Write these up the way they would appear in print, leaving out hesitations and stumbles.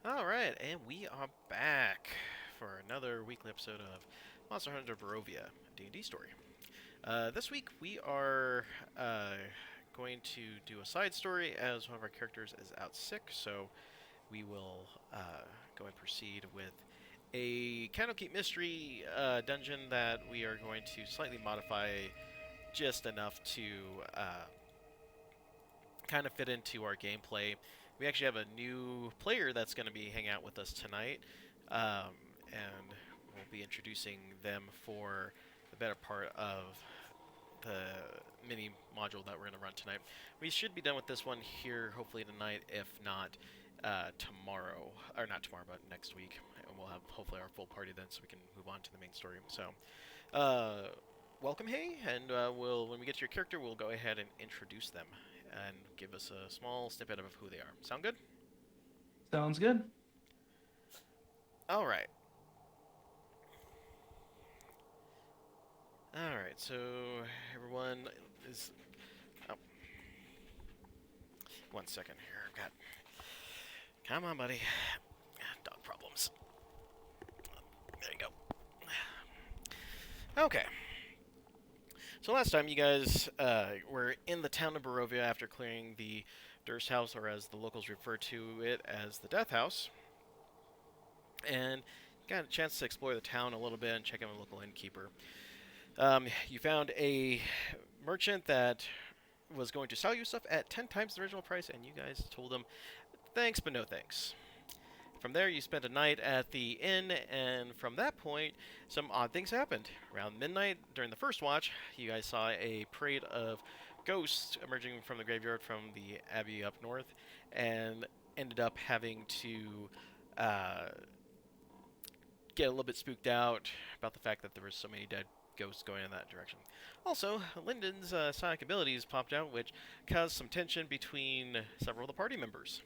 All right, and we are back for another weekly episode of Monster Hunter Barovia, D&D story. This week we are uh, going to do a side story as one of our characters is out sick, so we will go and proceed with a Candlekeep Mystery dungeon that we are going to slightly modify just enough to uh, kind of fit into our gameplay. We actually have a new player that's going to be hanging out with us tonight, and we'll be introducing them for the better part of the mini module that we're going to run tonight. We should be done with this one here hopefully tonight, if not tomorrow, or not tomorrow, but next week. And we'll have hopefully our full party then, so we can move on to the main story. So, welcome, hey, and when we get to your character, we'll go ahead and introduce them and give us a small snippet of who they are. Sound good? Sounds good. All right. All right. So everyone is. Oh, one second here. I've got. Come on, buddy. Dog problems. There you go. Okay. So last time you guys were in the town of Barovia after clearing the Durst House, or as the locals refer to it as the Death House, and got a chance to explore the town a little bit and check out a local innkeeper. You found a merchant that was going to sell you stuff at 10 times the original price, and you guys told him thanks, but no thanks. From there, you spent a night at the inn, and from that point, some odd things happened. Around midnight, during the first watch, you guys saw a parade of ghosts emerging from the graveyard from the abbey up north, and ended up having to uh, get a little bit spooked out about the fact that there were so many dead ghosts going in that direction. Also, Lyndon's psionic abilities popped out, which caused some tension between several of the party members.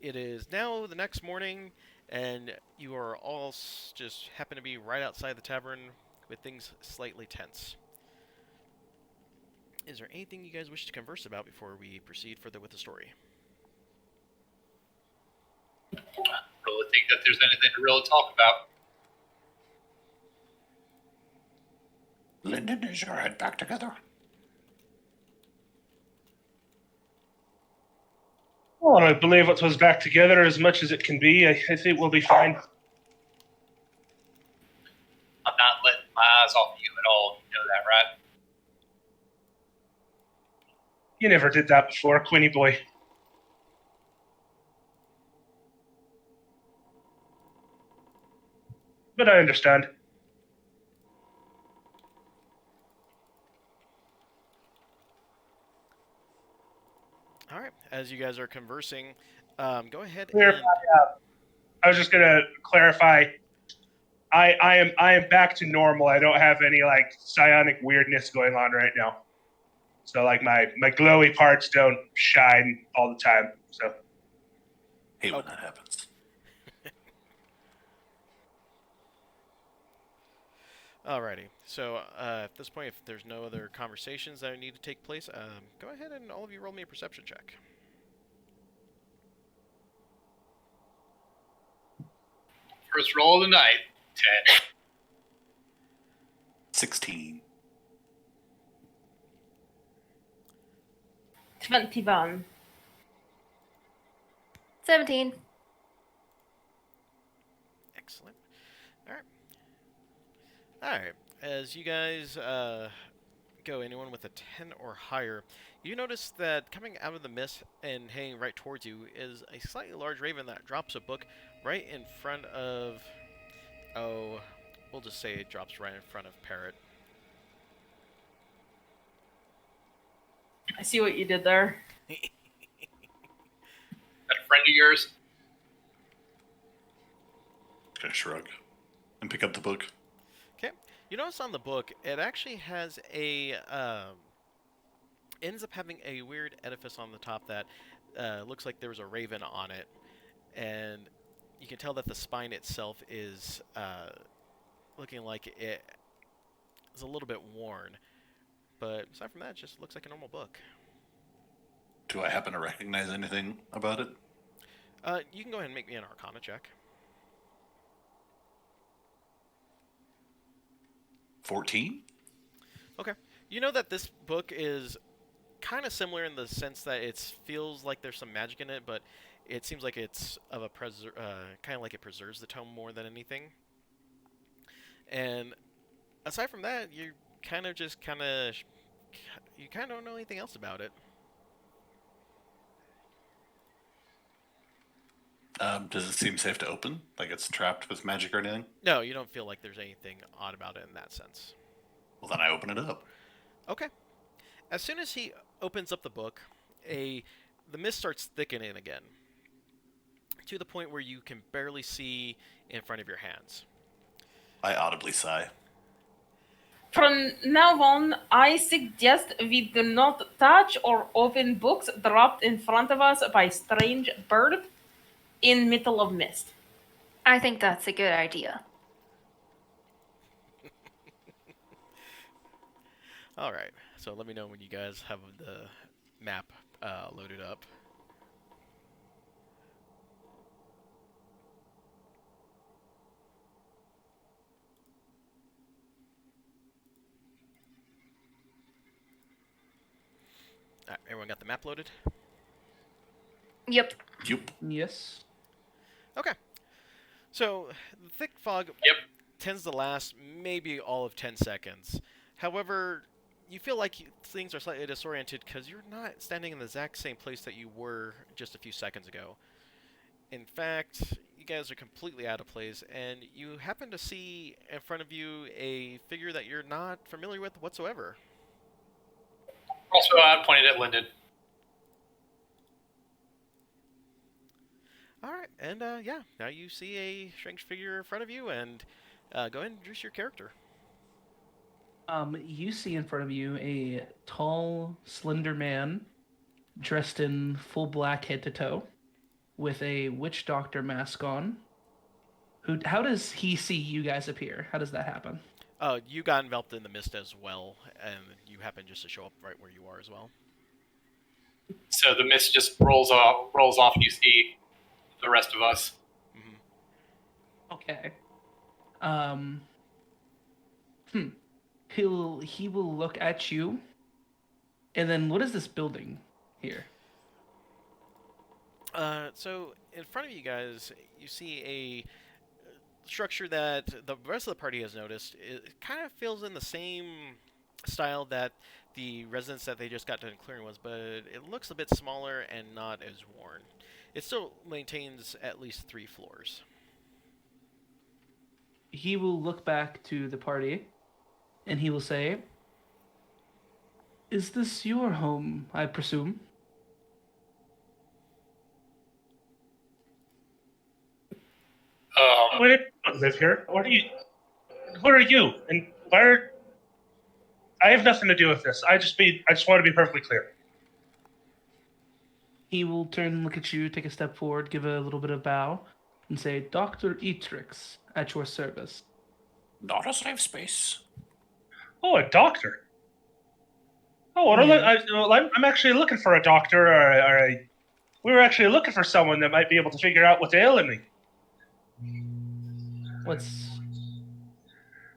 It is now the next morning, and you are all just happen to be right outside the tavern with things slightly tense. Is there anything you guys wish to converse about before we proceed further with the story? Really think that there's anything to really talk about. Lyndon, is your head back together? Well, I believe it was back together as much as it can be. I think we'll be fine. I'm not letting my eyes off you at all. You know that, right? You never did that before, Quinny boy. But I understand. All right. As you guys are conversing, go ahead Clarify, and. I was just gonna clarify. I am back to normal. I don't have any like psionic weirdness going on right now. So like my glowy parts don't shine all the time. So Hate when Okay. that happens. Alrighty. So at this point, if there's no other conversations that need to take place, go ahead and all of you roll me a perception check. First roll of the night, 10. 16. 21. 17. Excellent. All right. All right. As you guys go, anyone with a 10 or higher, you notice that coming out of the mist and heading right towards you is a slightly large raven that drops a book right in front of. Oh, we'll just say it drops right in front of Parrot. I see what you did there. That a friend of yours? Gonna shrug and pick up the book. Okay. You notice on the book, it actually has a. Ends up having a weird edifice on the top that looks like there was a raven on it. And you can tell that the spine itself is looking like it is a little bit worn. But aside from that, it just looks like a normal book. Do I happen to recognize anything about it? You can go ahead and make me an Arcana check. 14? Okay. You know that this book is kind of similar in the sense that it feels like there's some magic in it, but it seems like it's of a kind of like it preserves the tome more than anything. And aside from that, you kind of just you kind of don't know anything else about it. Does it seem safe to open? Like it's trapped with magic or anything? No, you don't feel like there's anything odd about it in that sense. Well, then I open it up. Okay. As soon as he opens up the book, the mist starts thickening again, to the point where you can barely see in front of your hands. I audibly sigh. From now on, I suggest we do not touch or open books dropped in front of us by strange bird in middle of mist. I think that's a good idea. All right. So let me know when you guys have the map loaded up. All right, everyone got the map loaded? Yep. Yup. Yes. Okay. So the thick fog Yep. tends to last maybe all of 10 seconds. However, you feel like things are slightly disoriented because you're not standing in the exact same place that you were just a few seconds ago. In fact, you guys are completely out of place, and you happen to see in front of you a figure that you're not familiar with whatsoever. Also, I pointed at Lyndon. All right, and yeah, now you see a strange figure in front of you, and go ahead and introduce your character. You see in front of you a tall, slender man dressed in full black head to toe with a witch doctor mask on. How does he see you guys appear? How does that happen? You got enveloped in the mist as well, and you happen just to show up right where you are as well. So the mist just rolls off, and you see the rest of us. Mm-hmm. Okay. Um. He will look at you, and then what is this building here? So in front of you guys, you see a structure that the rest of the party has noticed. It kind of feels in the same style that the residence that they just got done clearing was, but it looks a bit smaller and not as worn. It still maintains at least 3 floors. He will look back to the party, and he will say, "Is this your home, I presume?" We don't live here. What are you? Who are you? And where? I have nothing to do with this. I just want to be perfectly clear. He will turn and look at you, take a step forward, give a little bit of bow, and say, "Dr. Etrix, at your service." Not a safe space. Oh, a doctor. Oh, I'm actually looking for a doctor, we were actually looking for someone that might be able to figure out what's ailing me. What's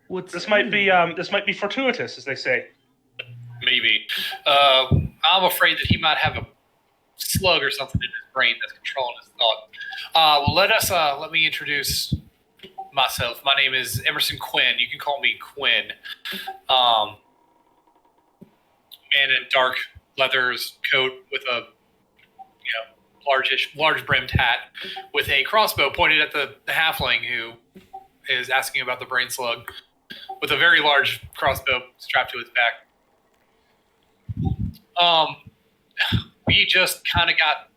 This might be fortuitous, as they say. Maybe. I'm afraid that he might have a slug or something in his brain that's controlling his thought. Let me introduce myself. My name is Emerson Quinn. You can call me Quinn. Man in dark leathers coat with a large brimmed hat with a crossbow pointed at the halfling who is asking about the brain slug with a very large crossbow strapped to his back. We just kind of got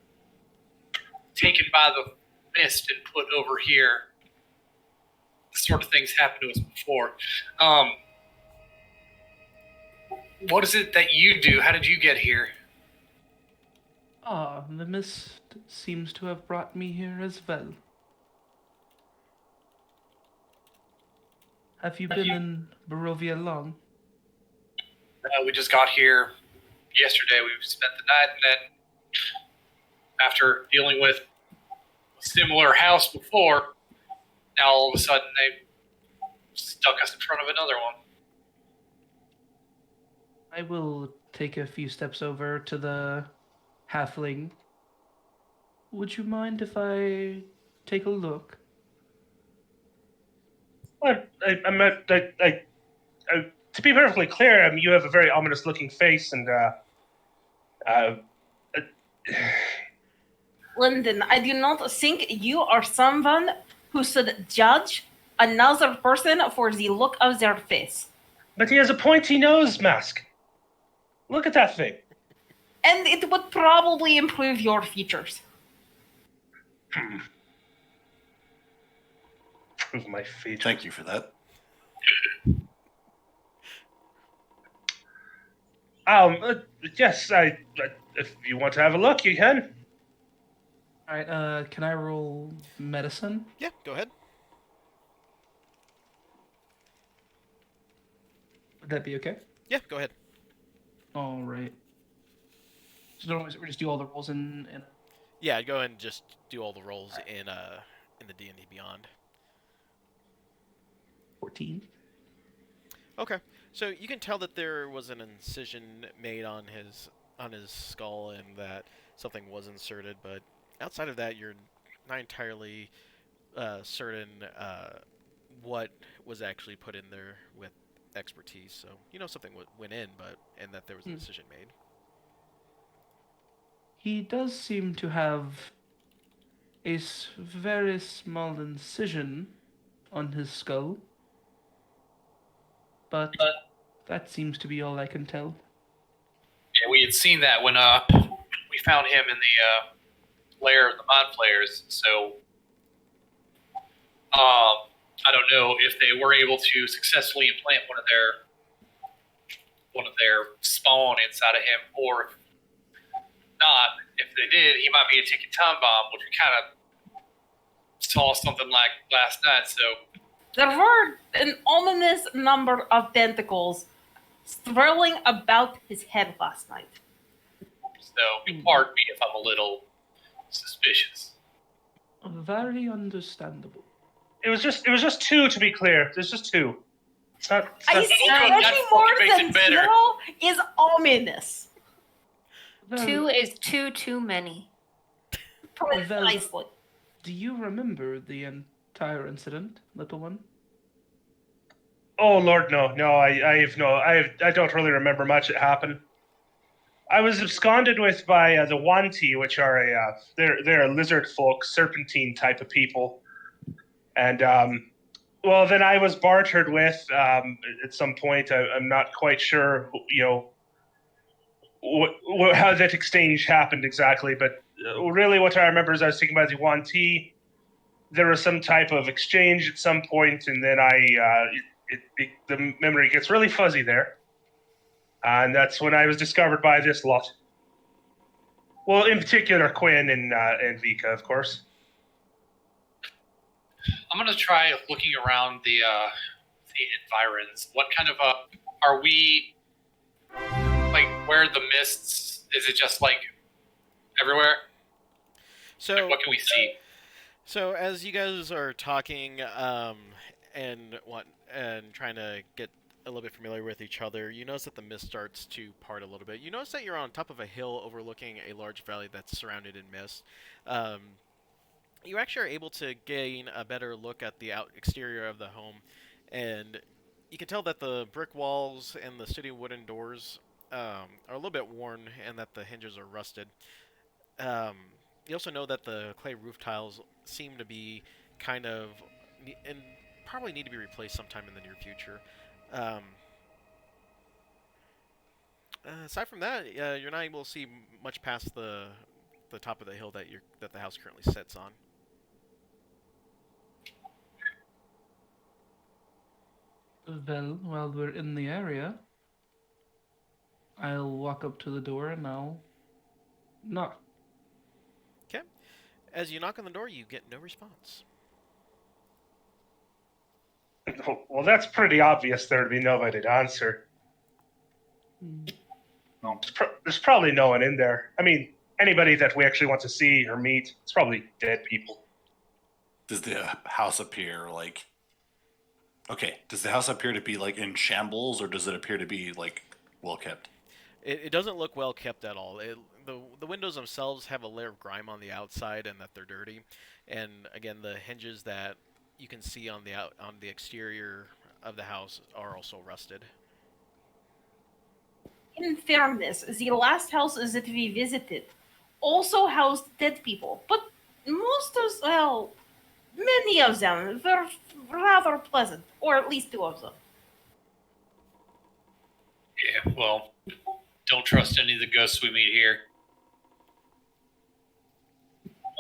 taken by the mist and put over here. This sort of things happened to us before. What is it that you do? How did you get here? The mist seems to have brought me here as well. Have you been in Barovia long? We just got here yesterday. We spent the night, and then after dealing with similar house before. Now all of a sudden they stuck us in front of another one. I will take a few steps over to the halfling. Would you mind if I take a look? Well, I'm not. To be perfectly clear, you have a very ominous-looking face, and uh, Lyndon, I do not think you are someone who should judge another person for the look of their face. but he has a pointy nose mask. Look at that thing. And it would probably improve your features. Prove my features. Thank you for that. Yes, if you want to have a look, you can. All right. Can I roll medicine? Yeah, go ahead. Would that be okay? Yeah, go ahead. All right. So we just do all the rolls in. Yeah, go ahead and just do all the rolls in the D&D Beyond. 14. Okay, so you can tell that there was an incision made on his skull and that something was inserted, but outside of that, you're not entirely certain what was actually put in there with expertise. So you know something went in, and that there was an incision made. He does seem to have a very small incision on his skull, but that seems to be all I can tell. Yeah, we had seen that when we found him in the lair of the mod flayers. So I don't know if they were able to successfully implant one of their spawn inside of him, or if not. If they did, he might be a ticking time bomb, which we kind of saw something like last night. So There were an ominous number of tentacles swirling about his head last night. pardon me if I'm a little suspicious. Very understandable. It was just two, to be clear. There's just two. I not- see That any more makes than it better. zero is ominous. Well, 2 is too many. Precisely. do you remember the entire incident, little one? Oh Lord, no. I don't really remember much that happened. I was absconded with by the Wanti, which are they're a lizard folk, serpentine type of people, and well, then I was bartered with at some point. I'm not quite sure, how that exchange happened exactly, but really what I remember is I was taken by the Wanti. There was some type of exchange at some point, and then the memory gets really fuzzy there. And that's when I was discovered by this lot. Well, in particular, Quinn and Vika, of course. I'm gonna try looking around the environs. What kind of are we like? Where the mists? Is it just like everywhere? So What can we see? So as you guys are talking and trying to get a little bit familiar with each other, you notice that the mist starts to part a little bit. You notice that you're on top of a hill overlooking a large valley that's surrounded in mist. You actually are able to gain a better look at the exterior of the home, and you can tell that the brick walls and the sturdy wooden doors are a little bit worn and that the hinges are rusted. You also know that the clay roof tiles seem to be kind of and probably need to be replaced sometime in the near future. Aside from that, you're not able to see much past the top of the hill that the house currently sits on. Well, while we're in the area, I'll walk up to the door and I'll knock. Okay. As you knock on the door, you get no response. Well, that's pretty obvious there to be nobody to answer. There's probably no one in there. I mean, anybody that we actually want to see or meet, it's probably dead people. does the house appear like? Okay, does the house appear to be like in shambles, or does it appear to be like well kept? It doesn't look well kept at all. The windows themselves have a layer of grime on the outside and that they're dirty, and again the hinges that you can see on the exterior of the house are also rusted. In fairness, the last house that we visited also housed dead people, but most of, well, many of them were rather pleasant, or at least two of them. Yeah, well, don't trust any of the ghosts we meet here.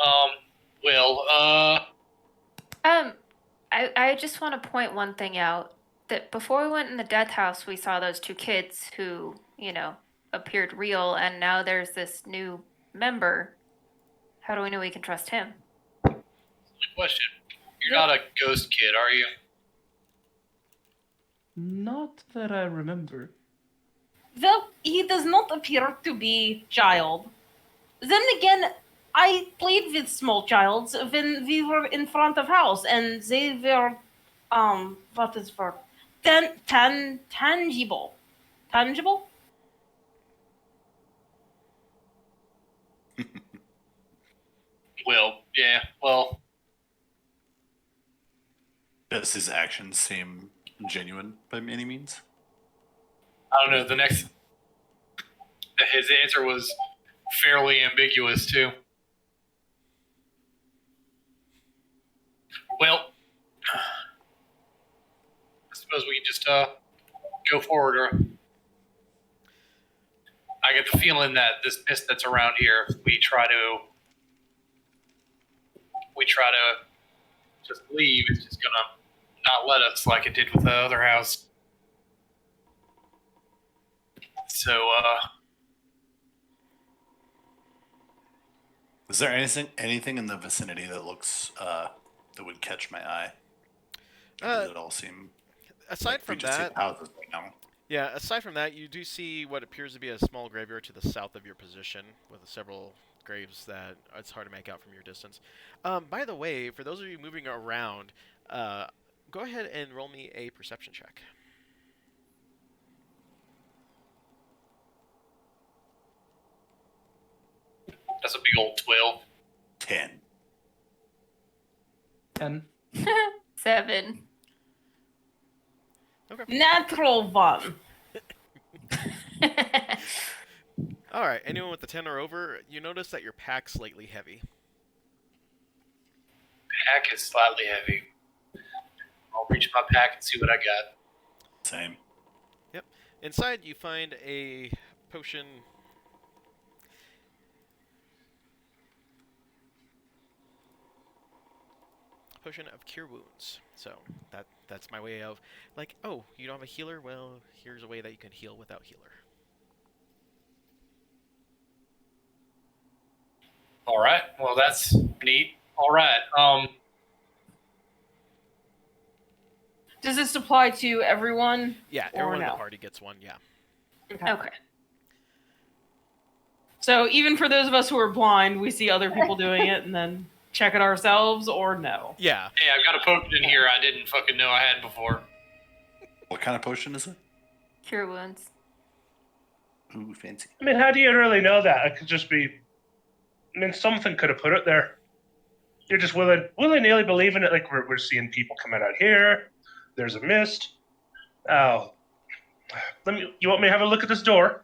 Um, well, I just want to point one thing out that before we went in the death house, we saw those two kids who, appeared real, and now there's this new member. How do we know we can trust him? good question. You're not a ghost kid, are you? Not that I remember. Well, he does not appear to be child. Then again, I played with small childs when we were in front of house, and they were, what is for, tangible, tangible. Well, yeah, well, Does his actions seem genuine by any means? I don't know. His answer was fairly ambiguous, too. Well, I suppose we can just go forward. Or I get the feeling that this mist that's around here, we try to just leave. It's just gonna not let us like it did with the other house. So, Is there anything in the vicinity that looks that would catch my eye? Or does it all seem Aside like we from just see that, the houses right now? yeah, aside from that, you do see what appears to be a small graveyard to the south of your position, with several graves that it's hard to make out from your distance. By the way, for those of you moving around, go ahead and roll me a perception check. that's a big old 12. 10. 10. 7. Natural one. All right, anyone with the 10 or over, you notice that your pack's slightly heavy. Pack is slightly heavy. I'll reach my pack and see what I got. Same. Yep. Inside, you find a potion. Potion of Cure Wounds. So that's my way of like, oh, you don't have a healer? Well, here's a way that you can heal without healer. All right. Well, that's neat. All right. Does this apply to everyone? Yeah, Or everyone in no? the party gets one. Yeah. Okay. So even for those of us who are blind, we see other people doing it and then check it ourselves, or no? Yeah. Hey, I've got a potion in here I didn't fucking know I had before. What kind of potion is it? Cure wounds. Ooh, fancy. I mean, how do you really know that? It could just be. I mean, something could have put it there. You're just willy-nilly believing it. Like we're seeing people coming out here. There's a mist. Oh, you want me to have a look at this door?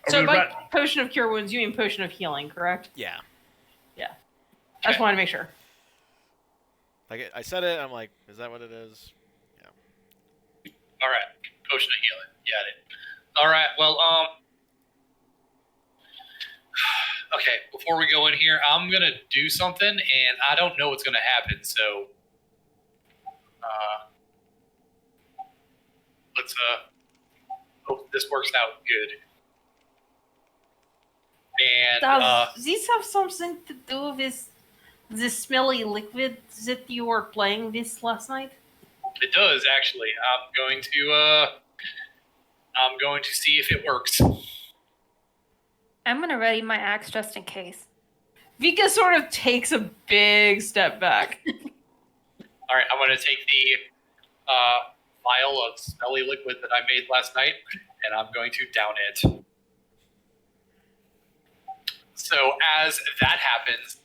So by potion of cure wounds, you mean potion of healing, correct? Yeah. Yeah. I just wanted to make sure. Like I said it, I'm like, is that what it is? Yeah. All right. Potion of healing. Got it. All right. Well, okay. Before we go in here, I'm gonna do something, and I don't know what's gonna happen. So, let's hope this works out good. And Does this have something to do with the smelly liquid that you were playing with last night? it does actually. I'm going to see if it works. I'm gonna ready my axe just in case. Vika sort of takes a big step back. All right, I'm going to take the vial of smelly liquid that I made last night, and I'm going to down it. So as that happens,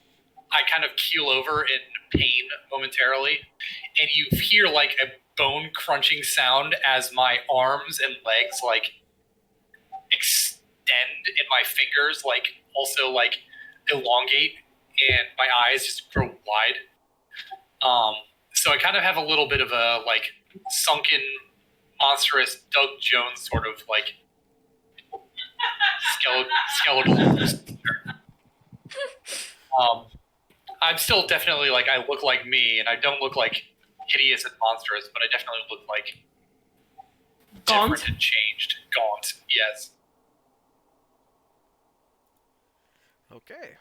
I kind of keel over in pain momentarily, and you hear like a bone crunching sound as my arms and legs like extend in my fingers, like also like elongate, and my eyes just grow wide. So I kind of have a little bit of a like sunken, monstrous Doug Jones sort of like skeletal. I'm still definitely like I look like me, and I don't look like hideous and monstrous, but I definitely look like Gaunt? different and changed. Gaunt, yes. Okay.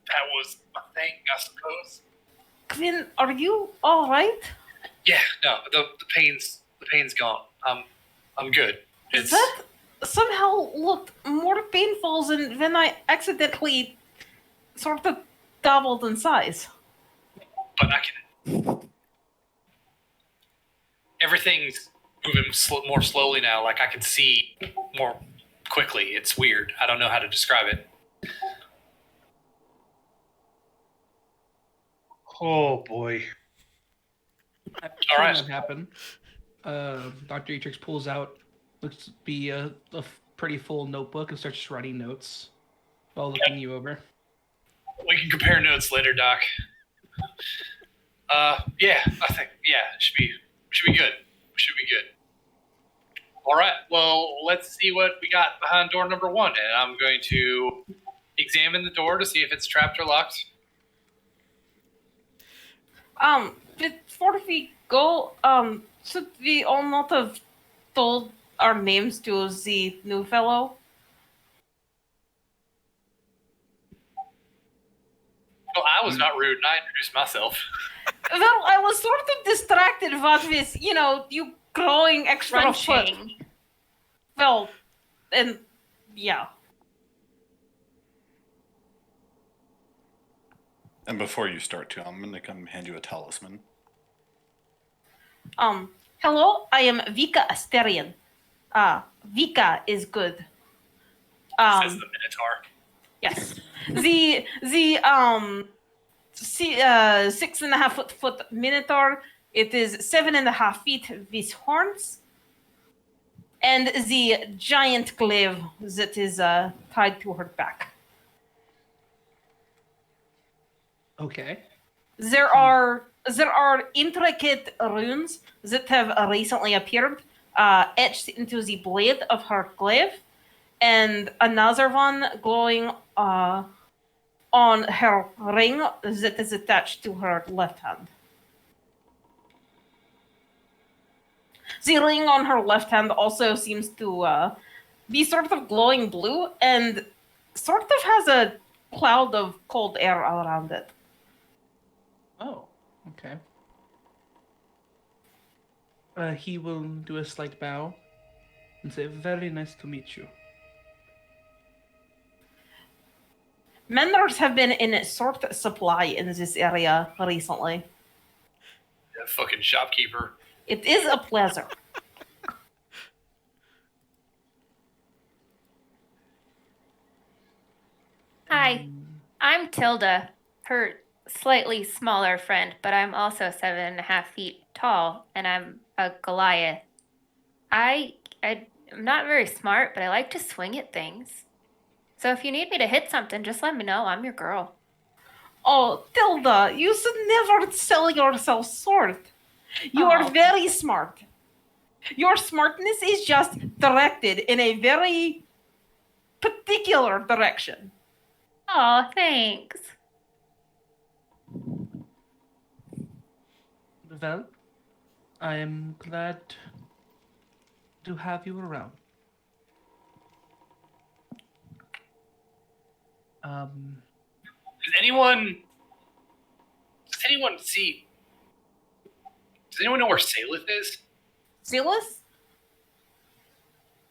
That was a thing, I suppose. Quinn, are you all right? Yeah, no, the pain's gone. I'm good. It's That somehow looked more painful than when I accidentally sort of doubled in size. but I can. Everything's moving more slowly now. Like I can see more quickly. It's weird. I don't know how to describe it. Oh boy. All right. That happen. Dr. Etrix pulls out, looks to be a pretty full notebook and starts writing notes while looking you over. We can compare notes later, Doc. Yeah, I think should be good. Should be good. All right. Well, let's see what we got behind door number 1, and I'm going to examine the door to see if it's trapped or locked. Before we go, should we all not have told our names to the new fellow? Well, I was not rude, and I introduced myself. Well, I was sort of distracted with, you growing extra foot. Crunching. Well, and yeah. And before you start to, I'm gonna come hand you a talisman. Hello, I am Vika Asterian. Vika is good. Says the Minotaur. Yes. The 6.5 foot Minotaur. It is 7.5 feet with horns. And the giant glaive that is tied to her back. Okay. There are intricate runes that have recently appeared, etched into the blade of her glaive, and another one glowing on her ring that is attached to her left hand. The ring on her left hand also seems to be sort of glowing blue and sort of has a cloud of cold air all around it. Oh, okay. He will do a slight bow and say, "Very nice to meet you." Menders have been in short supply in this area recently. The fucking shopkeeper. It is a pleasure. Hi, I'm Tilda, her slightly smaller friend, but I'm also 7.5 feet tall, and I'm a Goliath. I'm not very smart, but I like to swing at things. So if you need me to hit something, just let me know. I'm your girl. Oh, Tilda, you should never sell yourself short. You are Oh. very smart. Your smartness is just directed in a very particular direction. Oh, thanks. Well, I am glad to have you around. Does anyone see? Does anyone know where Salith is? Silas?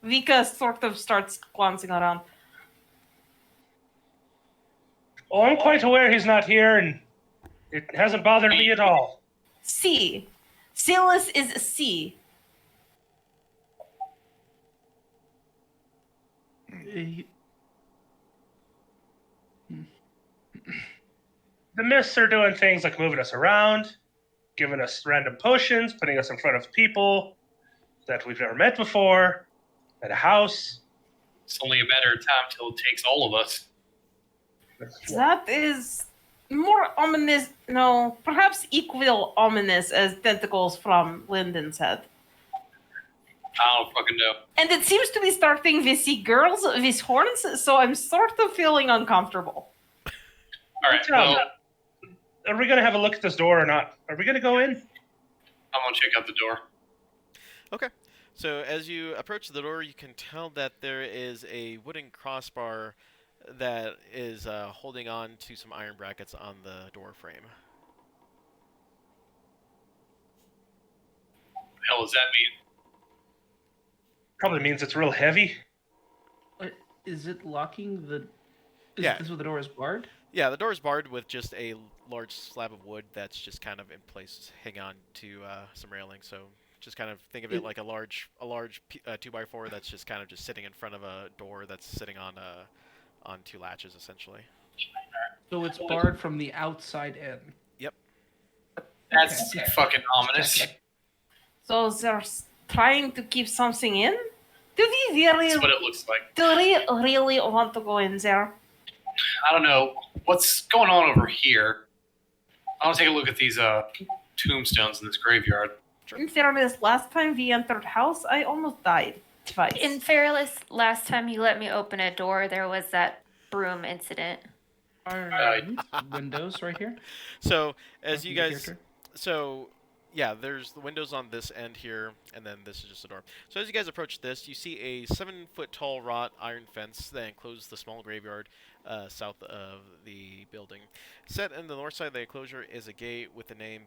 Vika sort of starts glancing around. Oh, I'm quite aware he's not here, and it hasn't bothered me at all. C. Silas is C. The mists are doing things like moving us around, giving us random potions, putting us in front of people that we've never met before, at a house. It's only a matter of time till it takes all of us. That is more ominous. No, perhaps equal ominous as tentacles from Lyndon's head. I don't fucking know. And it seems to be starting with the girls with horns, so I'm sort of feeling uncomfortable. All right, well, Are we going to have a look at this door or not? Are we going to go in? I'm gonna check out the door. Okay. So as you approach the door, you can tell that there is a wooden crossbar that is holding on to some iron brackets on the door frame. What the hell does that mean? Probably means it's real heavy. Is it locking the? Yeah. This is what the door is barred. Yeah, the door is barred with just a large slab of wood that's just kind of in place, hang on to some railing. So just kind of think of it like a large 2x4 that's just kind of just sitting in front of a door that's sitting on two latches essentially. So it's barred from the outside in. Yep. That's Okay. fucking ominous. Okay. So they're trying to keep something in? Do we really, That's what it looks like. do we really want to go in there? I don't know what's going on over here. I want to take a look at these tombstones in this graveyard. In fairness, last time we entered house, I almost died twice. In fairness, last time you let me open a door, there was that broom incident. Are windows right here? So as you Your guys, character? so yeah, there's the windows on this end here, and then this is just a door. So as you guys approach this, you see a 7-foot tall wrought iron fence that encloses the small graveyard south of the building. Set in the north side of the enclosure is a gate with the name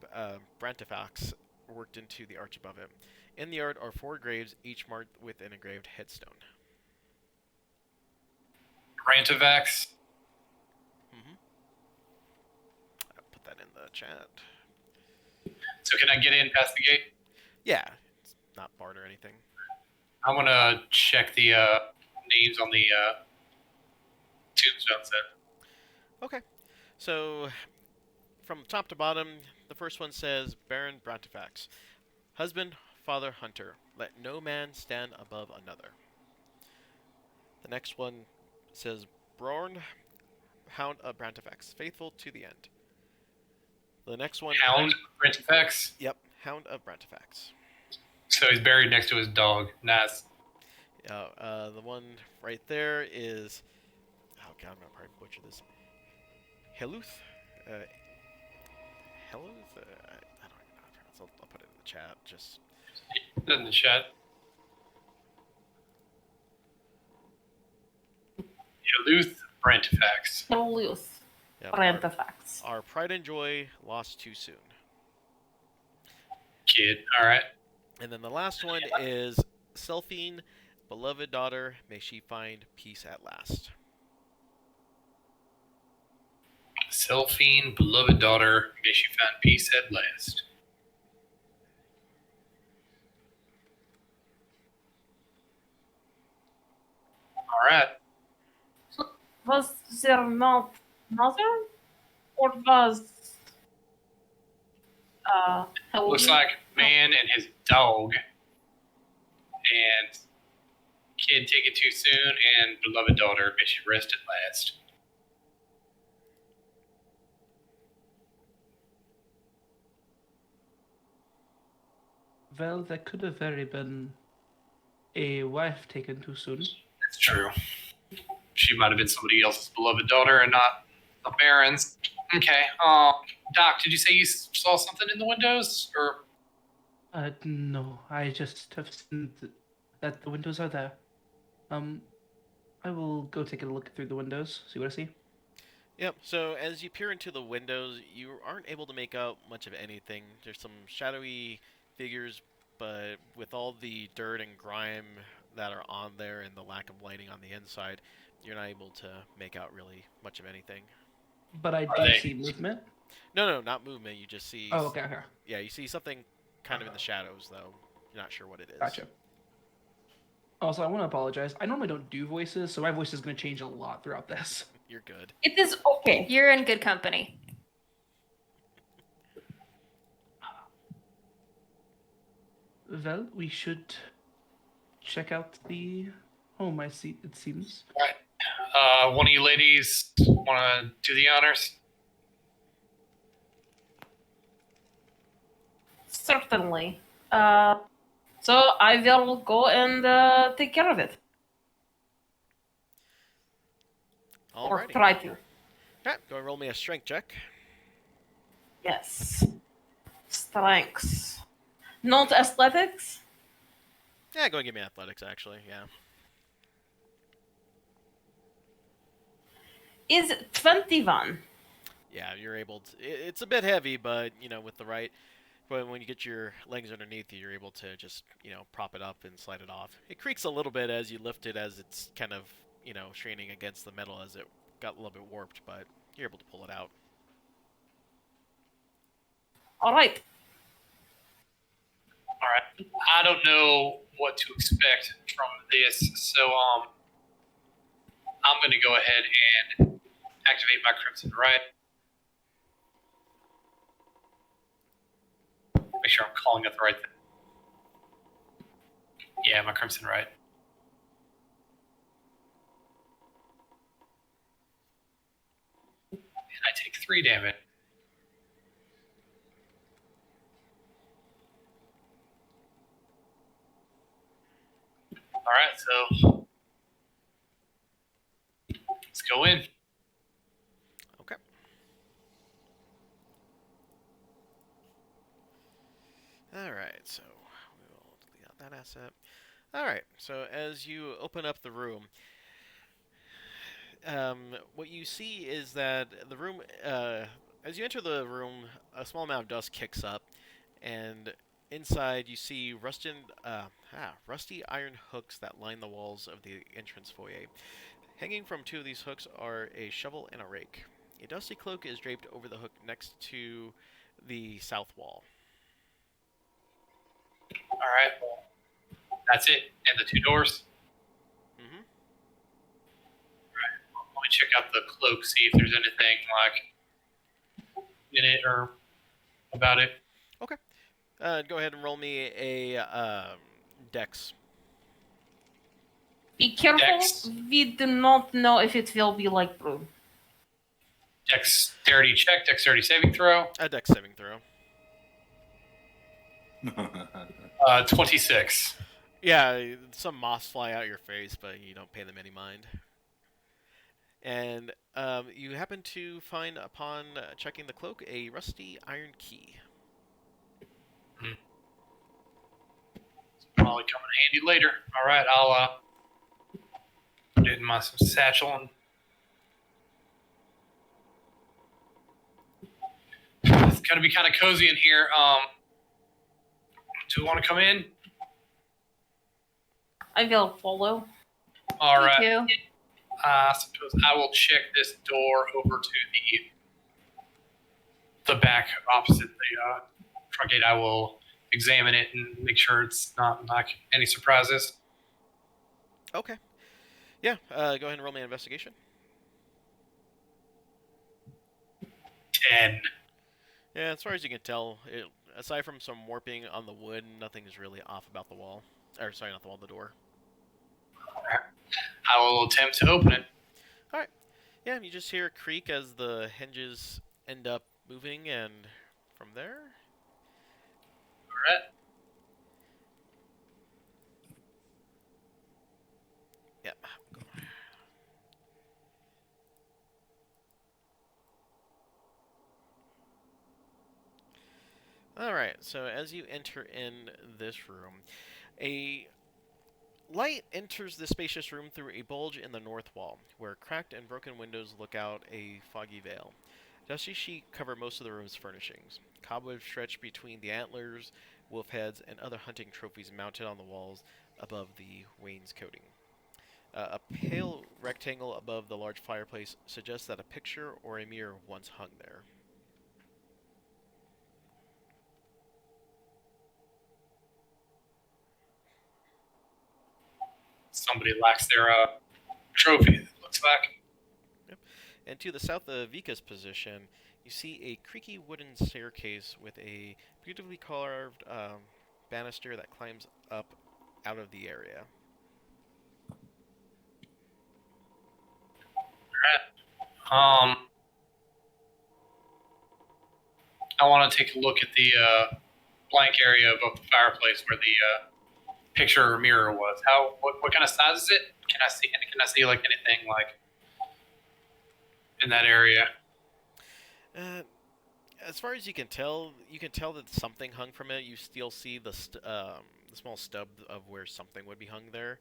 Brantifax worked into the arch above it. In the yard are 4 graves, each marked with an engraved headstone. Rantovax. I'll put that in the chat. So can I get in past the gate? Yeah, it's not barred or anything. I'm gonna check the names on the tombstones then. Okay. So, from top to bottom, the first one says Baron Brantifax. Husband, father, hunter. Let no man stand above another. The next one says Brorn, Hound of Brantifax. Faithful to the end. The next one... Hound Rantovax. Yep, Hound of Brantifax. So he's buried next to his dog. Nice. The one right there is... Oh god, I'm gonna probably butcher this. Heluth? Heluth? I don't even know how to pronounce it. I'll put it in the chat. Just... In the chat. Heluth Rantovax. Luth. Yep, Rantifax. our pride and joy lost too soon. Kid. All right. And then the last one is Selphine, beloved daughter, may she find peace at last. Selphine, beloved daughter, may she find peace at last. All right. Was there not mother? Or was... Looks like man and his dog. And kid taken too soon, and beloved daughter, may she rest at last. Well, that could have very been a wife taken too soon. That's true. She might have been somebody else's beloved daughter and not the Baron's. Okay. Doc, did you say you saw something in the windows? Or No, I just have seen that the windows are there. I will go take a look through the windows, see what I see. Yep, so as you peer into the windows, you aren't able to make out much of anything. There's some shadowy figures but with all the dirt and grime that are on there and the lack of lighting on the inside, you're not able to make out really much of anything. But I do they- see movement. No, not movement. You just see. Oh, okay, okay. Yeah, you see something kind of in the shadows, though. You're not sure what it is. Gotcha. Also, I want to apologize. I normally don't do voices, so my voice is going to change a lot throughout this. You're good. It is okay. You're in good company. Well, we should check out the home, I see, it seems. One of you ladies want to do the honors? Certainly. So I will go and take care of it. Or Alrighty. try to. Okay, go and roll me a strength check. Yes. Strengths. Not athletics? Yeah, go and give me athletics, actually. Yeah. Is 21. Yeah, you're able to. It's a bit heavy, but, with the right. But when you get your legs underneath you, you're able to just, prop it up and slide it off. It creaks a little bit as you lift it, as it's kind of, straining against the metal as it got a little bit warped, but you're able to pull it out. All right. All right. I don't know what to expect from this, so I'm going to go ahead and activate my Crimson Right. Make sure I'm calling it the right thing. Yeah, my Crimson Right. And I take 3 damage. All right, so let's go in. Okay. Alright, so we will delete out that asset. Alright, so as you open up the room, what you see is that the room, as you enter the room, a small amount of dust kicks up, and inside you see rusty iron hooks that line the walls of the entrance foyer. Hanging from 2 of these hooks are a shovel and a rake. A dusty cloak is draped over the hook next to the south wall. All right, well, that's it. And the 2 doors. Mm-hmm. Let me check out the cloak, see if there's anything like in it or about it. Okay. Go ahead and roll me a dex. Be careful. Dex. We do not know if it will be like Broom. Dexterity check, dexterity saving throw. A dex saving throw. 26. Yeah, some moths fly out your face, but you don't pay them any mind. And you happen to find, upon checking the cloak, a rusty iron key. Probably come in handy later. All right, I'll put it in my satchel. And it's gonna be kind of cozy in here. Do you want to come in? I will follow. All Me right. too. I suppose I will check this door over to the back opposite the front gate. I will examine it and make sure it's not like any surprises. Okay. Yeah, go ahead and roll me an investigation. 10. Yeah, as far as you can tell, aside from some warping on the wood, nothing's really off about the wall. Or, sorry, not the wall, the door. I will attempt to open it. Alright. Yeah, you just hear a creak as the hinges end up moving, and from there... All right. Yep. Alright, so as you enter in this room, a light enters the spacious room through a bulge in the north wall, where cracked and broken windows look out a foggy veil. Dusty sheet cover most of the room's furnishings. Cobwebs stretch between the antlers, wolf heads, and other hunting trophies mounted on the walls above the wainscoting. A pale rectangle above the large fireplace suggests that a picture or a mirror once hung there. Somebody lacks their trophy, it looks like. Yep. And to the south of Vika's position, you see a creaky wooden staircase with a beautifully carved banister that climbs up out of the area. Um, I want to take a look at the blank area above the fireplace where the picture or mirror was. What kind of size is it? Can I see like anything like in that area? Uh, as far as you can tell that something hung from it. You still see the small stub of where something would be hung there,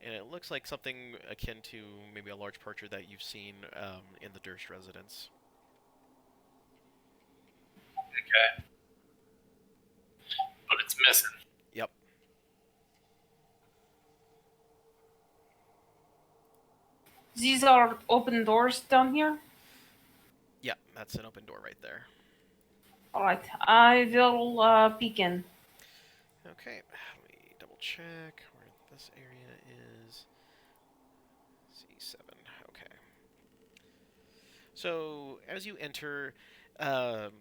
and it looks like something akin to maybe a large portrait that you've seen in the Durst residence. Okay, but it's missing. Yep. These are open doors down here. Yeah, that's an open door right there. All right, I will peek in. Okay, let me double check where this area is. C7. Okay. So as you enter, um,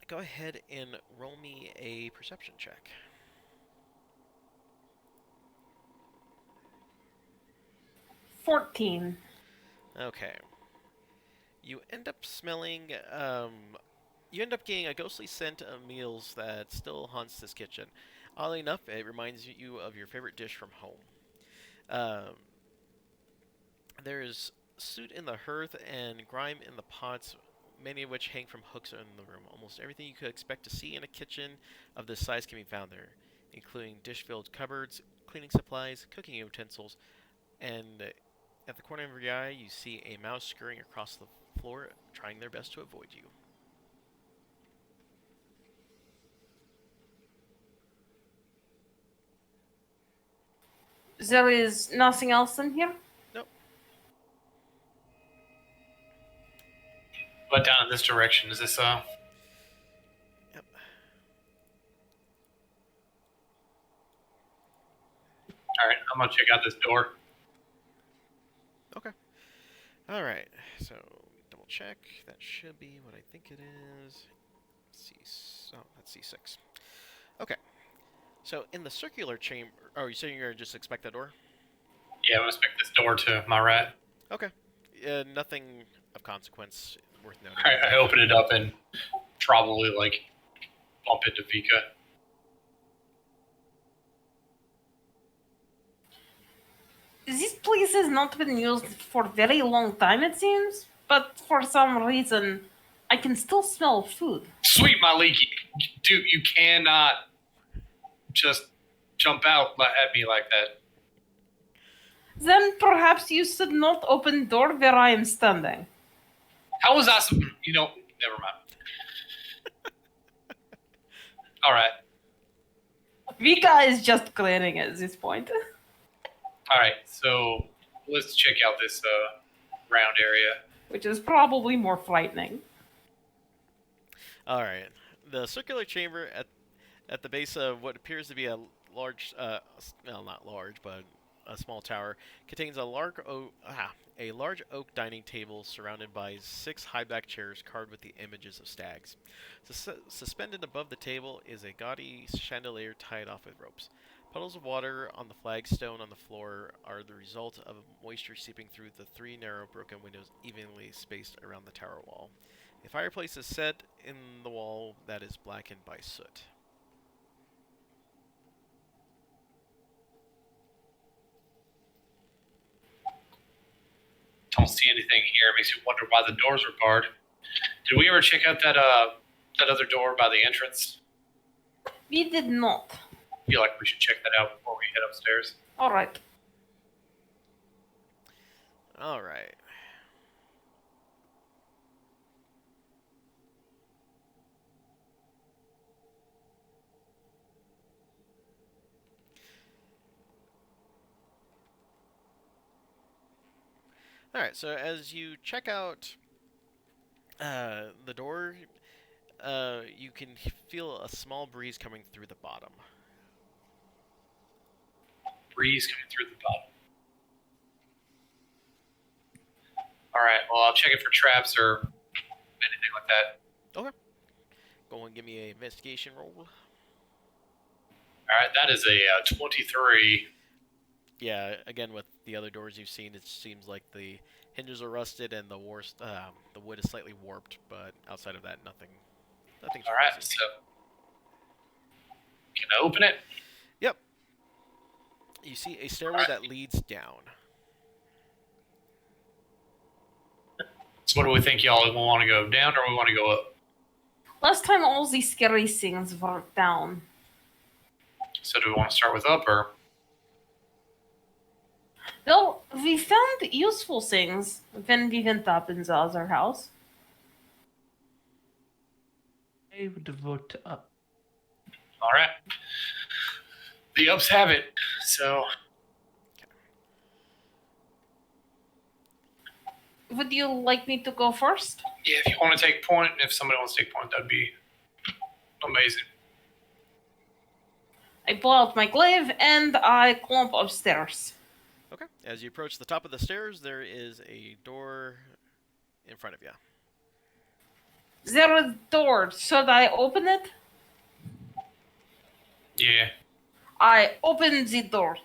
go ahead and roll me a perception check. 14. Okay. You end up smelling. You end up getting a ghostly scent of meals that still haunts this kitchen. Oddly enough, it reminds you of your favorite dish from home. Um, there's soot in the hearth and grime in the pots, many of which hang from hooks in the room. Almost everything you could expect to see in a kitchen of this size can be found there, including dish-filled cupboards, cleaning supplies, cooking utensils, and at the corner of your eye, you see a mouse scurrying across the floor, trying their best to avoid you. There is nothing else in here? Nope. But down in this direction, is this Yep. all right? I'm gonna check out this door. Okay. All right. So double check. That should be what I think it is. Oh, that's C6. Okay. So in the circular chamber. Oh, you saying you're gonna just expect that door? Yeah, I'm gonna expect this door to my right. Okay. Nothing of consequence worth noting. All right, I open it up and probably like bump into Vika. This place has not been used for a very long time, it seems. But for some reason, I can still smell food. Sweet, my leaky dude, you cannot just jump out at me like that. Then perhaps you should not open door where I am standing. How was I? You know, never mind. All right, Vika is just grinning at this point. all right. So let's check out this round area. Which is probably more frightening. All right. The circular chamber at the base of what appears to be a large, well, not large, but a small tower, contains a large oak dining table surrounded by 6 high-back chairs carved with the images of stags. Suspended above the table is a gaudy chandelier tied off with ropes. Puddles of water on the flagstone on the floor are the result of moisture seeping through the 3 narrow broken windows evenly spaced around the tower wall. A fireplace is set in the wall that is blackened by soot. Don't see anything here. Makes you wonder why the doors are barred. Did we ever check out that other door by the entrance? We did not. I feel like we should check that out before we head upstairs. Alright. All right. All right. So as you check out the door, you can feel a small breeze coming through the bottom. Breeze coming through the bottom. All right. Well, I'll check it for traps or anything like that. Okay. Go and give me a investigation roll. All right. That is a 23. Yeah. Again, with the other doors you've seen, it seems like the hinges are rusted and the wood is slightly warped. But outside of that, nothing. Nothing's All right. crazy. So, can I open it? Yep. You see a stairway that leads down. So, what do we think, y'all? We want to go down or we want to go up? Last time all these scary things were down. So, do we want to start with up or? Well, we found useful things when we went up in the other house. I would vote up. All right. The ups have it. So, Would you like me to go first? yeah, if you want to take point, if somebody wants to take point, that'd be amazing. I pull out my glaive and I clump upstairs. Okay. As you approach the top of the stairs, there is a door in front of you. There is a door. Should I open it? Yeah. I open the door.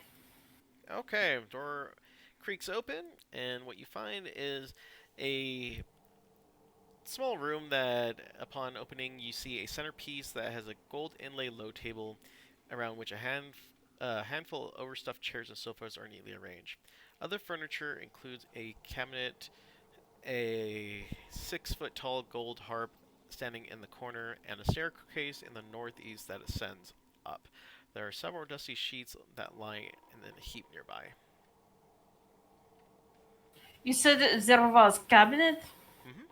Okay, door creaks open, and what you find is a small room that, upon opening, you see a centerpiece that has a gold inlay low table around which a handful of overstuffed chairs and sofas are neatly arranged. Other furniture includes a cabinet, a 6-foot tall gold harp standing in the corner, and a staircase in the northeast that ascends up. There are several dusty sheets that lie in a heap nearby. You said there was cabinet? Mhm.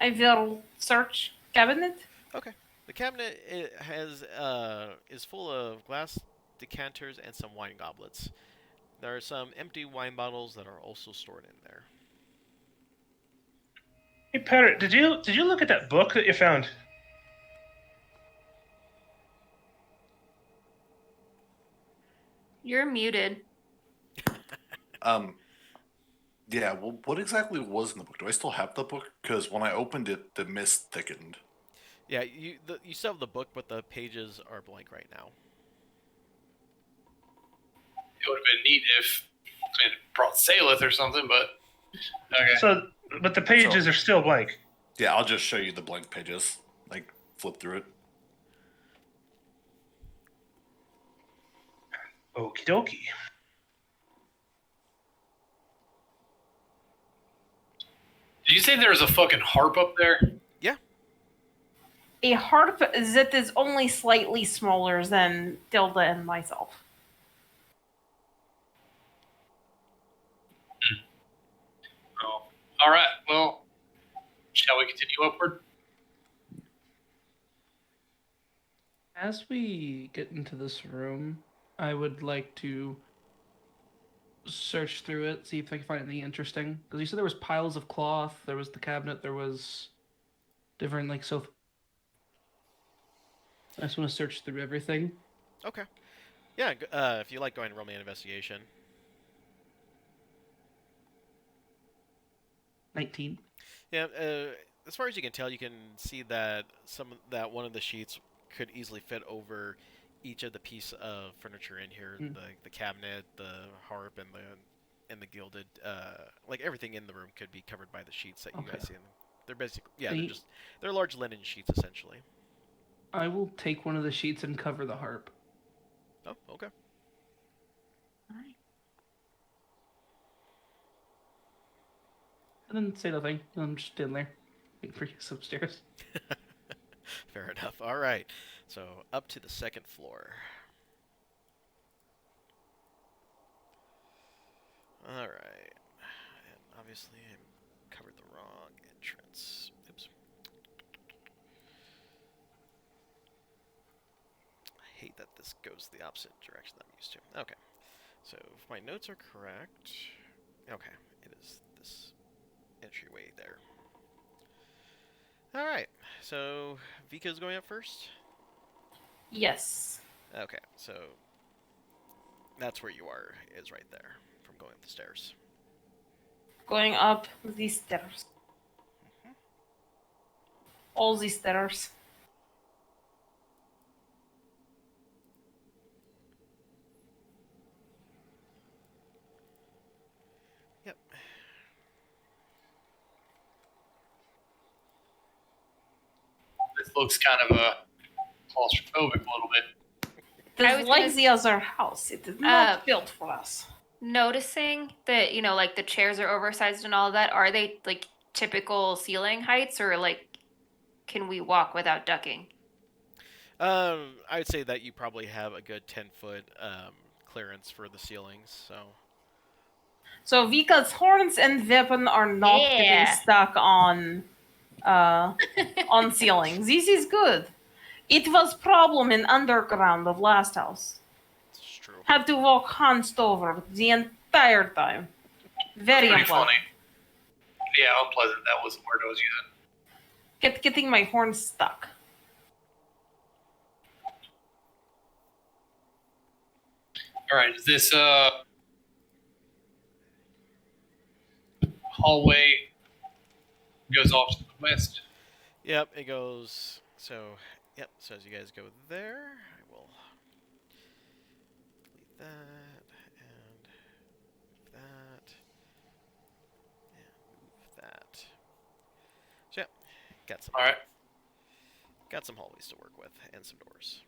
I will search cabinet. Okay. The cabinet is full of glass decanters and some wine goblets. There are some empty wine bottles that are also stored in there. Hey, Parrot, did you look at that book that you found? You're muted. Yeah. Well, what exactly was in the book? Do I still have the book? Because when I opened it, the mist thickened. Yeah, you still have the book, but the pages are blank right now. It would have been neat if it brought Salith or something, but okay. So, but the pages are still blank. Yeah, I'll just show you the blank pages. Like, flip through it. Okie dokie. Did you say there was a fucking harp up there? A harp that is only slightly smaller than Tilda and myself. Oh. All right. Well, shall we continue upward? As we get into this room, I would like to search through it, see if I can find anything interesting. Because you said there was piles of cloth, there was the cabinet, there was different I just want to search through everything. Okay. Yeah, if you like, go ahead and roll me an investigation. 19. Yeah, as far as you can tell, you can see that one of the sheets could easily fit over each of the piece of furniture in here. Mm. The cabinet, the harp, and the gilded like everything in the room could be covered by the sheets that you Okay. guys see. They're basically The- they're large linen sheets essentially. I will take one of the sheets and cover the harp. Oh, okay. Alright. And then say nothing. I'm just in there, waiting for you upstairs. Fair enough. All right. So up to the second floor. All right. And obviously, I covered the wrong entrance. Oops. I hate that this goes the opposite direction that I'm used to. Okay. So if my notes are correct, Okay, it is this entryway there. All right, so Vika's going up first. Yes. Okay, so that's where you are. Is right there from going up the stairs. Going up the stairs. All the stairs. Yep. This looks kind of claustrophobic a little bit. It I is was like gonna the other house. It is not Uh, built for us. Noticing that, like the chairs are oversized and all that, are they like typical ceiling heights or like can we walk without ducking? I would say that you probably have a good 10-foot clearance for the ceilings. So. So Vika's horns and weapon are not getting Yeah. stuck on ceilings. This is good. It was problem in underground of last house. It's true. Had to walk hunched over the entire time. Very Pretty unpleasant. funny. Yeah, unpleasant. That was the word I was using. Getting my horns stuck. All right, is this hallway goes off to the west? Yep, it goes. So, yep. So as you guys go there, I will delete that and that and move that. So yeah, All right. got some hallways to work with and some doors.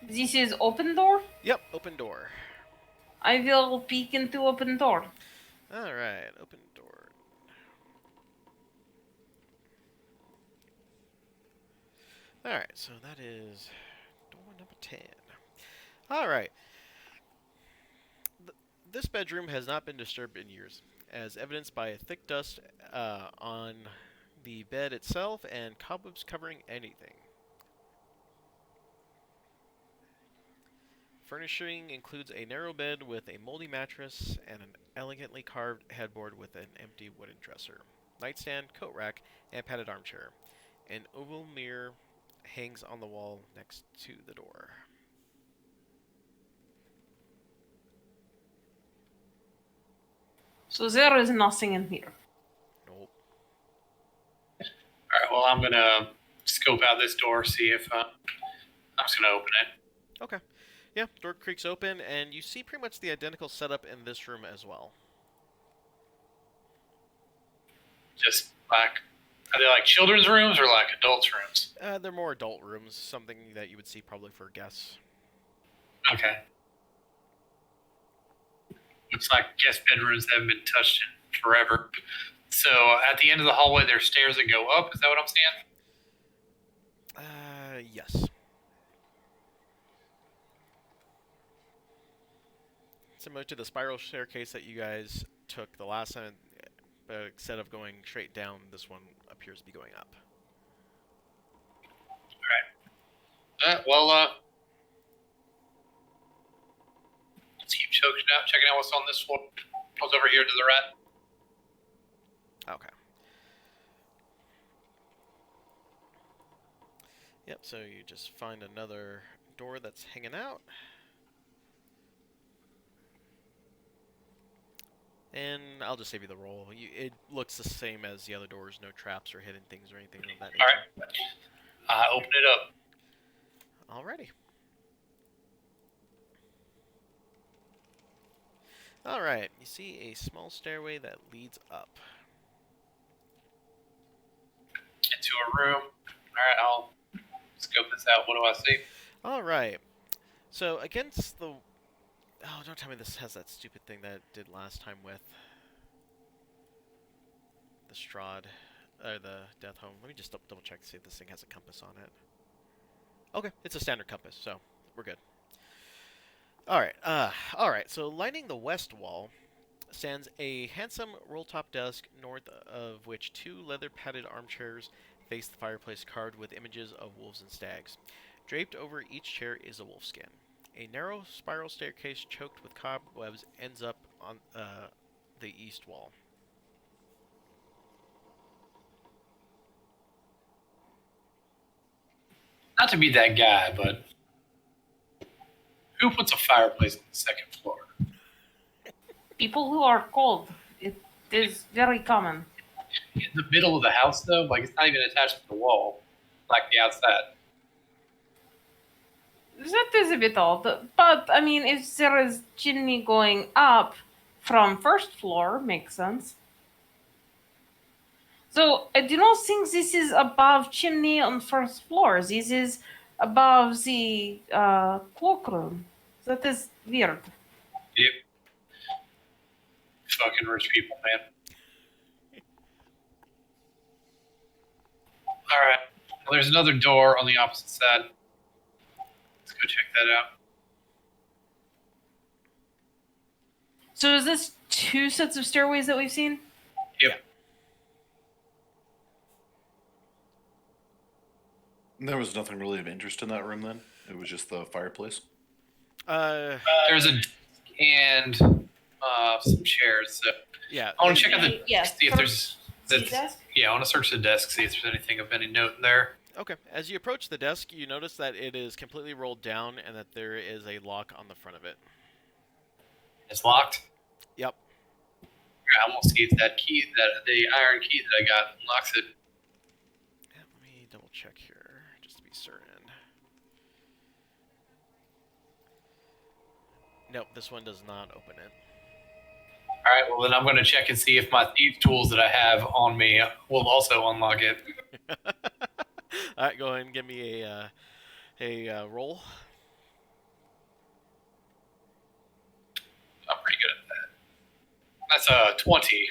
This is open door. Yep, open door. I will peek into open door. All right, open door. All right, so that is door number 10. All right. This bedroom has not been disturbed in years, as evidenced by a thick dust on the bed itself and cobwebs covering anything. Furnishing includes a narrow bed with a moldy mattress and an elegantly carved headboard with an empty wooden dresser, nightstand, coat rack, and padded armchair. An oval mirror hangs on the wall next to the door. So there is nothing in here. Nope. All right. Well, I'm gonna scope out this door, see if I'm just gonna open it. Okay. Yeah, door creaks open, and you see pretty much the identical setup in this room as well. Just like, are they like children's rooms or like adults' rooms? They're more adult rooms, something that you would see probably for guests. Okay. Looks like guest bedrooms haven't been touched in forever. So at the end of the hallway, there's stairs that go up. Is that what I'm seeing? Yes. Similar to the spiral staircase that you guys took the last time, but instead of going straight down, this one appears to be going up. Well, let's keep checking out what's on this floor. What's over here to the right? Okay. Yep, so you just find another door that's hanging out. And I'll just save you the roll. It looks the same as the other doors, no traps or hidden things or anything of that nature. All right. Open it up. Alrighty. Alright, you see a small stairway that leads up. Into a room. All right, I'll scope this out. What do I see? Alright. So, against the... Oh, don't tell me this has that stupid thing that it did last time with the Strahd, or the Death Home. Let me just double check to see if this thing has a compass on it. Okay, it's a standard compass, so we're good. Alright, so lining the west wall stands a handsome roll-top desk, north of which two leather-padded armchairs face the fireplace carved with images of wolves and stags. Draped over each chair is a wolfskin. A narrow spiral staircase choked with cobwebs ends up on the east wall. Not to be that guy, but who puts a fireplace on the second floor? People who are cold. It is very common. In the middle of the house, though? Like, it's not even attached to the wall, like the outside. That is a bit odd, but I mean, if there is chimney going up from first floor, makes sense. So I do not think this is above chimney on first floor. This is above the cloakroom. That is weird. Yep. Fucking rich people, man. Alright. Well, there's another door on the opposite side. Let's go check that out. So is this two sets of stairways that we've seen? Yep. There was nothing really of interest in that room then? It was just the fireplace? There's a and some chairs. So Yeah. I want to check out the Yes. see if there's See desk? yeah. I want to search the desk, see if there's anything of any note in there. Okay. As you approach the desk, you notice that it is completely rolled down and that there is a lock on the front of it. It's locked. Yep. I want to see if that key, that the iron key that I got, unlocks it. Yeah, let me double check here just to be certain. Nope, this one does not open it. All right. Well, then I'm going to check and see if my thief tools that I have on me will also unlock it. All right, go ahead and give me a roll. I'm pretty good at that. That's a 20.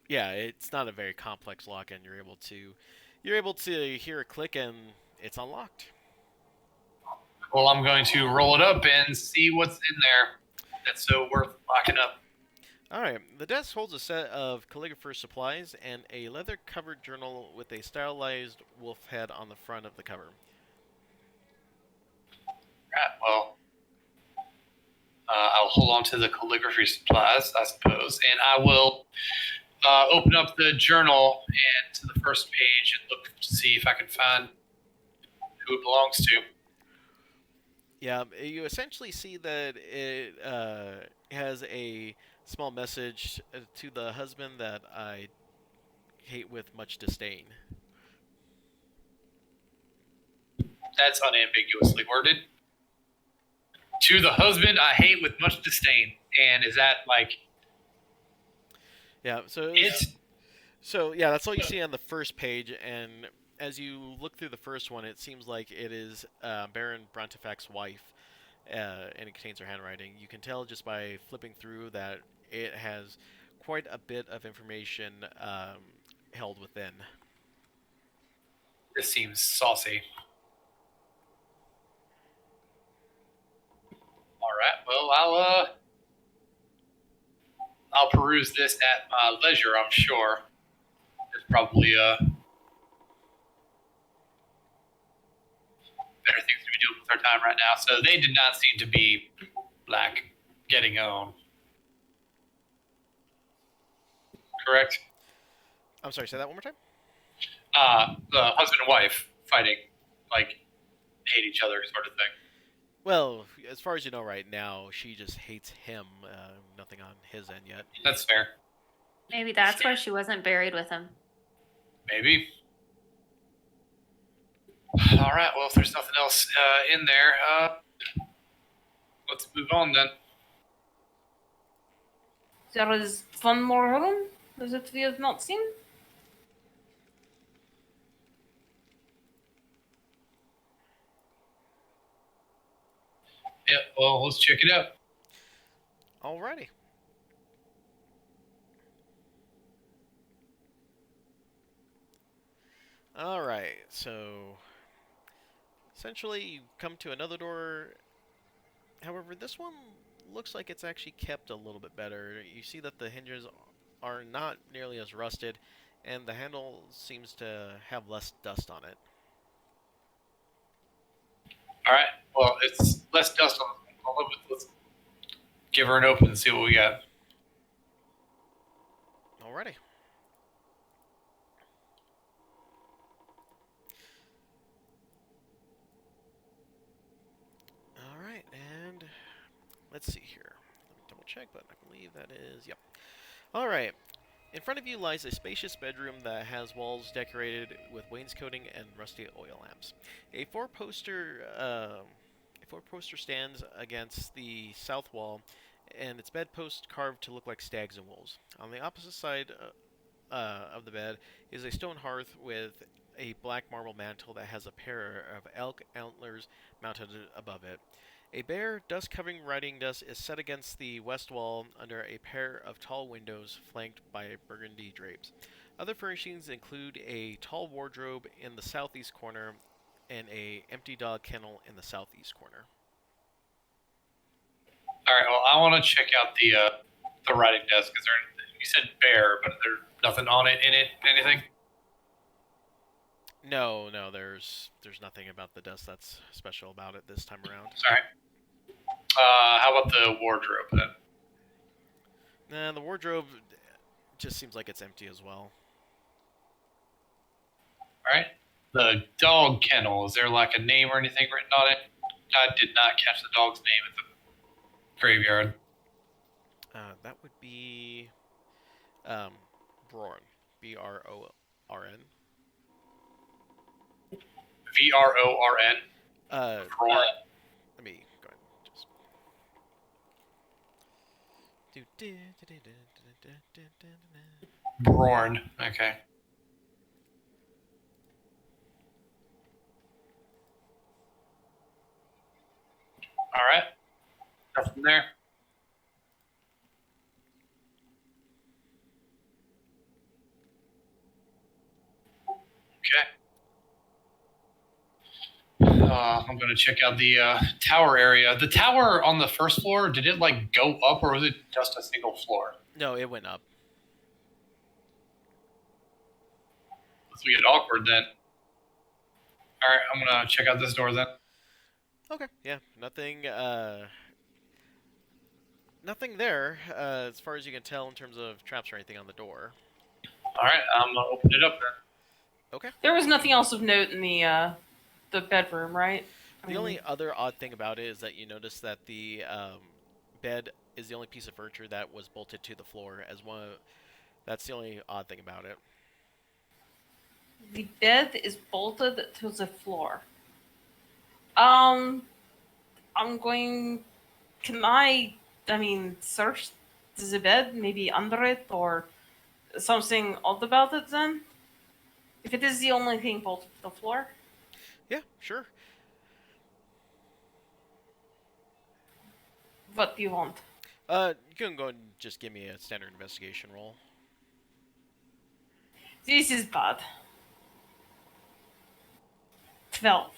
Yeah, it's not a very complex lock, and you're able to hear a click, and it's unlocked. Well, I'm going to roll it up and see what's in there that's so worth locking up. All right, the desk holds a set of calligrapher's supplies and a leather-covered journal with a stylized wolf head on the front of the cover. Right. Well, I'll hold on to the calligraphy supplies, I suppose, and I will open up the journal and to the first page and look to see if I can find who it belongs to. Yeah, you essentially see that it has a small message to the husband that I hate with much disdain. That's unambiguously worded. To the husband I hate with much disdain. And is that like... Yeah, It's... So yeah, that's all you see on the first page, and as you look through the first one, it seems like it is Baron Brontefac's wife, and it contains her handwriting. You can tell just by flipping through that it has quite a bit of information held within. This seems saucy. All right. Well, I'll peruse this at my leisure. I'm sure there's probably better things to be doing with our time right now. So they did not seem to be like getting on. Correct. I'm sorry, say that one more time? The husband and wife fighting, like hate each other, sort of thing. Well, as far as you know right now, she just hates him. Nothing on his end yet. That's fair. Maybe that's why she wasn't buried with him. Maybe. All right. Well, if there's nothing else in there, let's move on then. There is one more room that we have not seen. Yeah. Well, let's check it out. Alrighty. Alright, so essentially you come to another door. However, this one looks like it's actually kept a little bit better. You see that the hinges are not nearly as rusted, and the handle seems to have less dust on it. All right. Well, it's less dust on Let's give her an open and see what we got. Alrighty. Alright, and let's see here. Let me double check, but I believe that is, yep. Alright. In front of you lies a spacious bedroom that has walls decorated with wainscoting and rusty oil lamps. A four-poster stands against the south wall, and its bedpost carved to look like stags and wolves. On the opposite side of the bed is a stone hearth with a black marble mantle that has a pair of elk antlers mounted above it. A bare, dust-covering writing desk is set against the west wall under a pair of tall windows flanked by burgundy drapes. Other furnishings include a tall wardrobe in the southeast corner and a empty dog kennel in the southeast corner. All right. Well, I want to check out the writing desk because you said bare, but there's nothing on it in it. Anything? No, there's nothing about the desk that's special about it this time around. All right. How about the wardrobe then? Nah, the wardrobe just seems like it's empty as well. All right. The dog kennel. Is there like a name or anything written on it? I did not catch the dog's name at the graveyard. That would be Brorn. Brorn. Vrorn. Brorn. Let me go ahead. Just. Brorn. Okay. All right. Nothing there. Okay. I'm going to check out the tower area. The tower on the first floor, did it like go up or was it just a single floor? No, it went up. Let's get awkward then. All right, I'm going to check out this door then. Okay. Yeah. Nothing there, as far as you can tell in terms of traps or anything on the door. All right, I'm going to open it up then. Okay. There was nothing else of note in the bedroom, right? The only other odd thing about it is that you notice that the bed is the only piece of furniture that was bolted to the floor. That's the only odd thing about it. The bed is bolted to the floor. Can I search the bed, maybe under it, or something odd about it then? If it is the only thing bolted to the floor? Yeah, sure. What do you want? You can go and just give me a standard investigation roll. This is bad. 12.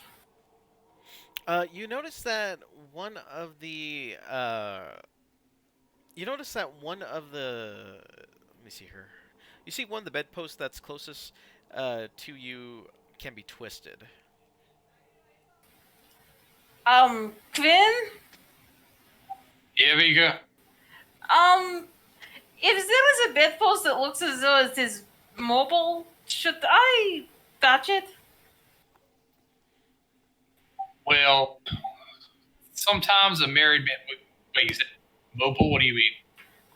You notice that one of the let me see here. You see one of the bedposts that's closest to you can be twisted. Quinn? Yeah, Vega. If there is a bedpost that looks as though it is mobile, should I touch it? Well, sometimes a married man. Wait, you said mobile? What do you mean?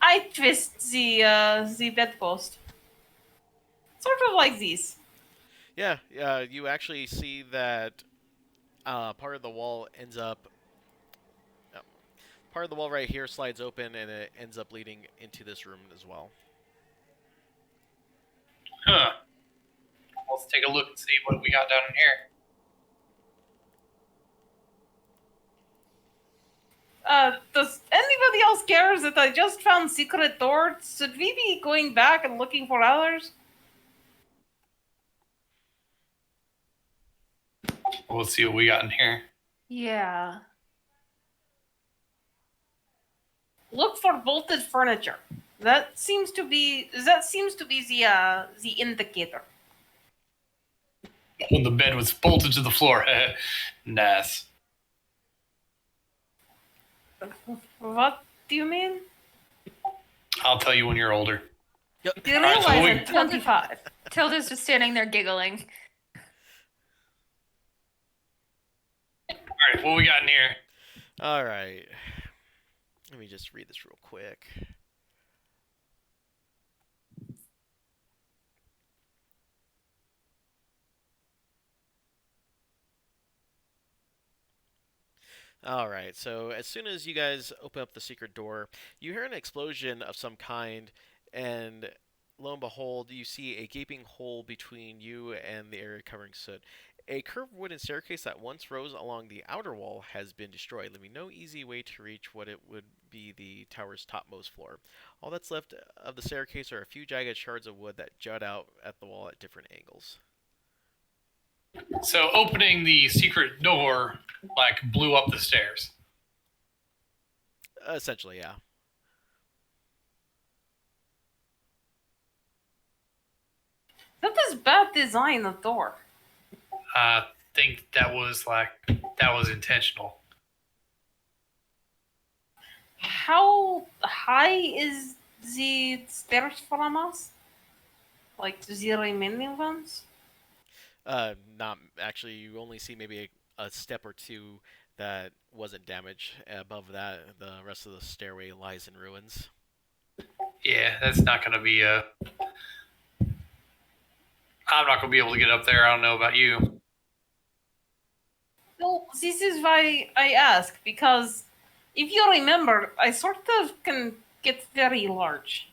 I twist the bedpost. Sort of like this. Yeah, you actually see that part of the wall ends up. Part of the wall right here slides open, and it ends up leading into this room as well. Huh. Let's take a look and see what we got down in here. Does anybody else care that I just found secret doors? Should we be going back and looking for others? Well, let's see what we got in here. Yeah. Look for bolted furniture. That seems to be the indicator. When the bed was bolted to the floor. Nice. What do you mean? I'll tell you when you're older. You All right, realize so I'm 25. Tilda's just standing there giggling. All right, what we got in here? All right. Let me just read this real quick. All right, so as soon as you guys open up the secret door, you hear an explosion of some kind, and lo and behold, you see a gaping hole between you and the area covering soot. A curved wooden staircase that once rose along the outer wall has been destroyed, leaving no easy way to reach what it would be the tower's topmost floor. All that's left of the staircase are a few jagged shards of wood that jut out at the wall at different angles. So opening the secret door like blew up the stairs. Essentially, yeah. That is bad design of door. I think that was intentional. How high is the stairs from us? Like the remaining ones? Not actually. You only see maybe a step or two that wasn't damaged. Above that, the rest of the stairway lies in ruins. Yeah, that's not going to be a. I'm not going to be able to get up there. I don't know about you. Well, this is why I ask, because if you remember, I sort of can get very large.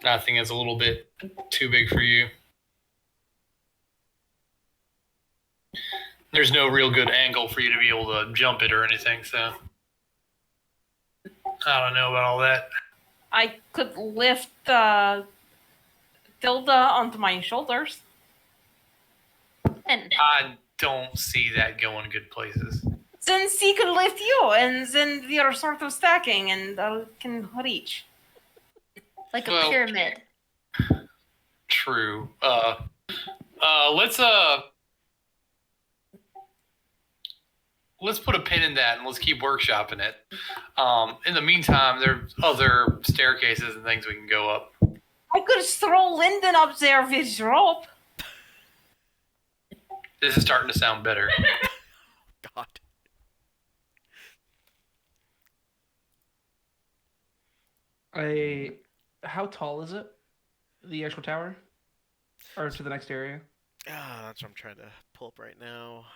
I think it's a little bit too big for you. There's no real good angle for you to be able to jump it or anything, so I don't know about all that. I could lift Tilda onto my shoulders. And I don't see that going good places. Then she could lift you, and then we are sort of stacking and can reach. like a Well- pyramid. True. Let's put a pin in that and let's keep workshopping it. In the meantime, there's other staircases and things we can go up. I could throw Lyndon up there with rope. This is starting to sound better. God. How tall is it? The actual tower? Or to the next area? That's what I'm trying to pull up right now.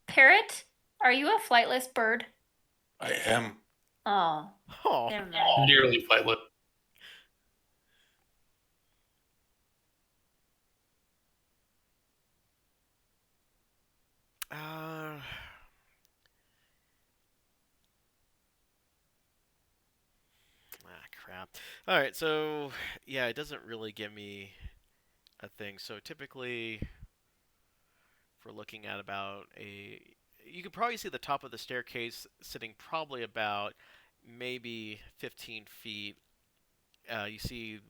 Parrot, are you a flightless bird? I am. Oh, Oh. never mind. Nearly flightless. Crap. All right, so yeah, it doesn't really give me a thing. So typically, if we're looking at about you could probably see the top of the staircase sitting probably about maybe 15 feet. You see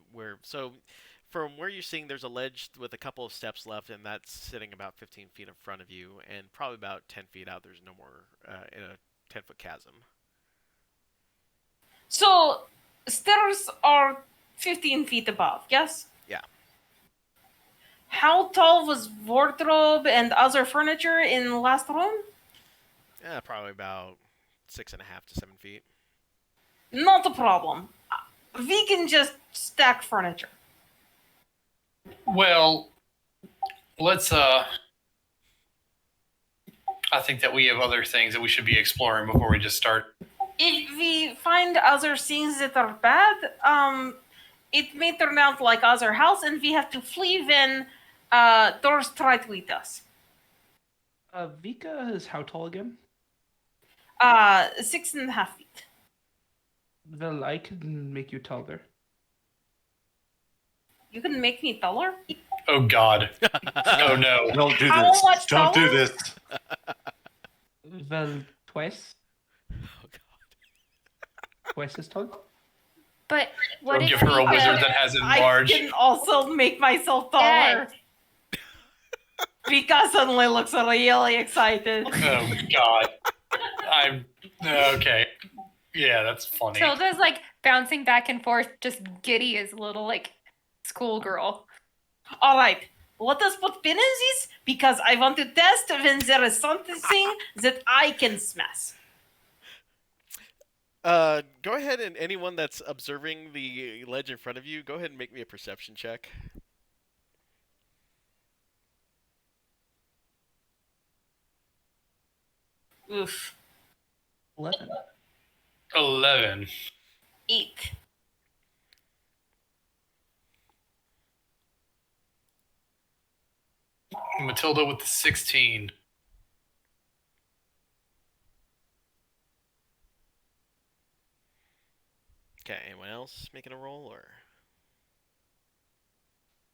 from where you're seeing, there's a ledge with a couple of steps left, and that's sitting about 15 feet in front of you, and probably about 10 feet out, there's no more in a 10-foot chasm. So, stairs are 15 feet above, yes? Yeah. How tall was wardrobe and other furniture in the last room? Probably about 6.5 to 7 feet. Not a problem. We can just stack furniture. Well, let's I think that we have other things that we should be exploring before we just start. If we find other things that are bad, it may turn out like other house, and we have to flee when doors try to eat us. Vika is how tall again? 6.5 feet. Well, I can make you taller. You can make me taller? Oh God! Oh no! Don't do How this. much Don't do taller? this. Well, twice? Oh God. Twice as tall? But what Don't if give her a we wizard could- that has I enlarged. can also make myself taller. Yes. Vika suddenly looks really excited. Oh God! I'm okay. Yeah, that's funny. Tilda's like bouncing back and forth, just giddy as a little like schoolgirl. All right, let us put pin in this because I want to test when there is something that I can smash. Go ahead and anyone that's observing the ledge in front of you, go ahead and make me a perception check. Oof. 11. 11. 8. Matilda with the 16. Okay, anyone else making a roll or?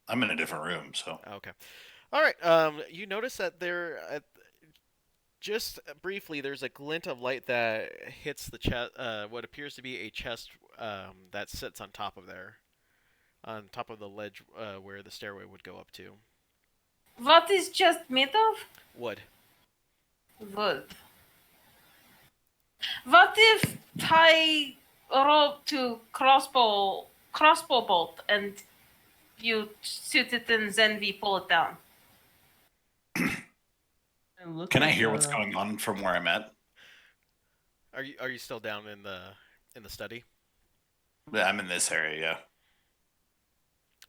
I'm in a different room, so Okay. All right. You notice that there, just briefly, there's a glint of light that hits the chest. What appears to be a chest that sits on top of there, on top of the ledge where the stairway would go up to. What is just made of? Wood. Wood. What if tie a rope to crossbow bolt and you shoot it and then we pull it down? can I hear what's going on from where I'm at? Are you still down in the study? Yeah, I'm in this area,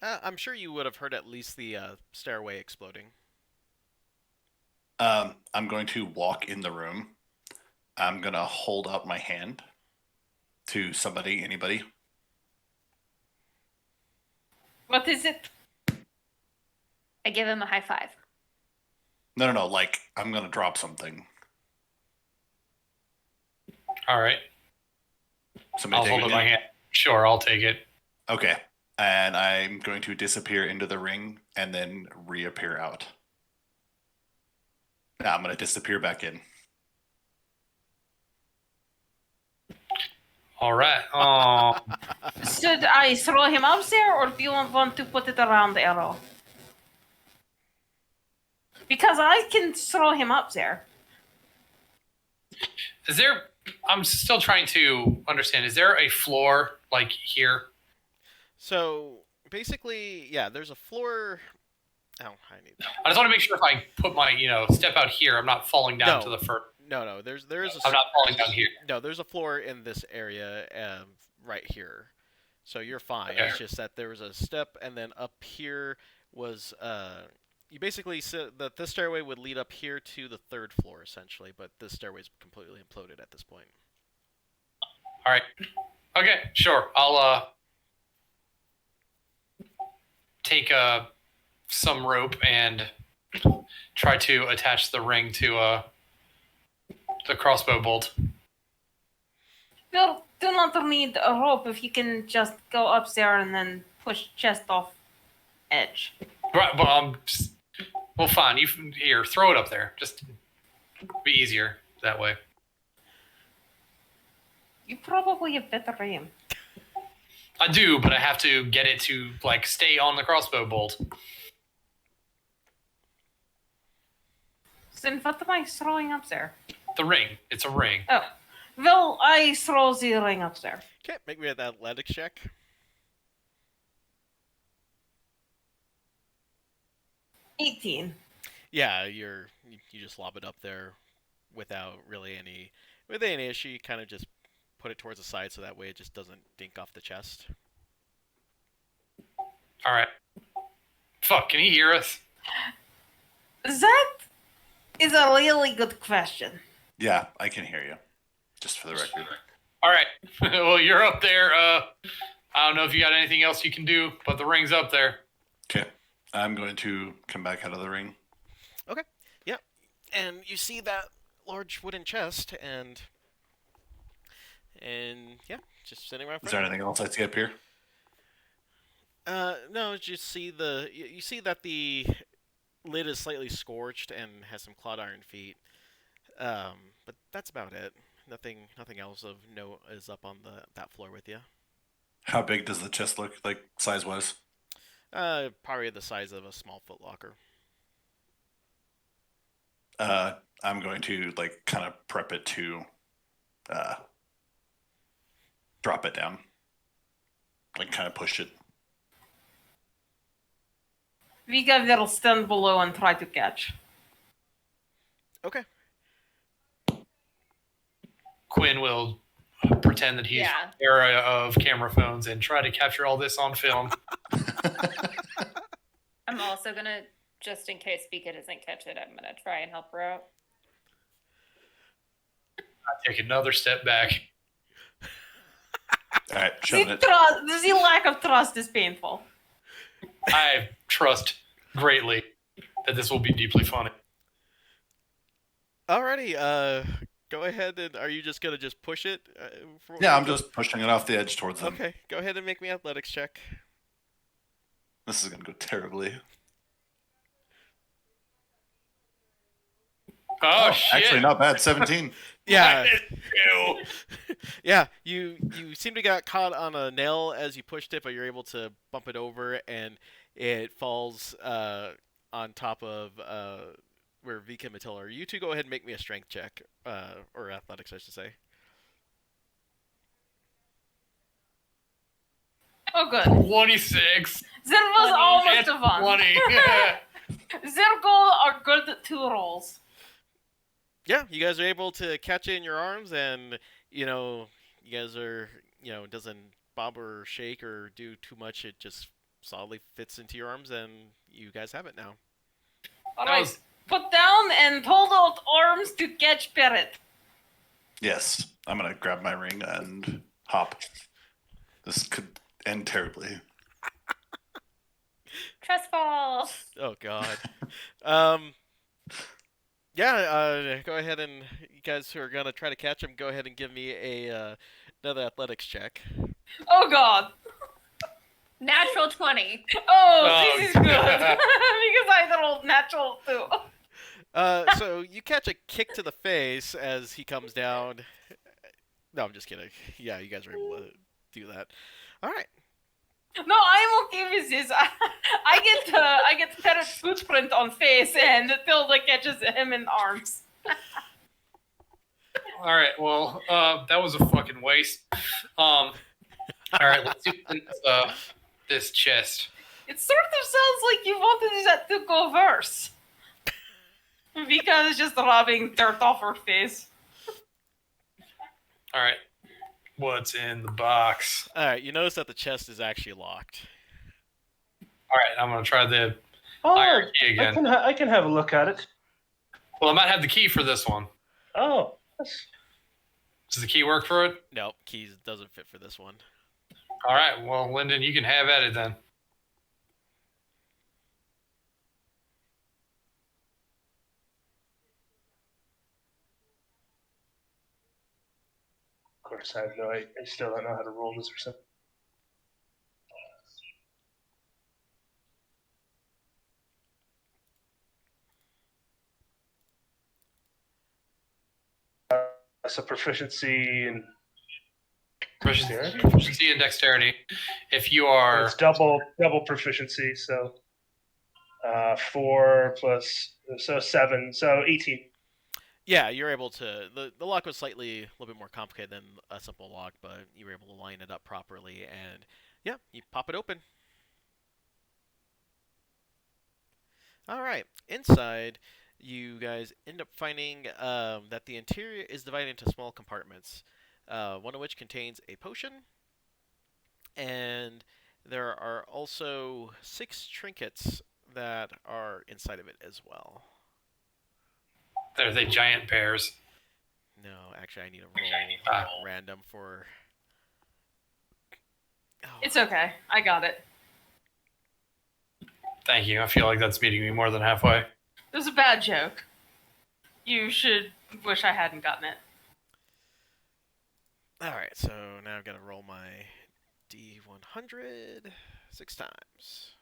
I'm sure you would have heard at least the stairway exploding. yeah. I'm going to walk in the room. I'm gonna hold out my hand to somebody, anybody. What is it? I give him a high five. No. Like I'm gonna drop something. All right. Somebody I'll take hold it up in? my hand. Sure, I'll take it. Okay. And I'm going to disappear into the ring and then reappear out. Now I'm gonna disappear back in. All right. Oh, Should I throw him up there or do you want to put it around the arrow? Because I can throw him up there. is there? I'm still trying to understand. Is there a floor like here? So basically, yeah, there's a floor. Oh, I need. I just want to make sure if I put my, step out here, I'm not falling down No. to the first. No. There is a. I'm not falling down here. No, there's a floor in this area, right here. So you're fine. Okay. It's just that there was a step, and then up here was you basically said that this stairway would lead up here to the third floor, essentially. But this stairway's completely imploded at this point. All right. Okay, sure. I'll take some rope and try to attach the ring to the crossbow bolt. Well, do not need a rope if you can just go up there and then push chest off edge. Right, well, well, fine. Here, throw it up there. Just be easier that way. You probably have better aim. I do, but I have to get it to like stay on the crossbow bolt. Then what am I throwing up there? The ring. It's a ring. Oh. Well, I throw the ring up there. Okay, make me an athletics check. 18. Yeah, you just lob it up there without really any issue. You kind of just put it towards the side so that way it just doesn't dink off the chest. All right. Fuck, can he hear us? That is a really good question. Yeah, I can hear you. Just for the record. All right. Well, you're up there. I don't know if you got anything else you can do, but the ring's up there. Okay. I'm going to come back out of the ring. Okay. Yep. And you see that large wooden chest, and yeah, just sitting right in Is front there of anything else I see up here? No, just see you see that the lid is slightly scorched and has some clawed iron feet. But that's about it. Nothing else of note is up on that floor with you. How big does the chest look like size-wise? Probably the size of a small footlocker. I'm going to like kind of prep it to uh, drop it down, like kind of push it. Vika will stand below and try to catch. Okay. Quinn will pretend that he's Yeah. from the era of camera phones and try to capture all this on film. I'm also gonna, just in case Vika doesn't catch it, I'm gonna try and help her out. I take another step back. All right, shoving it. The lack of trust is painful. I trust greatly that this will be deeply funny. Alrighty. Go ahead and are you just gonna just push it? Yeah, I'm just pushing it off the edge towards them. Okay. Go ahead and make me athletics check. This is gonna go terribly. Oh, shit! Actually, not bad. 17. Yeah. Ew. Yeah, you seem to got caught on a nail as you pushed it, but you're able to bump it over, and it falls on top of where Vika and Matilda are. You two go ahead and make me a strength check, or athletics, I should say. Oh, good. 26. There was almost and a one. 20. Their goal are good 2 rolls. Yeah, you guys are able to catch it in your arms, and you guys are, it doesn't bob or shake or do too much. It just solidly fits into your arms, and you guys have it now. All That right, was- put down and hold out arms to catch parrot. Yes, I'm gonna grab my ring and hop. This could end terribly. Trust fall. Oh God. Yeah. Go ahead and you guys who are gonna try to catch him, go ahead and give me a another athletics check. Oh God. Natural 20. Oh, this is good. God. Because I rolled natural too. So you catch a kick to the face as he comes down. No, I'm just kidding. Yeah, you guys are able to do that. All right. No, I'm okay with this. I get parrot's footprint on face, and Tilda catches him in arms. All right, well, that was a fucking waste. All right, let's do this chest. It sort of sounds like you wanted that to go verse. Vika is just rubbing dirt off her face. All right, what's in the box? All right. You notice that the chest is actually locked. All right, I'm gonna try the Oh, iron key again. I can have a look at it. Well, I might have the key for this one. Oh, that's Does the key work for it? No, keys doesn't fit for this one. All right, well, Lyndon, you can have at it then. of course I have no. I still don't know how to roll this or something. So proficiency and Proficiency and dexterity. If you are it's double proficiency. So 4 plus 7, so 18. Yeah, you're able to. The lock was slightly a little bit more complicated than a simple lock, but you were able to line it up properly, and yeah, you pop it open. All right, inside, you guys end up finding that the interior is divided into small compartments, one of which contains a potion, and there are also 6 trinkets that are inside of it as well. they're the giant bears. No, actually, I need a roll random for. Oh. It's okay. I got it. Thank you. I feel like that's meeting me more than halfway. It was a bad joke. You should wish I hadn't gotten it. All right, so now I've got to roll my D100 6 times.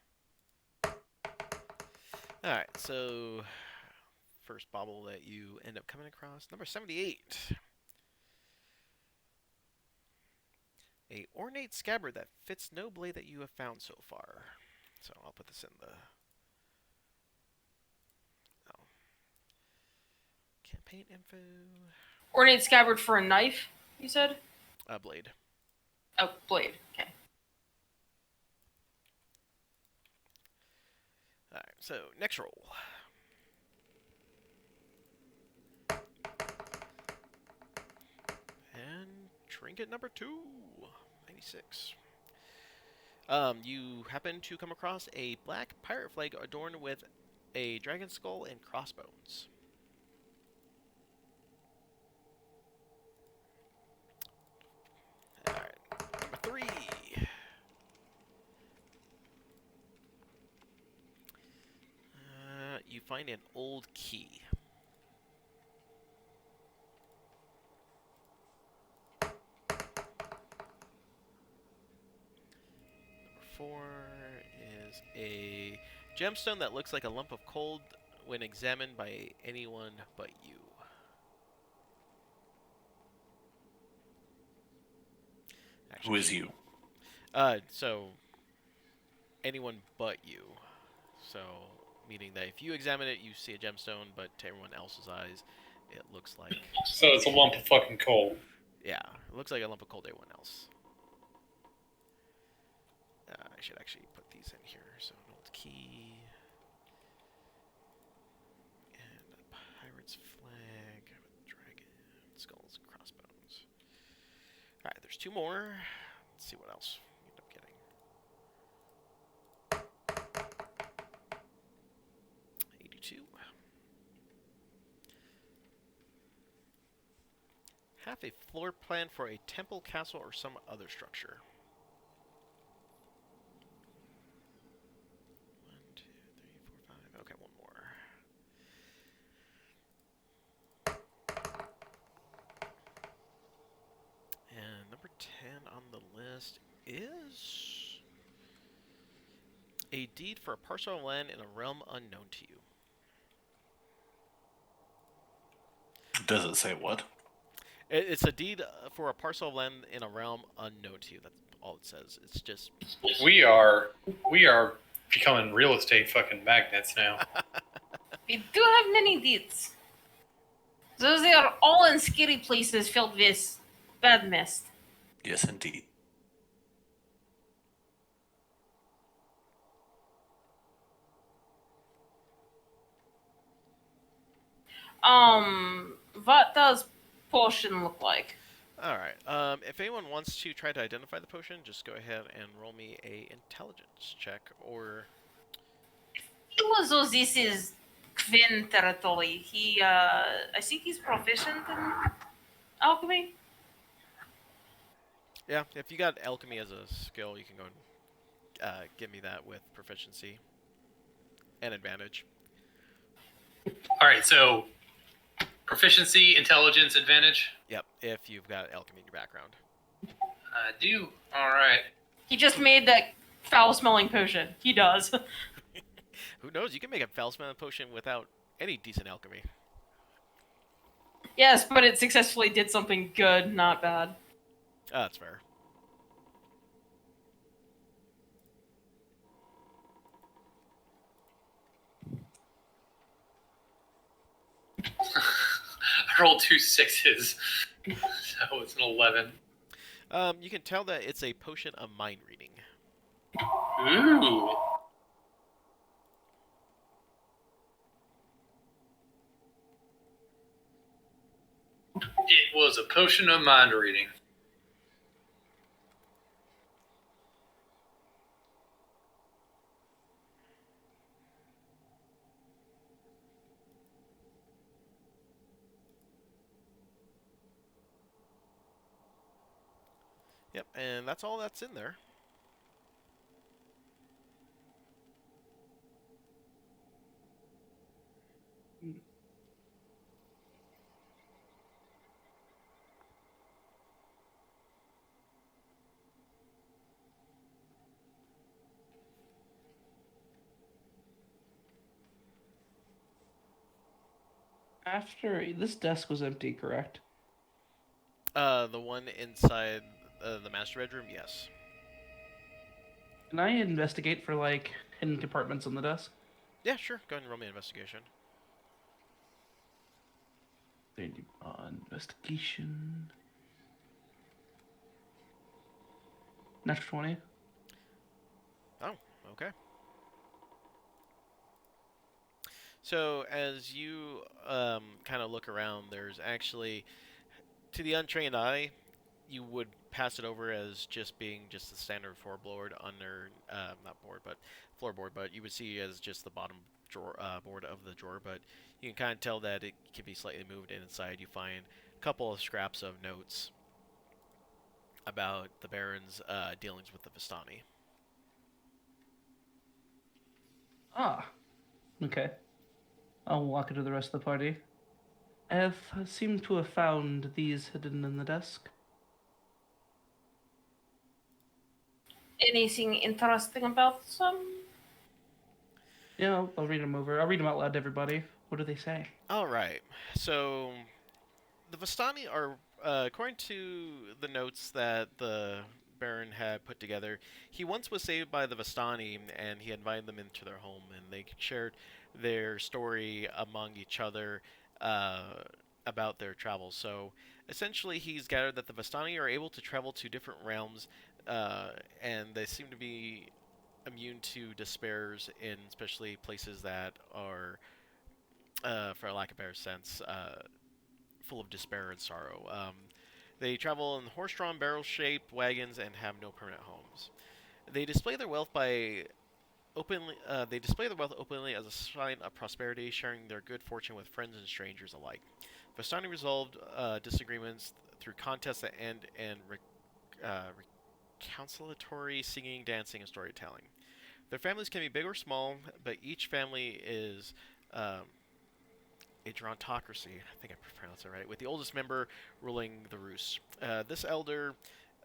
All right, so first bauble that you end up coming across, number 78. A ornate scabbard that fits no blade that you have found so far. So I'll put this in the campaign info. Ornate scabbard for a knife, you said? A blade. Oh, blade. Okay. Alright, so next roll. And trinket number 2. 96. You happen to come across a black pirate flag adorned with a dragon skull and crossbones. Alright, number 3. You find an old key. Number 4 is a gemstone that looks like a lump of coal when examined by anyone but you. Who is you? So anyone but you. So meaning that if you examine it, you see a gemstone, but to everyone else's eyes, it looks like So it's a lump of fucking coal. yeah, it looks like a lump of coal to everyone else. I should actually put these in here. So an old key and a pirate's flag with dragon skulls and crossbones. All right, there's 2 more. Let's see what else we end up getting. 82. Have a floor plan for a temple, castle, or some other structure. 1, 2, 3, 4, 5. Okay, 1 more. And number 10 on the list is a deed for a parcel of land in a realm unknown to you. Does it say what? It's a deed for a parcel of land in a realm unknown to you. That's all it says. It's just We are becoming real estate fucking magnets now. We do have many deeds. Those they are all in scary places filled with bad mist. Yes, indeed. What does potion look like? all right. If anyone wants to try to identify the potion, just go ahead and roll me a intelligence check, or Even though this is Quinn territory, I think he's proficient in alchemy. yeah, if you got alchemy as a skill, you can go and give me that with proficiency and advantage. All right, so proficiency, intelligence, advantage. Yep, if you've got alchemy in your background. I do. All right. He just made that foul-smelling potion. He does. Who knows? You can make a foul-smelling potion without any decent alchemy. Yes, but it successfully did something good, not bad. That's fair. I rolled 2 6s, so it's an 11. You can tell that it's a potion of mind reading. Ooh. It was a potion of mind reading. Yep, and that's all that's in there. After this desk was empty, correct? The one inside the master bedroom, yes. Can I investigate for like hidden compartments on the desk? Yeah, sure. Go ahead and roll me an investigation. Investigation. Natural 20. Oh, okay. So as you kind of look around, there's actually, to the untrained eye, you would pass it over as just being just the standard floorboard under, not board, but floorboard, but you would see as just the bottom drawer board of the drawer. But you can kind of tell that it can be slightly moved, and inside you find a couple of scraps of notes about the Baron's dealings with the Vistani. Ah, okay. I'll walk into the rest of the party. I seem to have found these hidden in the desk. Anything interesting about them? Yeah, I'll read them over. I'll read them out loud to everybody. What do they say? All right. So the Vistani are, according to the notes that the Baron had put together, he once was saved by the Vistani, and he invited them into their home, and they shared their story among each other about their travels. So essentially, he's gathered that the Vistani are able to travel to different realms, and they seem to be immune to despairs in especially places that are, for a lack of better sense, full of despair and sorrow. They travel in horse-drawn, barrel-shaped wagons and have no permanent homes. They display their wealth by openly. They display their wealth openly as a sign of prosperity, sharing their good fortune with friends and strangers alike. Vistani resolved disagreements through contests that end in reconciliatory singing, dancing, and storytelling. Their families can be big or small, but each family is a gerontocracy. I think I pronounced it right. With the oldest member ruling the roost. This elder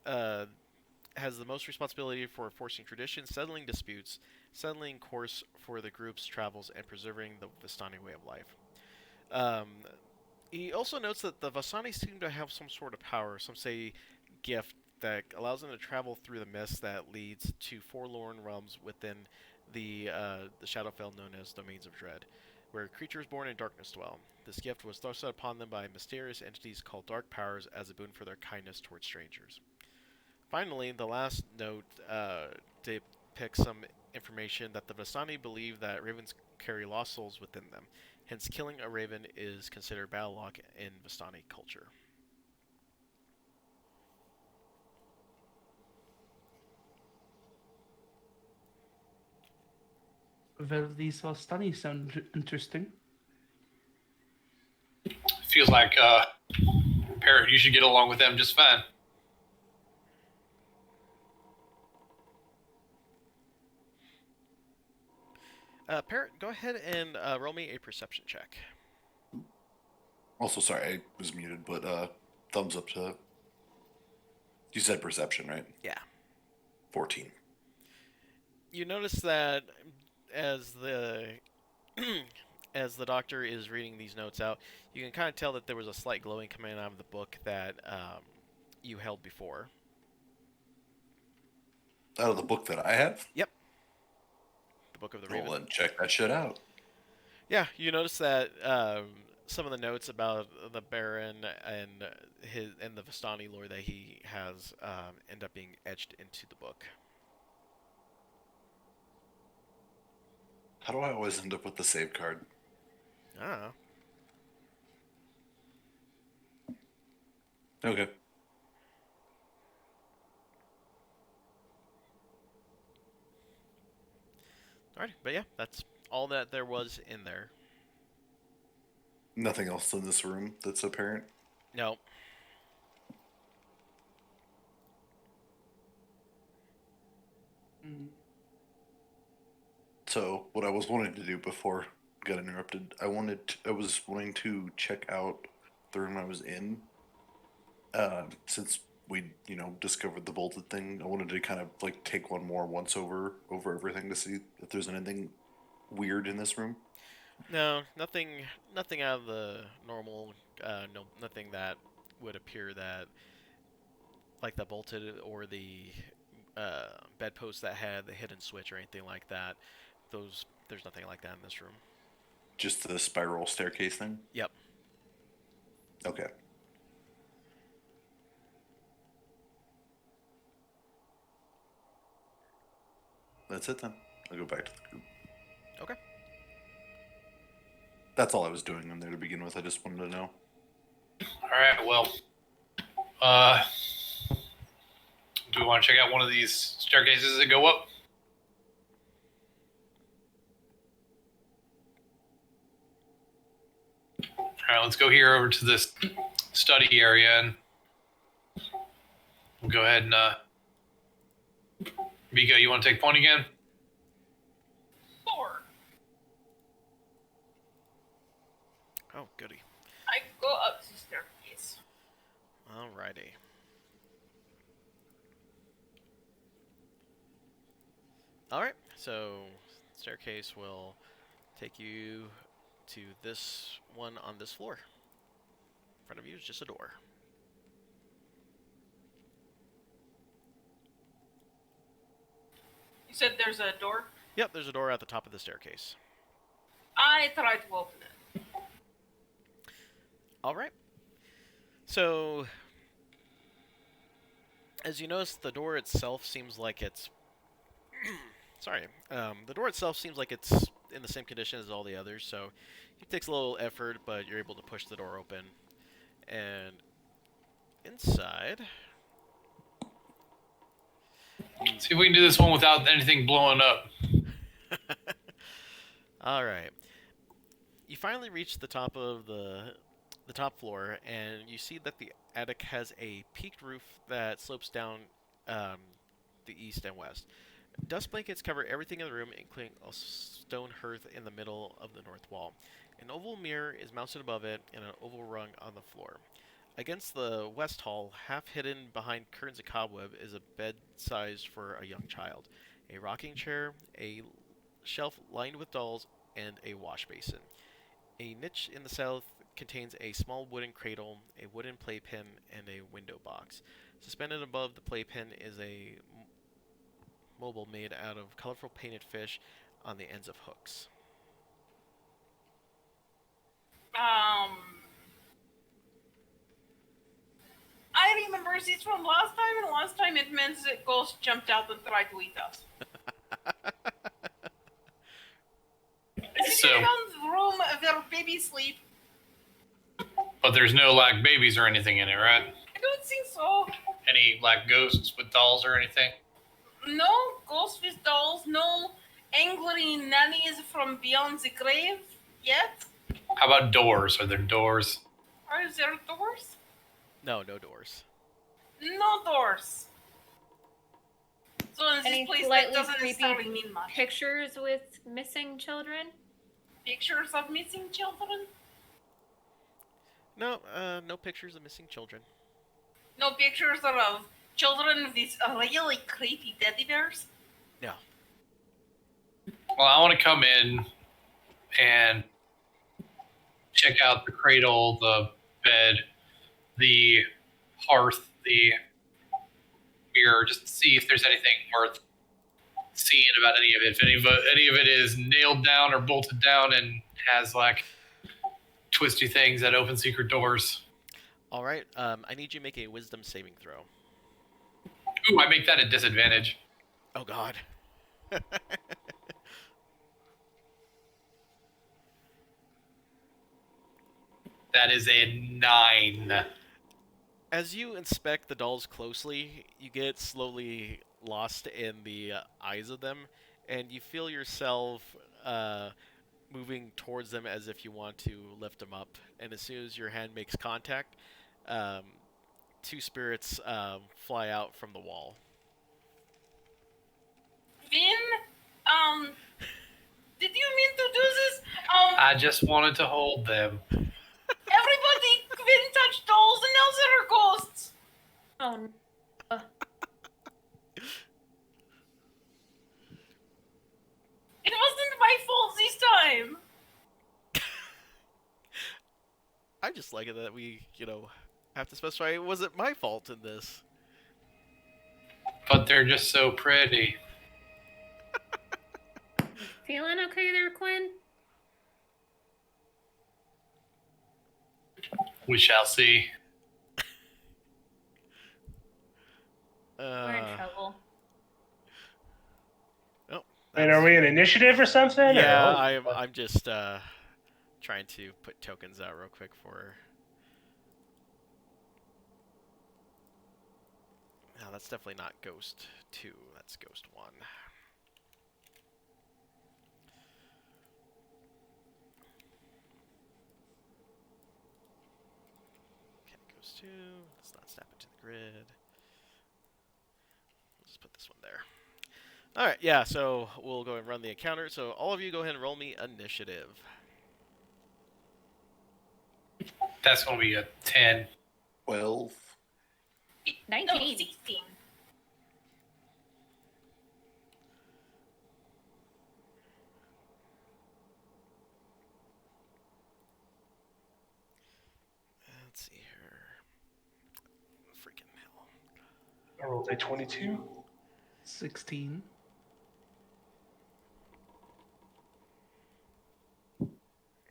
has the most responsibility for enforcing traditions, settling disputes, settling course for the group's travels, and preserving the Vistani way of life. Um, he also notes that the Vistani seem to have some sort of power, some say gift, that allows them to travel through the mist that leads to forlorn realms within the Shadowfell known as Domains of Dread, where creatures born in darkness dwell. This gift was thrust upon them by mysterious entities called Dark Powers as a boon for their kindness towards strangers. Finally, the last note depicts some information that the Vistani believe that ravens carry lost souls within them. Hence, killing a raven is considered bad luck in Vistani culture. Well, these Vistani sound interesting. Feels like Parrot, you should get along with them just fine. Parrot, go ahead and roll me a perception check. Also, sorry, I was muted, but thumbs up to. You said perception, right? Yeah. 14. You notice that as the as the doctor is reading these notes out, you can kind of tell that there was a slight glowing coming out of the book that you held before. Out of the book that I have? Yep. The Book of the Raven. Well, then check that shit out. Yeah, you notice that some of the notes about the Baron and the Vistani lore that he has end up being etched into the book. How do I always end up with the save card? Ah. Okay. Alright, but yeah, that's all that there was in there. Nothing else in this room that's apparent? No. So, what I was wanting to do before I got interrupted, I was wanting to check out the room I was in. Since we, discovered the bolted thing, I wanted to kind of like take one more once over everything to see if there's anything weird in this room. No, nothing out of the normal. No, nothing that would appear that like the bolted or the bedpost that had the hidden switch or anything like that. There's nothing like that in this room. Just the spiral staircase thing. Yep. Okay. That's it then. I'll go back to the group. Okay. That's all I was doing in there to begin with. I just wanted to know. All right. Well, do we want to check out one of these staircases that go up? All right. Let's go here over to this study area, and we'll go ahead and. Mika, you want to take point again? Sure. Oh, goody. I go up the staircase. Alrighty. Alright, so staircase will take you to this one on this floor. In front of you is just a door. You said there's a door? Yep, there's a door at the top of the staircase. I try to open it. Alright. So, as you notice, the door itself seems like it's... Sorry. The door itself seems like it's in the same condition as all the others, so it takes a little effort, but you're able to push the door open. And inside... See if we can do this one without anything blowing up. Alright. You finally reach the top of the top floor, and you see that the attic has a peaked roof that slopes down the east and west. Dust blankets cover everything in the room, including a stone hearth in the middle of the north wall. An oval mirror is mounted above it, and an oval rung on the floor. Against the west hall, half hidden behind curtains of cobweb, is a bed sized for a young child, a rocking chair, a shelf lined with dolls, and a wash basin. A niche in the south contains a small wooden cradle, a wooden playpen, and a window box. Suspended above the playpen is a mobile made out of colorful painted fish on the ends of hooks. I remember this from last time, and last time it meant that ghosts jumped out and tried to eat us. This So- is the room where babies sleep. But there's no like babies or anything in it, right? I don't think so. Any like ghosts with dolls or anything? No ghosts with dolls, no angry nannies from beyond the grave yet. How about doors? Are there doors? Are there doors? No, no doors. No doors. So in Any this place, that slightly doesn't creepy necessarily mean much. Pictures with missing children? Pictures of missing children? No, no pictures of missing children. No pictures of children with really creepy teddy bears? No. Well, I want to come in and check out the cradle, the bed, the hearth, the mirror, just to see if there's anything worth seeing about any of it. If any of it is nailed down or bolted down and has like twisty things that open secret doors. Alright, I need you to make a wisdom saving throw. Ooh, I make that a disadvantage. Oh god. That is a 9. As you inspect the dolls closely, you get slowly lost in the eyes of them, and you feel yourself moving towards them as if you want to lift them up. And as soon as your hand makes contact, two spirits fly out from the wall. Vin, did you mean to do this? I just wanted to hold them. Everybody, Vin touched dolls, and now there are ghosts. Oh, no. It wasn't my fault this time. I just like it that we, have to specify it wasn't my fault in this. But they're just so pretty. Feeling okay there, Quinn? We shall see. We're in trouble. Oh, And are we in initiative or something? Yeah, Or, I'm just trying to put tokens out real quick for. No, that's definitely not Ghost 2. That's Ghost 1. Okay, Ghost 2. Let's not snap it to the grid. We'll just put this one there. Alright, yeah, so we'll go and run the encounter. So all of you go ahead and roll me initiative. That's going to be a 10. 12. 19. 16. Let's see here. Freaking hell. I rolled a 22. 16.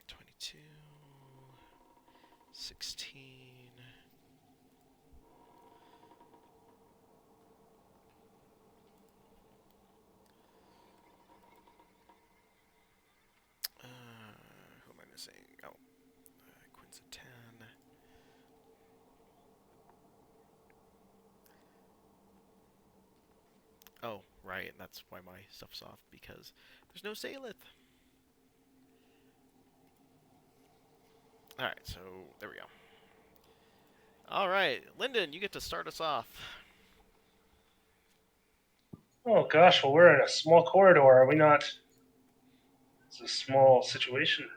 22. 16. Who am I missing? Oh, Quinn's a 10. Oh, right, and that's why my stuff's off, because there's no Salith. Alright, so there we go. Alright, Lyndon, you get to start us off. Oh gosh, well we're in a small corridor, are we not? It's a small situation.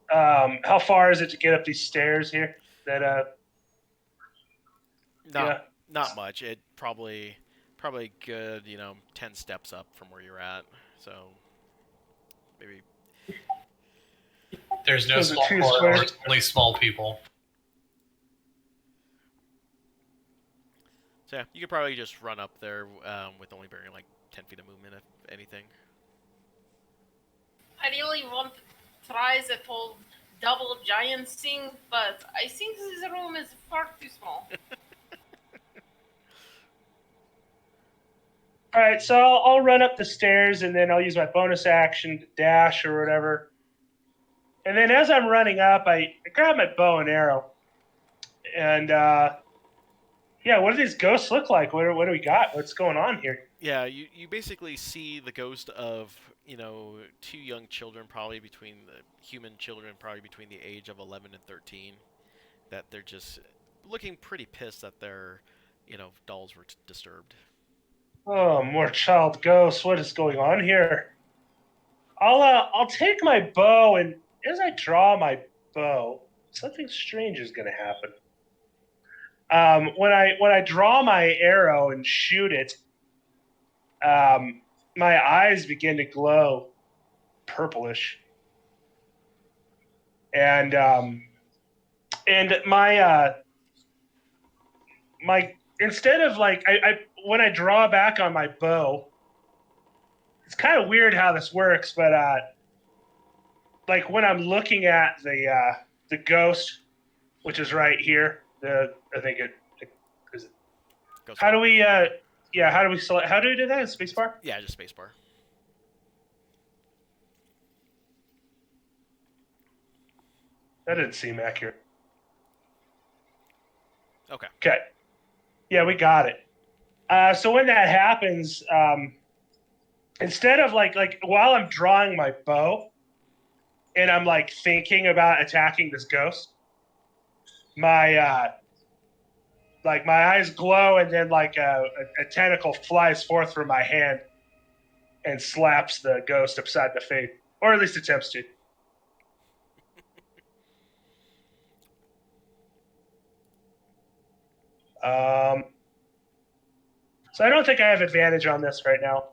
How far is it to get up these stairs here? That Not much. It probably good, 10 steps up from where you're at. So maybe. There's no Those are small 2 corridors, squares. only small people. So yeah, you could probably just run up there with only bearing like 10 feet of movement, if anything. I really want to try that whole double giant thing, but I think this room is far too small. All right, so I'll run up the stairs and then I'll use my bonus action to dash or whatever. And then as I'm running up, I grab my bow and arrow. And yeah, what do these ghosts look like? What do we got? What's going on here? Yeah, you basically see the ghost of, 2 young children, probably between the human children, probably between the age of 11 and 13, that they're just looking pretty pissed that their, dolls were disturbed. Oh, more child ghosts. What is going on here? I'll take my bow, and as I draw my bow, something strange is going to happen. When I draw my arrow and shoot it, my eyes begin to glow purplish, and my instead of like I when I draw back on my bow, it's kind of weird how this works, but like when I'm looking at the ghost, which is right here, I think it is. Ghost How what? do we yeah, how do we select? How do we do that? Spacebar? Yeah, just spacebar. That didn't seem accurate. Okay. Okay. Yeah, we got it. So when that happens, instead of like while I'm drawing my bow and I'm like thinking about attacking this ghost, my like my eyes glow and then like a tentacle flies forth from my hand and slaps the ghost upside the face, or at least attempts to. So I don't think I have advantage on this right now.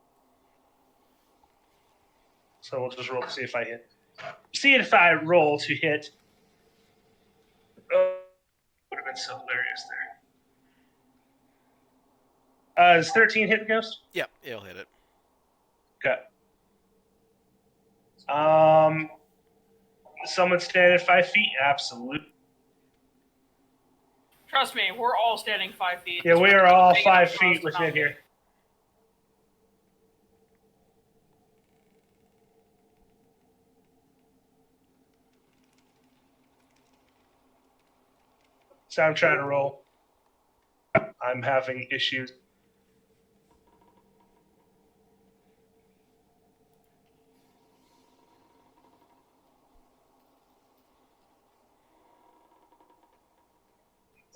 So we'll just roll to see if I hit. See if I roll to hit. Oh, would have been so hilarious there. Is 13 hit the ghost? Yep, it'll hit it. Okay. Someone stand at 5 feet? Absolutely. Trust me, we're all standing 5 feet. Yeah, This we room are is all big enough 5 for us feet to within not here. move. So I'm trying to roll. I'm having issues.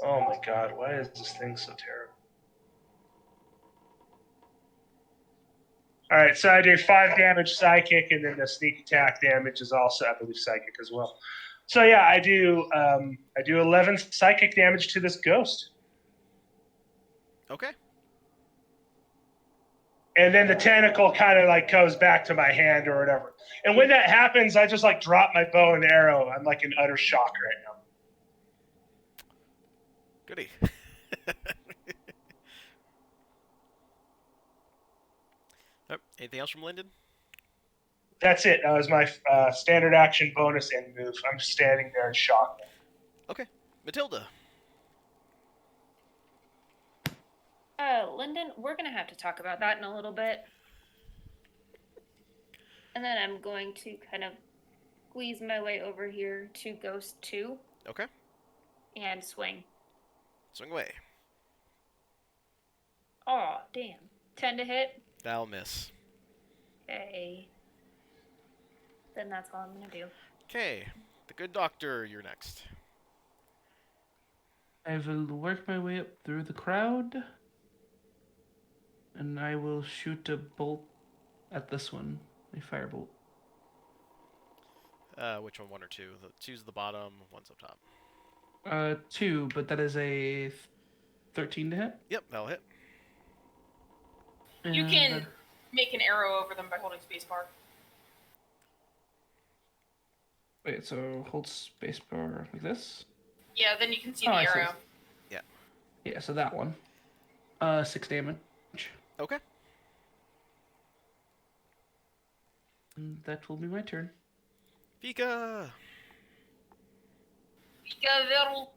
Oh my god, why is this thing so terrible? Alright, so I do 5 damage psychic, and then the sneak attack damage is also, I believe, psychic as well. So yeah, I do 11 psychic damage to this ghost. Okay. And then the tentacle kind of like goes back to my hand or whatever. And when that happens, I just like drop my bow and arrow. I'm like in utter shock right now. Goody. Anything else from Lyndon? That's it. That was my standard action bonus and move. I'm standing there in shock. Okay. Matilda. Lyndon, we're gonna have to talk about that in a little bit. And then I'm going to kind of squeeze my way over here to Ghost 2 Okay. and swing. Swing away. Aw, damn. 10 to hit? That'll miss. Okay. Then that's all I'm gonna do. Okay. The good doctor, you're next. I will work my way up through the crowd, and I will shoot a bolt at this one, a firebolt. Which one? One or two? The two's the bottom, one's up top. 2, but that is a 13 to hit. Yep, that'll hit. You And can make an arrow over them by holding spacebar. wait, so hold spacebar like this. Yeah, then you can see Oh, the I see. arrow. Yeah, so that one. 6 damage. Okay. And that will be my turn. Pika. Vika will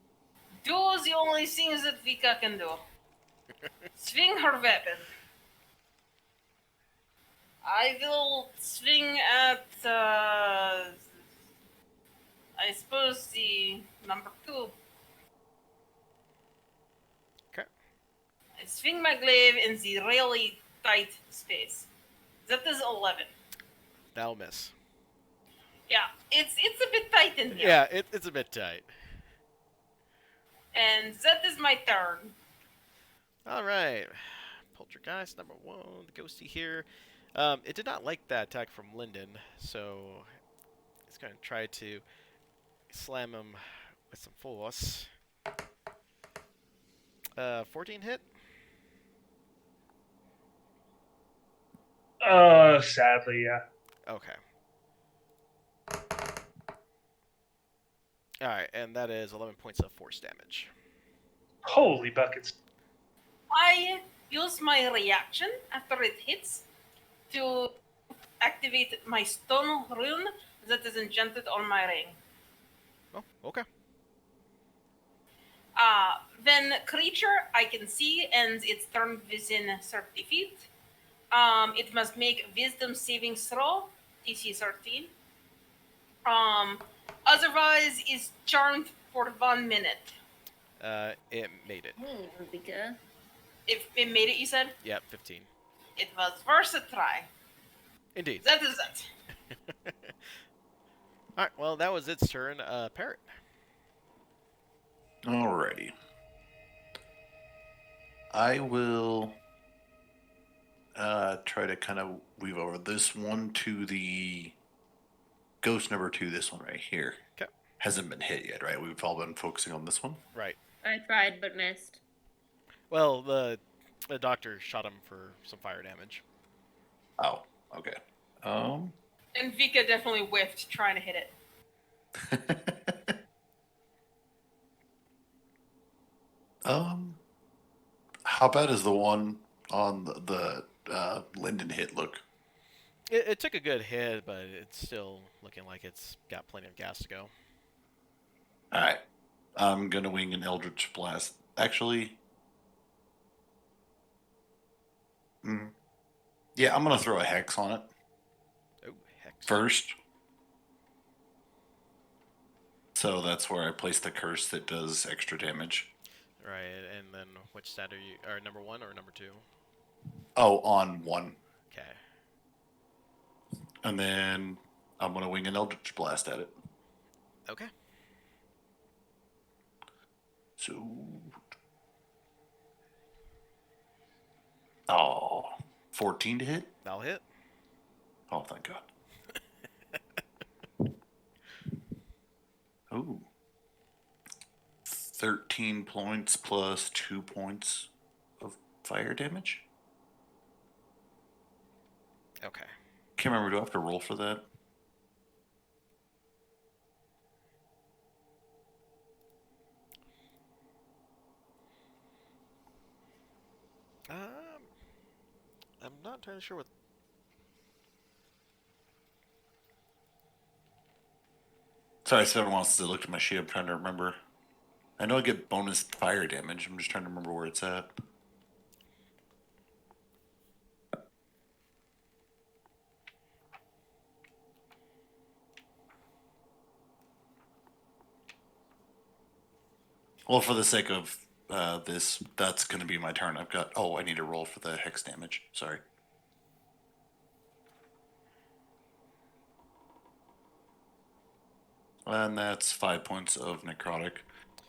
do the only things that Vika can do. Swing her weapon. I will swing at, I suppose, the number 2. Okay. I swing my glaive in the really tight space. That is 11. That'll miss. Yeah, it's a bit tight in here. Yeah, it's a bit tight. And that is my turn. Alright. Poltergeist number 1, the ghosty here. It did not like that attack from Lyndon, so it's going to try to slam him with some force. 14 hit? Sadly, yeah. Okay. Alright, and that is 11 points of force damage. Holy buckets. I use my reaction after it hits to activate my stone rune that is enchanted on my ring. Oh, okay. When creature I can see and it's turned within 30 feet, it must make wisdom saving throw, DC 13. Otherwise is charmed for 1 minute. It made it. Ooh, Vika. If it made it, you said? Yep, 15. It was worth a try. Indeed. That is it. Alright, well, that was its turn. Parrot. Alrighty. I will try to kind of weave over this one to the ghost number 2, this one right here. Okay. Hasn't been hit yet, right? We've all been focusing on this one. Right. I tried but missed. Well, the doctor shot him for some fire damage. Oh, okay. And Vika definitely whiffed trying to hit it. How bad is the one on the Linden hit look? It took a good hit, but it's still looking like it's got plenty of gas to go. All right. I'm gonna wing an Eldritch Blast. Actually, yeah, I'm gonna throw a hex on it Oh, hex. first. So that's where I place the curse that does extra damage. Right, and then which stat are you? Are number 1 or number 2? Oh, on 1. Okay. And then I'm gonna wing an Eldritch Blast at it. Okay. So, oh, 14 to hit. That'll hit. Oh, thank God. Ooh. 13 points plus 2 points of fire damage. Okay. Can't remember. Do I have to roll for that? I'm not entirely sure what. Sorry, someone wants to look at my sheet. I'm trying to remember. I know I get bonus fire damage. I'm just trying to remember where it's at. Well, for the sake of this, that's going to be my turn. I've got. Oh, I need to roll for the hex damage. Sorry. And that's 5 points of necrotic.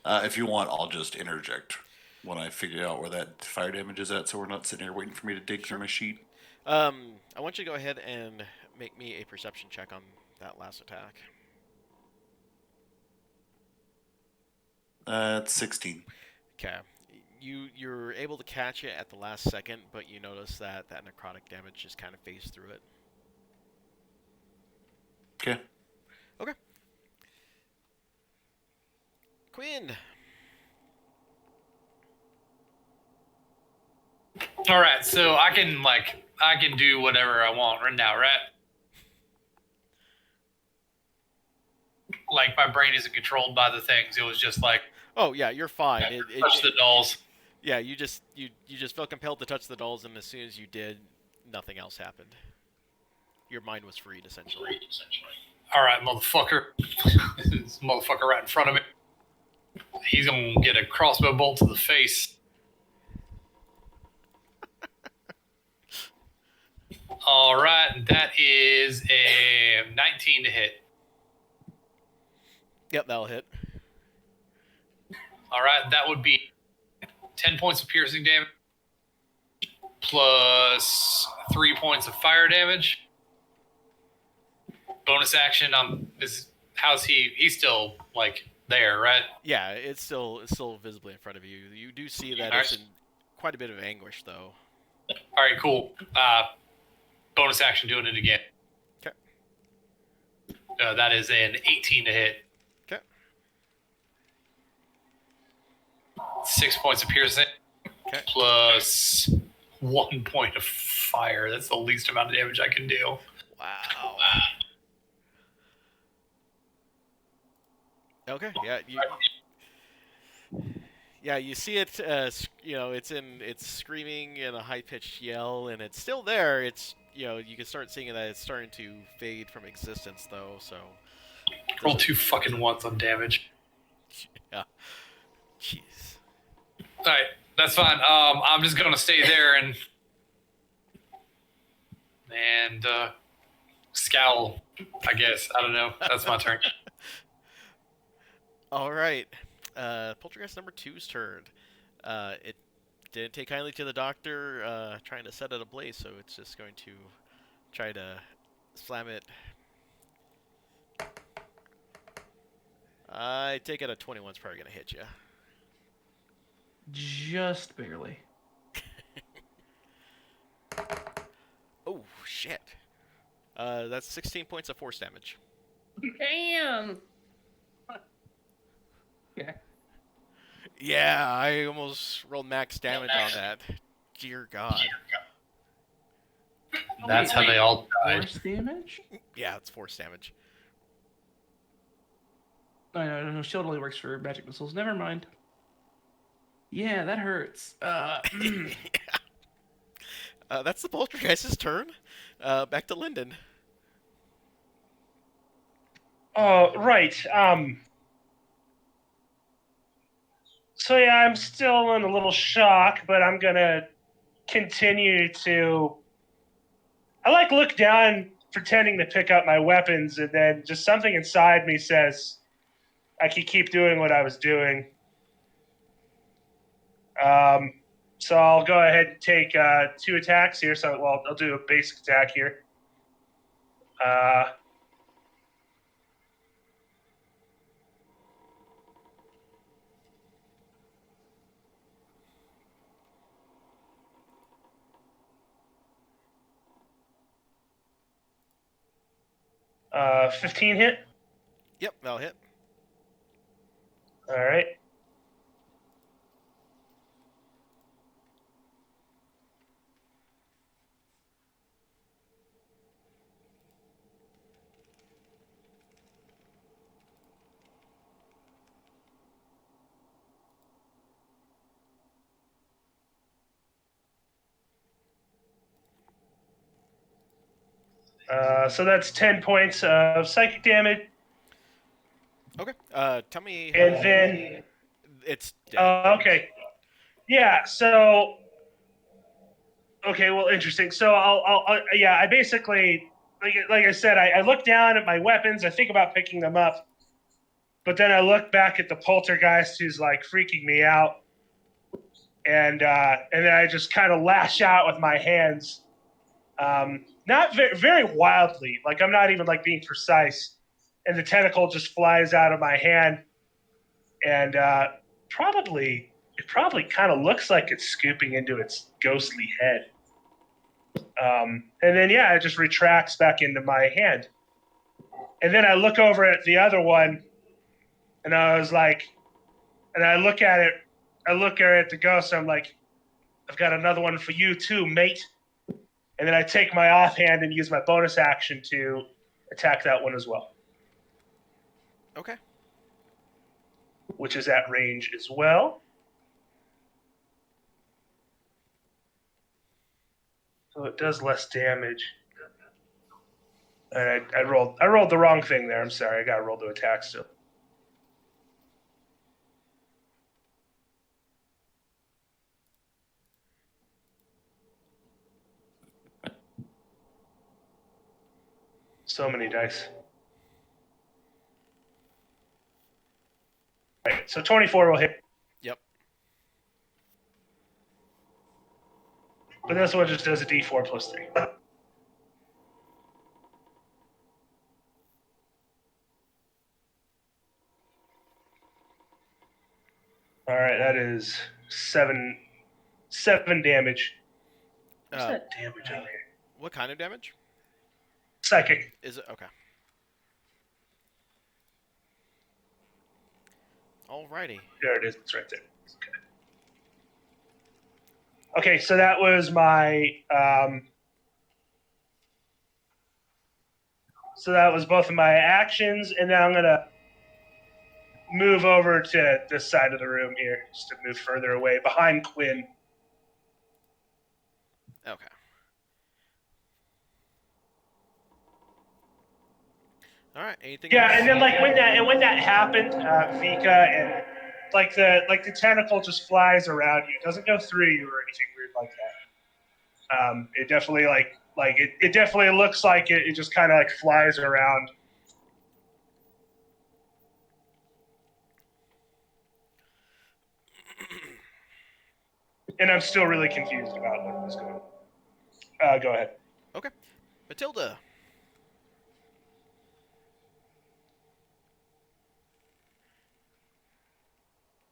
If you want, I'll just interject when I figure out where that fire damage is at, so we're not sitting here waiting for me to dig through my sheet. I want you to go ahead and make me a perception check on that last attack. It's 16. Okay. You're able to catch it at the last second, but you notice that that necrotic damage just kind of phased through it. Okay. Okay. Quinn. All right, so I can do whatever I want right now, right? Like my brain isn't controlled by the things. It was just like Oh yeah, you're fine. touch the dolls. Yeah, you just felt compelled to touch the dolls, and as soon as you did, nothing else happened. Your mind was freed, essentially. All right, motherfucker. This motherfucker right in front of me. He's gonna get a crossbow bolt to the face. All right, that is a 19 to hit. Yep, that'll hit. All right, that would be 10 points of piercing damage plus 3 points of fire damage. Bonus action. How's he? He's still like there, right? Yeah, it's still visibly in front of you. You do see that it's in quite a bit of anguish, though. All right, cool. Bonus action doing it again. Okay. That is an 18 to hit. Okay. 6 points of piercing. Okay. Plus 1 point of fire. That's the least amount of damage I can do. Wow. Okay. Yeah. You see it. It's screaming in a high-pitched yell, and it's still there. It's you can start seeing that it's starting to fade from existence, though. So. Roll 2 fucking ones on damage. Yeah. Jeez. All right, that's fine. I'm just gonna stay there and scowl. I guess I don't know. That's my turn. All right. Poltergeist number 2's turn. It didn't take kindly to the doctor trying to set it ablaze, so it's just going to try to slam it. I take it a 21's probably going to hit you. Just barely. Oh, shit. That's 16 points of force damage. Damn. Yeah. Yeah, I almost rolled max damage on that. Dear God. That's how they all died. Force damage? Yeah, it's force damage. No, shield only works for magic missiles. Never mind. Yeah, that hurts. That's the poltergeist's turn. Back to Lyndon. Oh, right. So yeah, I'm still in a little shock, but I'm gonna continue to. I like look down, pretending to pick up my weapons, and then just something inside me says I could keep doing what I was doing. So I'll go ahead and take 2 attacks here. So I'll do a basic attack here. 15 hit. Yep, that'll hit. All right. So that's 10 points of psychic damage. Okay. Tell me. And then. It's dead. Okay. Yeah, so. Okay, well, interesting. So yeah, I basically. Like I said, I look down at my weapons. I think about picking them up. But then I look back at the poltergeist who's like freaking me out. And then I just kind of lash out with my hands. Not very wildly. Like I'm not even like being precise. And the tentacle just flies out of my hand. And it probably kind of looks like it's scooping into its ghostly head. And then yeah, it just retracts back into my hand. And then I look over at the other one, and I was like, and I look at it, I look at the ghost, and I'm like, I've got another one for you too, mate. And then I take my offhand and use my bonus action to attack that one as well. Okay. Which is at range as well. So it does less damage. And I rolled the wrong thing there. I'm sorry. I got to roll to attack still. So many dice. Right, so 24 will hit. Yep. But this one just does a d4 plus 3. All right, that is 7 damage. What's that damage on here? What kind of damage? Psychic. Is it okay? Alrighty. There it is. It's right there. Okay, so that was my. So that was both of my actions, and now I'm gonna move over to this side of the room here, just to move further away behind Quinn. Okay. All right. Anything Yeah, else? and then like when that happened, Vika, and like the tentacle just flies around you. It doesn't go through you or anything weird like that. It definitely it definitely looks like it just kind of like flies around. And I'm still really confused about what was going on. Go ahead. Okay. Matilda.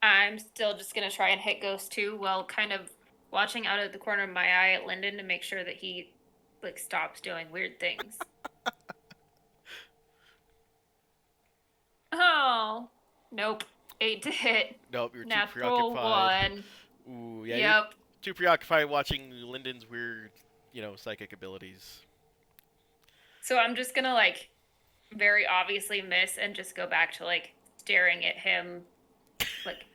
I'm still just gonna try and hit Ghost 2 while kind of watching out of the corner of my eye at Lyndon to make sure that he like stops doing weird things. Oh, nope. 8 to hit. Nope, you're too Natural preoccupied. 1. Ooh, yeah. Yep. You're too preoccupied watching Lyndon's weird psychic abilities. So I'm just gonna like very obviously miss and just go back to like staring at him, like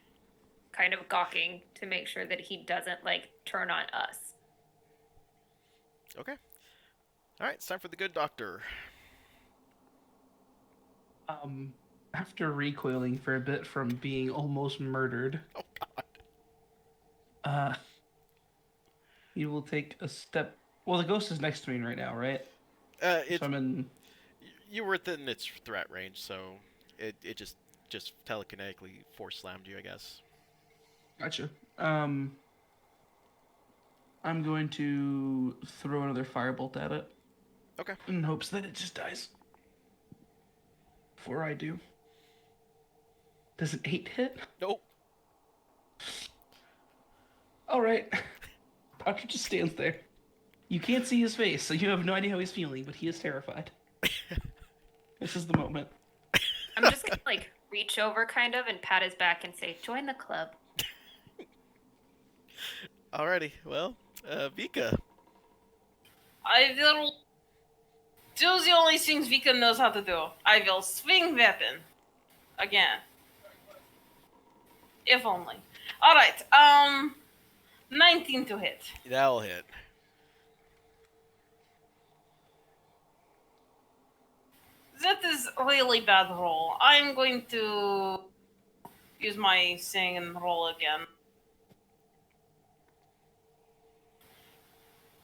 kind of gawking to make sure that he doesn't like turn on us. Okay. All right, it's time for the good doctor. After recoiling for a bit from being almost murdered, Oh God. he will take a step. Well, the ghost is next to me right now, right? So It's I'm in. you were within its threat range, so it just telekinetically force slammed you, I guess. Gotcha. I'm going to throw another firebolt at it Okay. in hopes that it just dies. Before I do. Does an 8 hit? Nope. All right. Doctor just stands there. You can't see his face, so you have no idea how he's feeling, but he is terrified. This is the moment. I'm just gonna like reach over kind of and pat his back and say, "Join the club." Alrighty. Well, Vika. I will do the only things Vika knows how to do. I will swing weapon. Again. If only. Alright, 19 to hit. That'll hit. That is a really bad roll. I'm going to use my thing and roll again.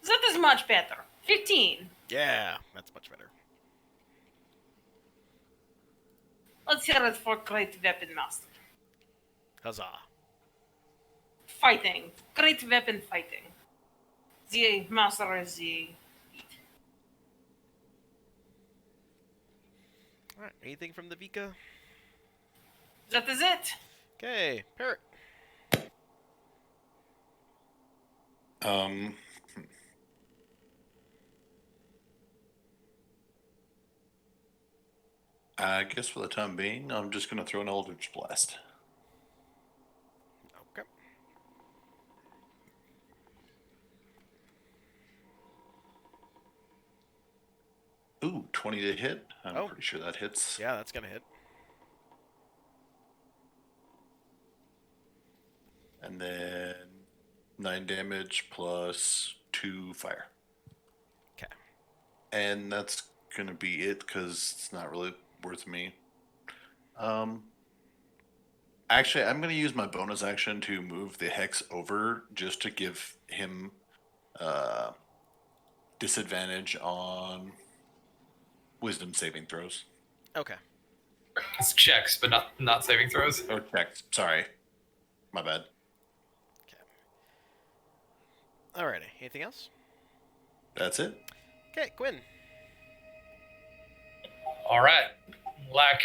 That is much better. 15. Yeah, that's much better. Let's hear it for Great Weapon Master. Huzzah. Fighting. Great Weapon fighting. The Master is the... Alright, anything from the Vika? That is it. Okay, Parrot. Um, I guess for the time being, I'm just gonna throw an Eldritch Blast. Okay. Ooh, 20 to hit. I'm Oh. pretty sure that hits. Yeah, that's gonna hit. And then 9 damage plus 2 fire. Okay. And that's gonna be it because it's not really worth me. Actually, I'm gonna use my bonus action to move the hex over just to give him disadvantage on wisdom saving throws Okay. It's checks, but not saving throws. or checks. Sorry, my bad. Alrighty. Anything else? That's it. Okay, Quinn. All right, like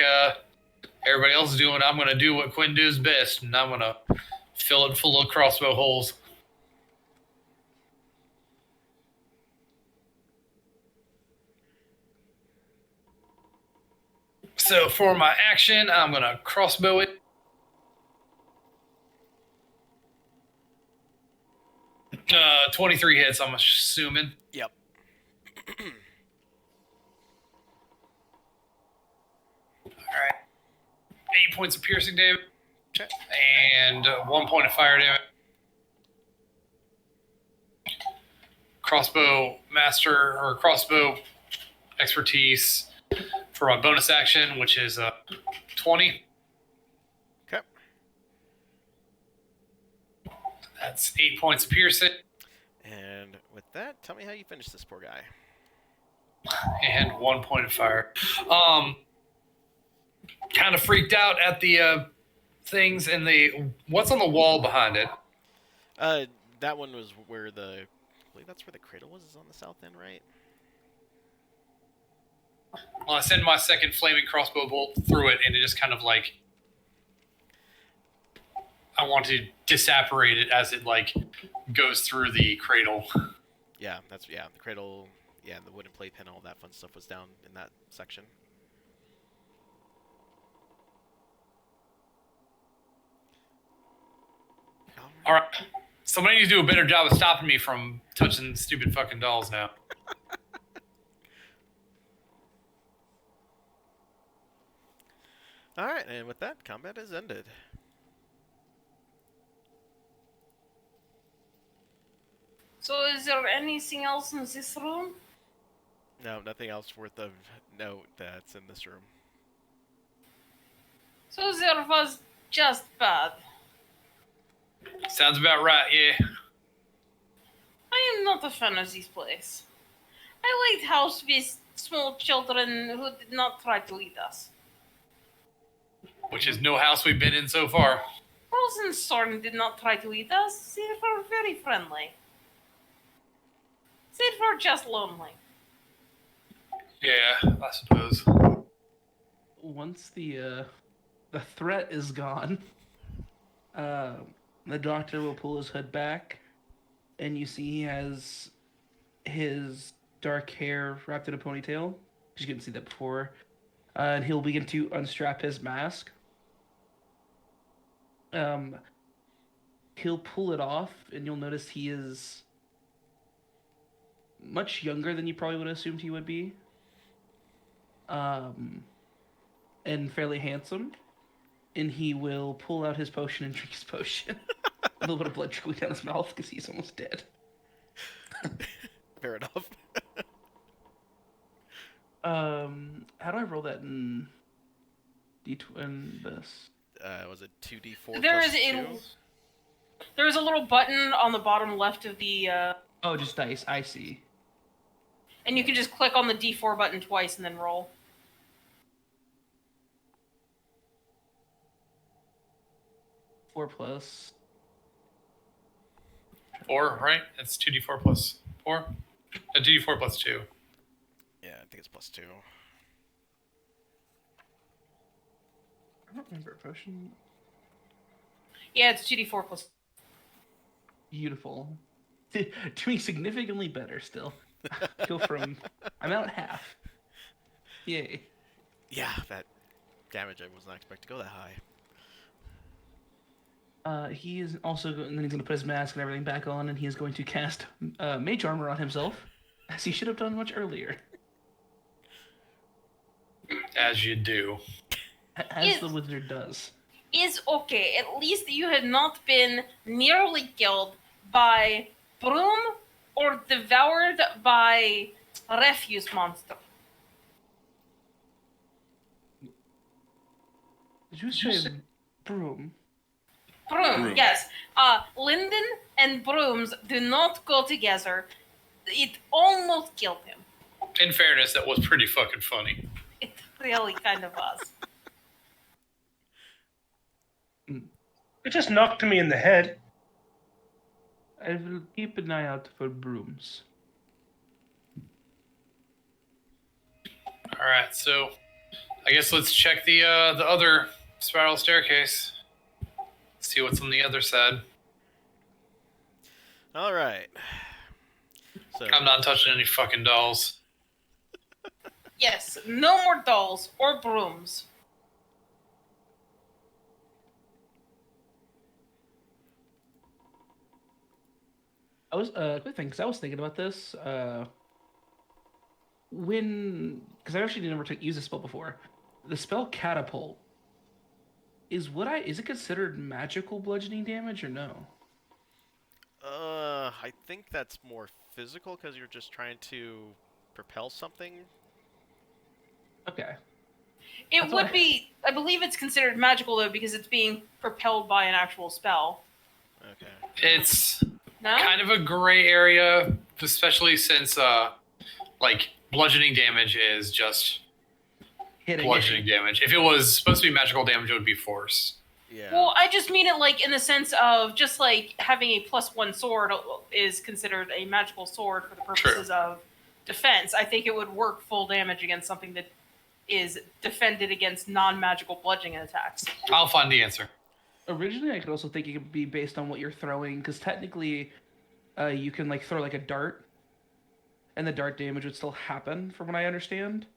everybody else is doing, I'm gonna do what Quinn does best, and I'm gonna fill it full of crossbow holes. So for my action, I'm gonna crossbow it. 23 hits, I'm assuming. Yep. All right. 8 points of piercing damage. Okay. And 1 point of fire damage. Crossbow master or crossbow expertise for my bonus action, which is 20. Okay. That's 8 points of piercing And with that, tell me how you finish this poor guy. and 1 point of fire. Kind of freaked out at the things in the what's on the wall behind it. That one was where I believe that's where the cradle was, is on the south end, right? Well, I send my second flaming crossbow bolt through it, and it just kind of like I want to disapparate it as it like goes through the cradle. Yeah, the cradle, the wooden playpen, all that fun stuff was down in that section. All right. Somebody needs to do a better job of stopping me from touching stupid fucking dolls now. All right, and with that, combat is ended. So, is there anything else in this room? No, nothing else worth of note that's in this room. So, there was just bad. Sounds about right, yeah. I am not a fan of this place. I liked house with small children who did not try to eat us. Which is no house we've been in so far. Rose and Thorn did not try to eat us. They were very friendly. They were just lonely. Yeah, I suppose. Once the threat is gone, the doctor will pull his hood back, and you see he has his dark hair wrapped in a ponytail. You couldn't see that before. And he'll begin to unstrap his mask. He'll pull it off, and you'll notice he is much younger than you probably would have assumed he would be. And fairly handsome. And he will pull out his potion and drink his potion. A little bit of blood trickling down his mouth because he's almost dead. Fair enough. How do I roll that in in this? Was it 2d4 There plus is a 2? There's a little button on the bottom left of the, Oh, just dice. I see. and you can just click on the D4 button twice and then roll. 4 plus. 4, right? That's 2d4 plus 4? 2d4 plus 2. Yeah, I think it's plus 2. I don't remember a potion. Yeah, it's 2D4 plus. Beautiful. Doing significantly better still. Go from I'm out half. Yay. Yeah, that damage I was not expecting to go that high. He is also and then he's going to put his mask and everything back on, and he is going to cast mage armor on himself, as he should have done much earlier. As you do. As the wizard does. Is okay. At least you had not been nearly killed by broom or devoured by a refuse monster. Did you say broom? Broom, yes. Linden and brooms do not go together. It almost killed him. In fairness, that was pretty fucking funny. It really kind of was. It just knocked me in the head. I will keep an eye out for brooms. Alright, so I guess let's check the other spiral staircase. See what's on the other side. All right. So I'm not touching any fucking dolls. Yes, no more dolls or brooms. I was quick thing because I was thinking about this because I actually never used this spell before. The spell catapult is it considered magical bludgeoning damage or no? I think that's more physical because you're just trying to propel something. Okay. It That's would what be, I believe it's considered magical though because it's being propelled by an actual spell. Okay. It's No? kind of a gray area, especially since like bludgeoning damage is just Hitting bludgeoning damage. If it was supposed to be magical damage, it would be force. Yeah. Well, I just mean it like in the sense of just like having a +1 sword is considered a magical sword for the purposes of defense. I think it would work full damage against something that is defended against non-magical bludgeoning attacks. I'll find the answer. Originally, I could also think it could be based on what you're throwing, because technically, you can like throw like a dart, and the dart damage would still happen, from what I understand.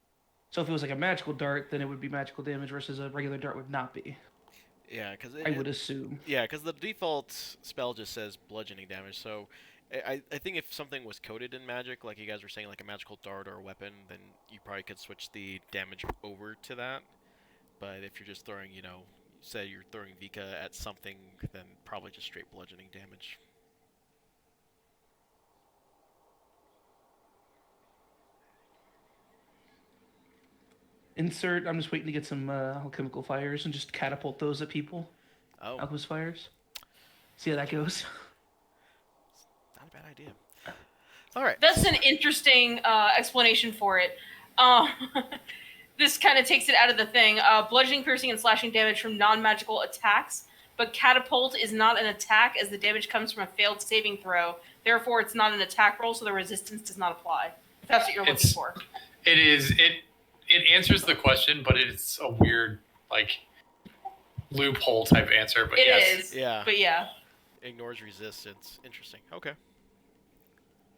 So if it was like a magical dart, then it would be magical damage versus a regular dart would not be. Yeah, because I would assume. yeah, because the default spell just says bludgeoning damage. So I think if something was coded in magic, like you guys were saying, like a magical dart or a weapon, then you probably could switch the damage over to that. But if you're just throwing, say you're throwing Vika at something, then probably just straight bludgeoning damage. Insert. I'm just waiting to get some alchemical fires and just catapult those at people. Oh, Alchemist fires. See how that goes. not a bad idea. All right. That's an interesting explanation for it. Um, this kind of takes it out of the thing. Bludgeoning, piercing, and slashing damage from non-magical attacks, but catapult is not an attack as the damage comes from a failed saving throw. Therefore, it's not an attack roll, so the resistance does not apply. If that's what you're looking for. It is. It answers the question, but it's a weird loophole type answer. But It yes. is. Yeah. But yeah. Ignores resistance. Interesting. Okay.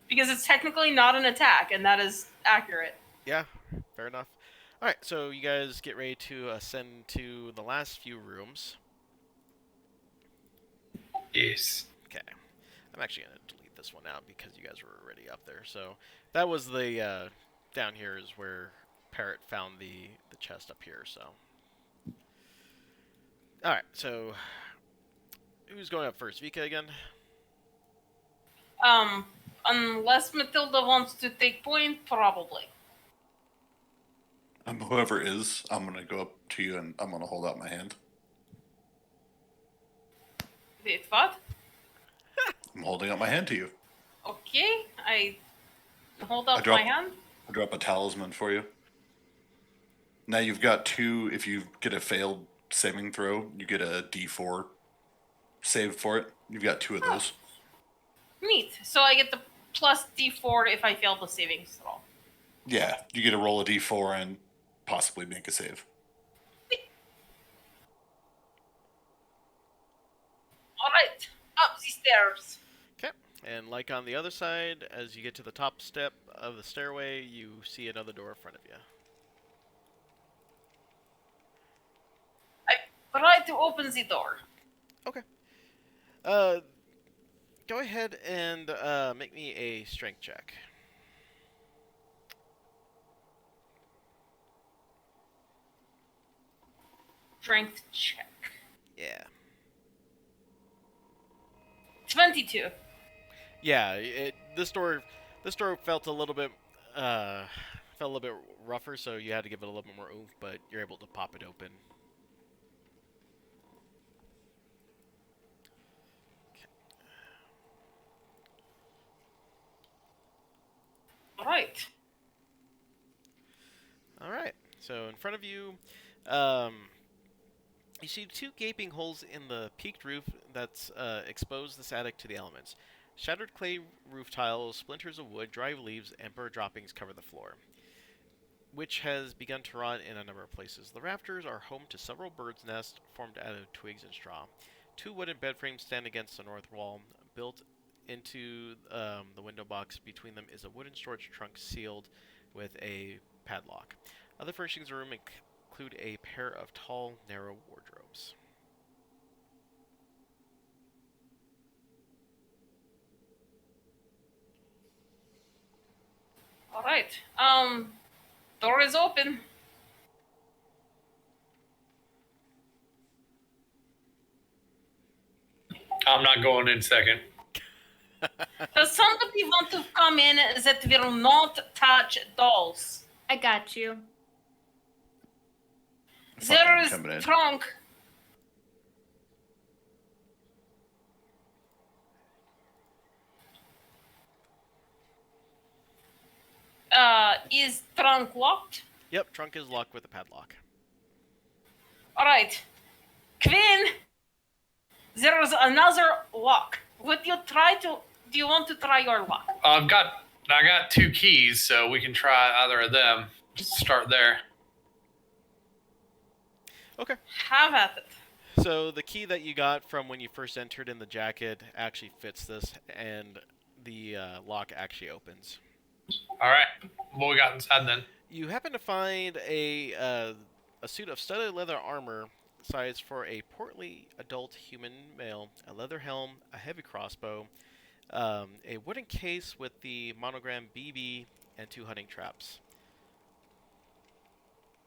Because it's technically not an attack, and that is accurate. Yeah, fair enough. All right, so you guys get ready to ascend to the last few rooms. Yes. Okay. I'm actually going to delete this one out because you guys were already up there. So that was the, down here is where Parrot found the chest up here, so. Alright, so who's going up first? Vika again? Unless Matilda wants to take point, probably. Whoever is, I'm gonna go up to you and I'm gonna hold out my hand. Wait, what? I'm holding out my hand to you. Okay, I hold up drop- my hand. I drop a talisman for you. Now you've got 2. If you get a failed saving throw, you get a D4 save for it. You've got 2 of those. Neat. So I get the plus D4 if I fail the savings throw. Yeah, you get to roll a D4 and possibly make a save. All right, up the stairs. Okay. And like on the other side, as you get to the top step of the stairway, you see another door in front of you. I try to open the door. Okay. Go ahead and make me a strength check. Strength check. Yeah. 22. Yeah. This door felt a little bit rougher, so you had to give it a little bit more oomph, but you're able to pop it open. All right. All right. So in front of you, you see 2 gaping holes in the peaked roof that's expose this attic to the elements. Shattered clay roof tiles, splinters of wood, dry leaves, and bird droppings cover the floor, which has begun to rot in a number of places. The rafters are home to several birds' nests formed out of twigs and straw. 2 wooden bed frames stand against the north wall. Built into the window box between them is a wooden storage trunk sealed with a padlock. Other furnishings in the room include a pair of tall, narrow wardrobes. All right. Door is open. I'm not going in second. Does somebody want to come in that will not touch dolls? I got you. There is coming in. trunk. Is trunk locked? Yep, trunk is locked with a padlock. All right. Quinn, there is another lock. Do you want to try your lock? I got 2 keys, so we can try either of them. Just start there. Okay. Have at it. So the key that you got from when you first entered in the jacket actually fits this, and the lock actually opens. All right. What we got inside then? You happen to find a suit of studded leather armor size for a portly adult human male, a leather helm, a heavy crossbow, a wooden case with the monogram BB, and 2 hunting traps.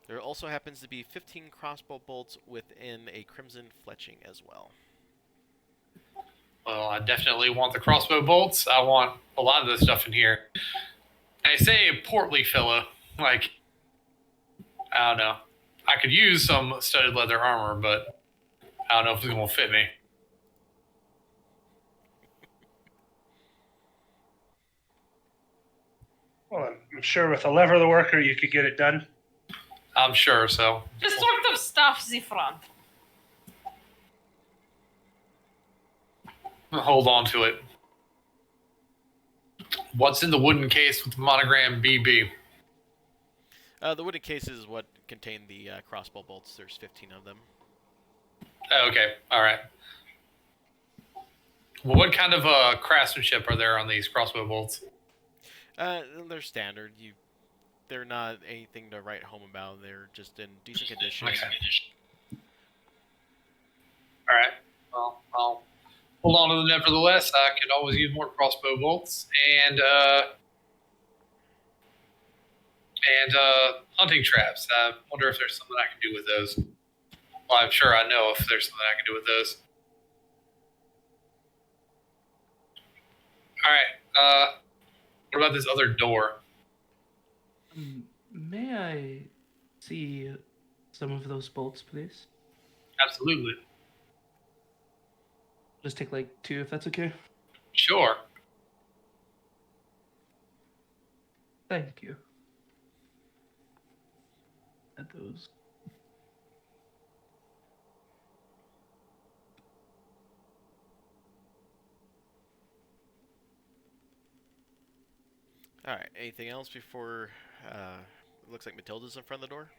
There also happens to be 15 crossbow bolts within a crimson fletching as well. Well, I definitely want the crossbow bolts. I want a lot of this stuff in here. And I say a portly fellow, like, I don't know. I could use some studded leather armor, but I don't know if it's going to fit me. Well, I'm sure with a lever worker you could get it done. I'm sure, so. Just sort of stuff the front. Hold on to it. What's in the wooden case with the monogram BB? The wooden case is what contain the crossbow bolts. There's 15 of them. Oh, okay, all right. Well, what kind of craftsmanship are there on these crossbow bolts? They're standard. They're not anything to write home about. They're just in decent condition. Okay. All right. Well, I'll hold on to them nevertheless. I could always use more crossbow bolts and hunting traps. I wonder if there's something I can do with those. Well, I'm sure I know if there's something I can do with those. All right. What about this other door? May I see some of those bolts, please? Absolutely. Just take like 2 if that's okay. Sure. Thank you. Add those. All right. Anything else before? It looks like Matilda's in front of the door.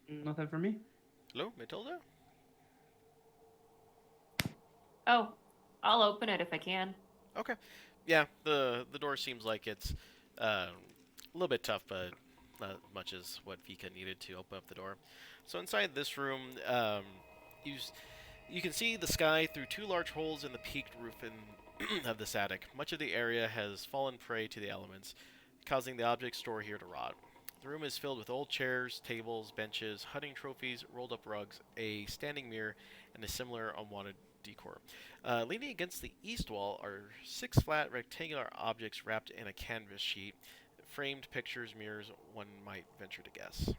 Nothing for me? Hello, Matilda. Oh, I'll open it if I can. Okay. Yeah, the door seems like it's a little bit tough, but not as much as what Vika needed to open up the door. So inside this room, you can see the sky through 2 large holes in the peaked roof of this attic. Much of the area has fallen prey to the elements, causing the objects stored here to rot. The room is filled with old chairs, tables, benches, hunting trophies, rolled up rugs, a standing mirror, and a similar unwanted decor. Leaning against the east wall are 6 flat rectangular objects wrapped in a canvas sheet, framed pictures, mirrors, one might venture to guess.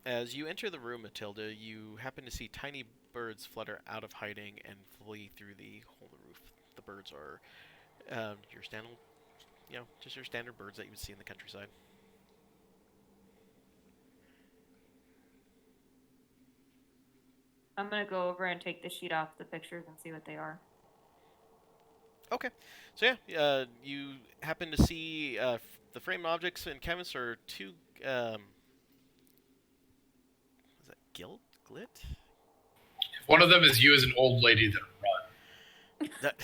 As you enter the room, Matilda, you happen to see tiny birds flutter out of hiding and flee through the hole in the roof. The birds are your standard, just your standard birds that you would see in the countryside. I'm gonna go over and take the sheet off the pictures and see what they are. Okay, so yeah, you happen to see the framed objects in canvas are 2. Is that glit? If one of them is you as an old lady, then run. That.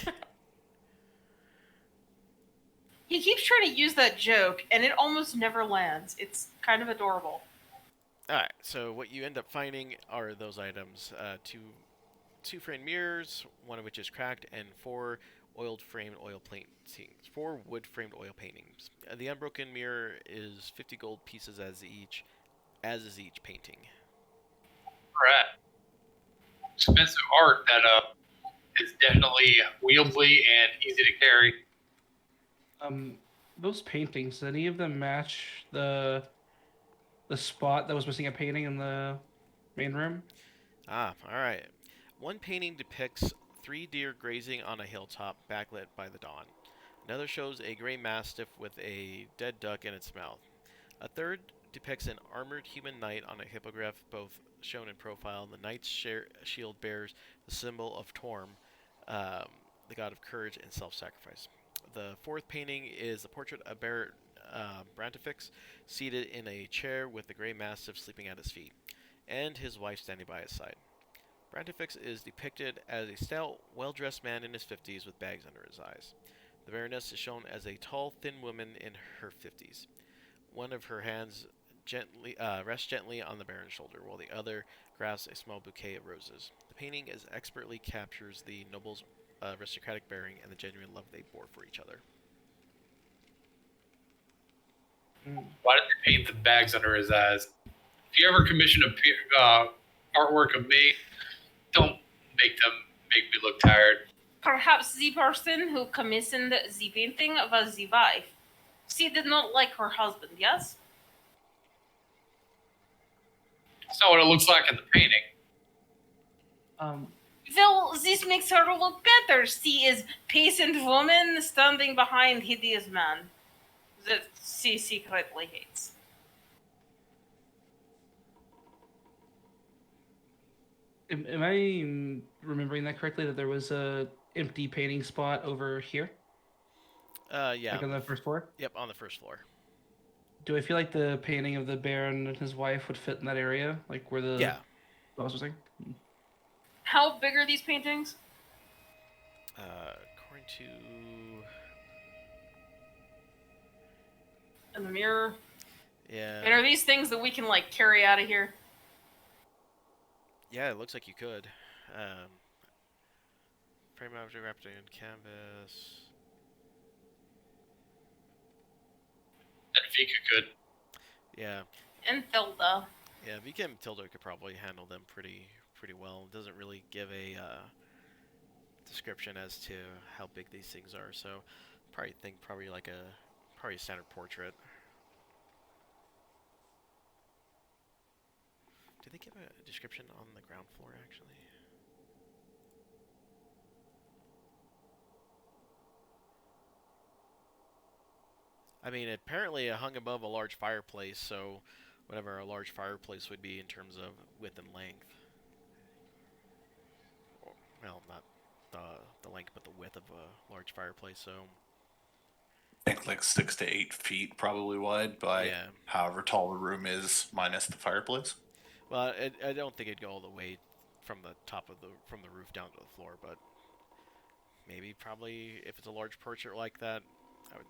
He keeps trying to use that joke, and it almost never lands. It's kind of adorable. Alright, so what you end up finding are those items. Two framed mirrors, one of which is cracked, and 4 framed oil paintings. 4 wood framed oil paintings. The unbroken mirror is 50 gold pieces as is each painting. All right. Expensive art that is definitely wieldy and easy to carry. Those paintings, did any of them match the spot that was missing a painting in the main room? Ah, alright. One painting depicts 3 deer grazing on a hilltop, backlit by the dawn. Another shows a gray mastiff with a dead duck in its mouth. A third depicts an armored human knight on a hippogriff, both shown in profile. The knight's shield bears the symbol of Torm, the god of courage and self-sacrifice. The 4th painting is the portrait of Brantifex, seated in a chair with the gray mastiff sleeping at his feet, and his wife standing by his side. Brantifex is depicted as a stout, well-dressed man in his 50s with bags under his eyes. The Baroness is shown as a tall, thin woman in her 50s. One of her hands rests gently on the Baron's shoulder, while the other grasps a small bouquet of roses. The painting as expertly captures the noble's aristocratic bearing and the genuine love they bore for each other. Why did they paint the bags under his eyes? If you ever commission artwork of me, don't make me look tired. Perhaps the person who commissioned the painting was the wife. She did not like her husband, yes? That's not what it looks like in the painting. Well, this makes her look better. She is patient woman standing behind hideous man that she secretly hates. Am I remembering that correctly? That there was a empty painting spot over here, Yeah. like on the first floor. Yep, on the first floor. Do I feel like the painting of the Baron and his wife would fit in that area, like where the Yeah. boss was saying? How big are these paintings? According to In the mirror? yeah, And are these things that we can like carry out of here? yeah, it looks like you could. Frame object wrapped in canvas. And Vika could. Yeah, And Hilda. yeah. Vika and Tilda could probably handle them pretty well. It doesn't really give a description as to how big these things are, so probably like a standard portrait. Did they give a description on the ground floor actually? I mean, apparently it hung above a large fireplace, so whatever a large fireplace would be in terms of width and length. Well, not the length, but the width of a large fireplace. So I think like 6 to 8 feet probably wide by yeah. however tall the room is minus the fireplace. Well, I don't think it'd go all the way from the roof down to the floor, but probably if it's a large portrait like that, I would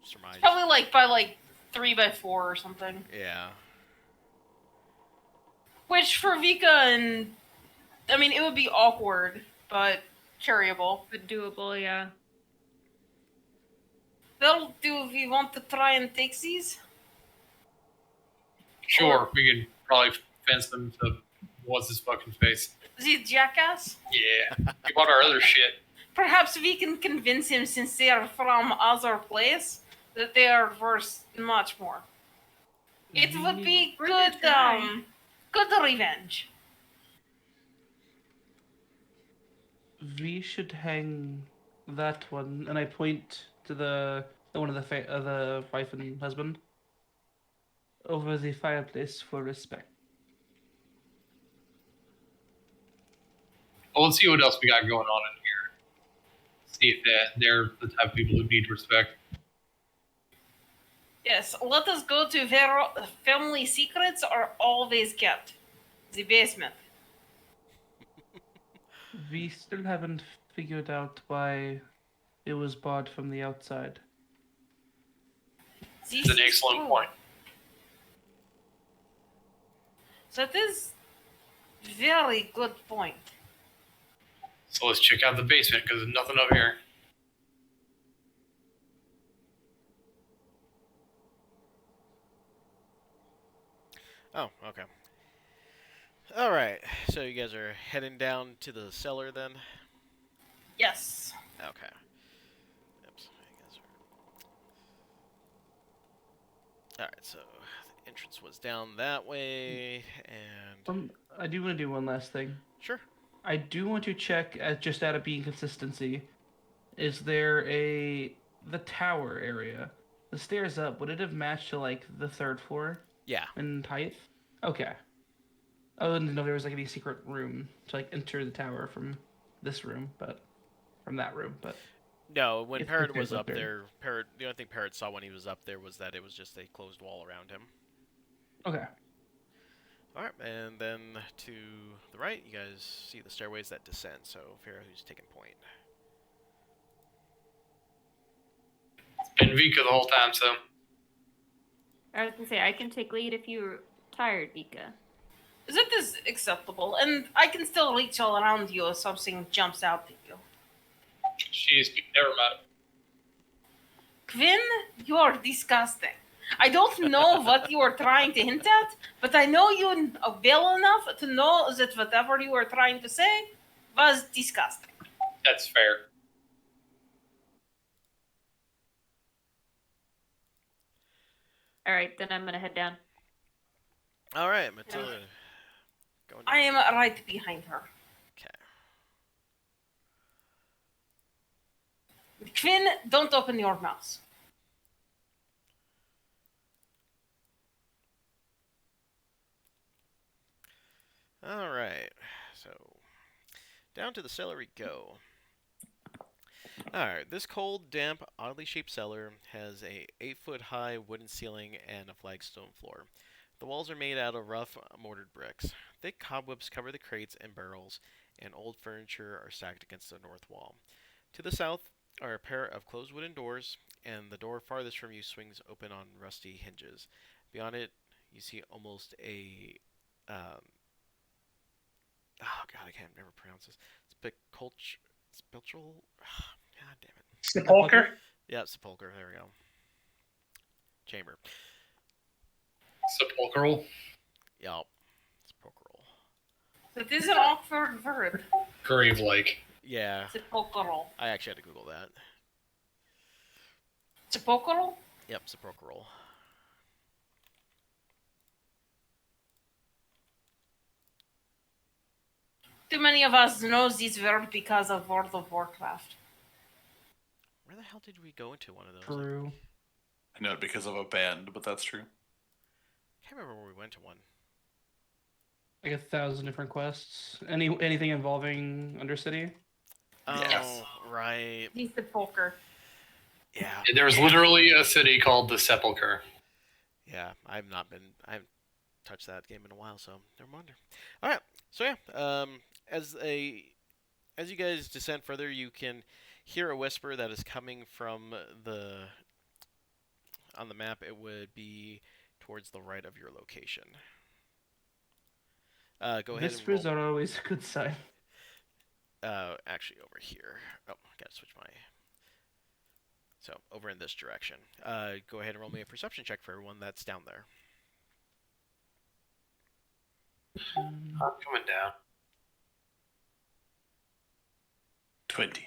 surmise. Probably like by like 3x4 or something. Yeah. Which for Vika and I mean it would be awkward, but carryable. But doable, yeah. That'll do if you want to try and take these. Sure, we could probably fence them to what's his fucking face. The jackass? Yeah. We bought our other shit. Perhaps we can convince him since they are from other place that they are worth much more. It would be Worth good a try. good revenge. We should hang that one, and I point to the one of the wife and husband over the fireplace for respect. Well, let's see what else we got going on in here. See if they're the type of people who need respect. Yes, let us go to where family secrets are always kept. The basement. We still haven't figured out why it was bought from the outside. It's an excellent point. That is very good point. So let's check out the basement because there's nothing up here. Oh, okay. All right. So you guys are heading down to the cellar then? Yes. Okay. Oops. You guys are... All right. So the entrance was down that way, and I do want to do one last thing. sure. I do want to check, just out of being consistency, is there the tower area? The stairs up, would it have matched to like the third floor Yeah. in height? Okay. I didn't know there was like any secret room to like enter the tower from this room, but from that room. But No, when If Parrot the was stairs up up there, the only thing Parrot saw when he was up there was that it was just a closed wall around him. okay. All right, and then to the right, you guys see the stairways that descend. So Farah, who's taking point? Been Vika the whole time, so I was gonna say I can take lead if you're tired, Vika. That is acceptable, and I can still reach all around you if something jumps out at you. she's never mind. Quinn, you are disgusting. I don't know what you are trying to hint at, but I know you well enough to know that whatever you were trying to say was disgusting. That's fair. All right, then I'm gonna head down. All right, Matilda. Going down. I am right behind her. Okay. Quinn, don't open your mouth. All right. So down to the cellar we go. Alright, this cold, damp, oddly shaped cellar has a 8-foot high wooden ceiling and a flagstone floor. The walls are made out of rough, mortared bricks. Thick cobwebs cover the crates and barrels, and old furniture are stacked against the north wall. To the south are a pair of closed wooden doors, and the door farthest from you swings open on rusty hinges. Beyond it, you see almost a oh god, I can't never pronounce this. Spectral. God damn it. Sepulcher? Yeah, sepulcher. There we go. Chamber. Sepulchral. Yup. Sepulchral. That is an awkward verb. Grave Lake. Yeah, Sepulchral. I actually had to Google that. Sepulchral? Yep, sepulchral. Too many of us know this verb because of World of Warcraft. Where the hell did we go into one of those? True. I know it because of a band, but that's true. I can't remember where we went to one. Like 1,000 different quests. Anything involving Undercity? Oh, Yes. right. The Sepulcher. Yeah. There's literally a city called the Sepulcher. Yeah, I haven't touched that game in a while, so never mind. All right. So yeah, as you guys descend further, you can hear a whisper that is coming from on the map. It would be towards the right of your location. Go ahead and Whispers roll. are always a good sign. Actually, over here. Oh, gotta switch my. So over in this direction. Go ahead and roll me a perception check for everyone that's down there. I'm coming down. 20.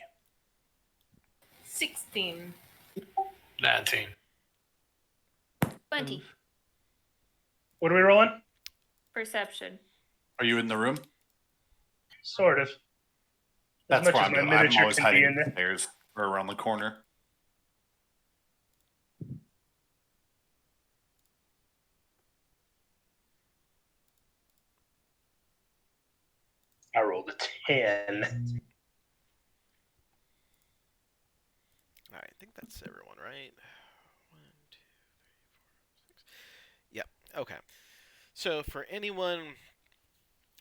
16. 19. 20. What are we rolling? Perception. Are you in the room? Sort of. As That's much where as I'm my doing. I'm miniature always can hiding be in in the there. stairs or around the corner. I rolled a 10. All right, I think that's everyone, right? 1, 2, 3, 4, 6. Yep. Okay. So for anyone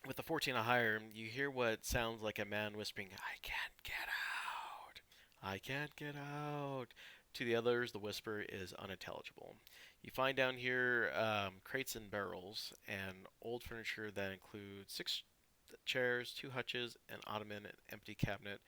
with a 14 or higher, you hear what sounds like a man whispering, "I can't get out. I can't get out." To the others, the whisper is unintelligible. You find down here crates and barrels and old furniture that includes 6 chairs, 2 hutches, an ottoman, an empty cabinet.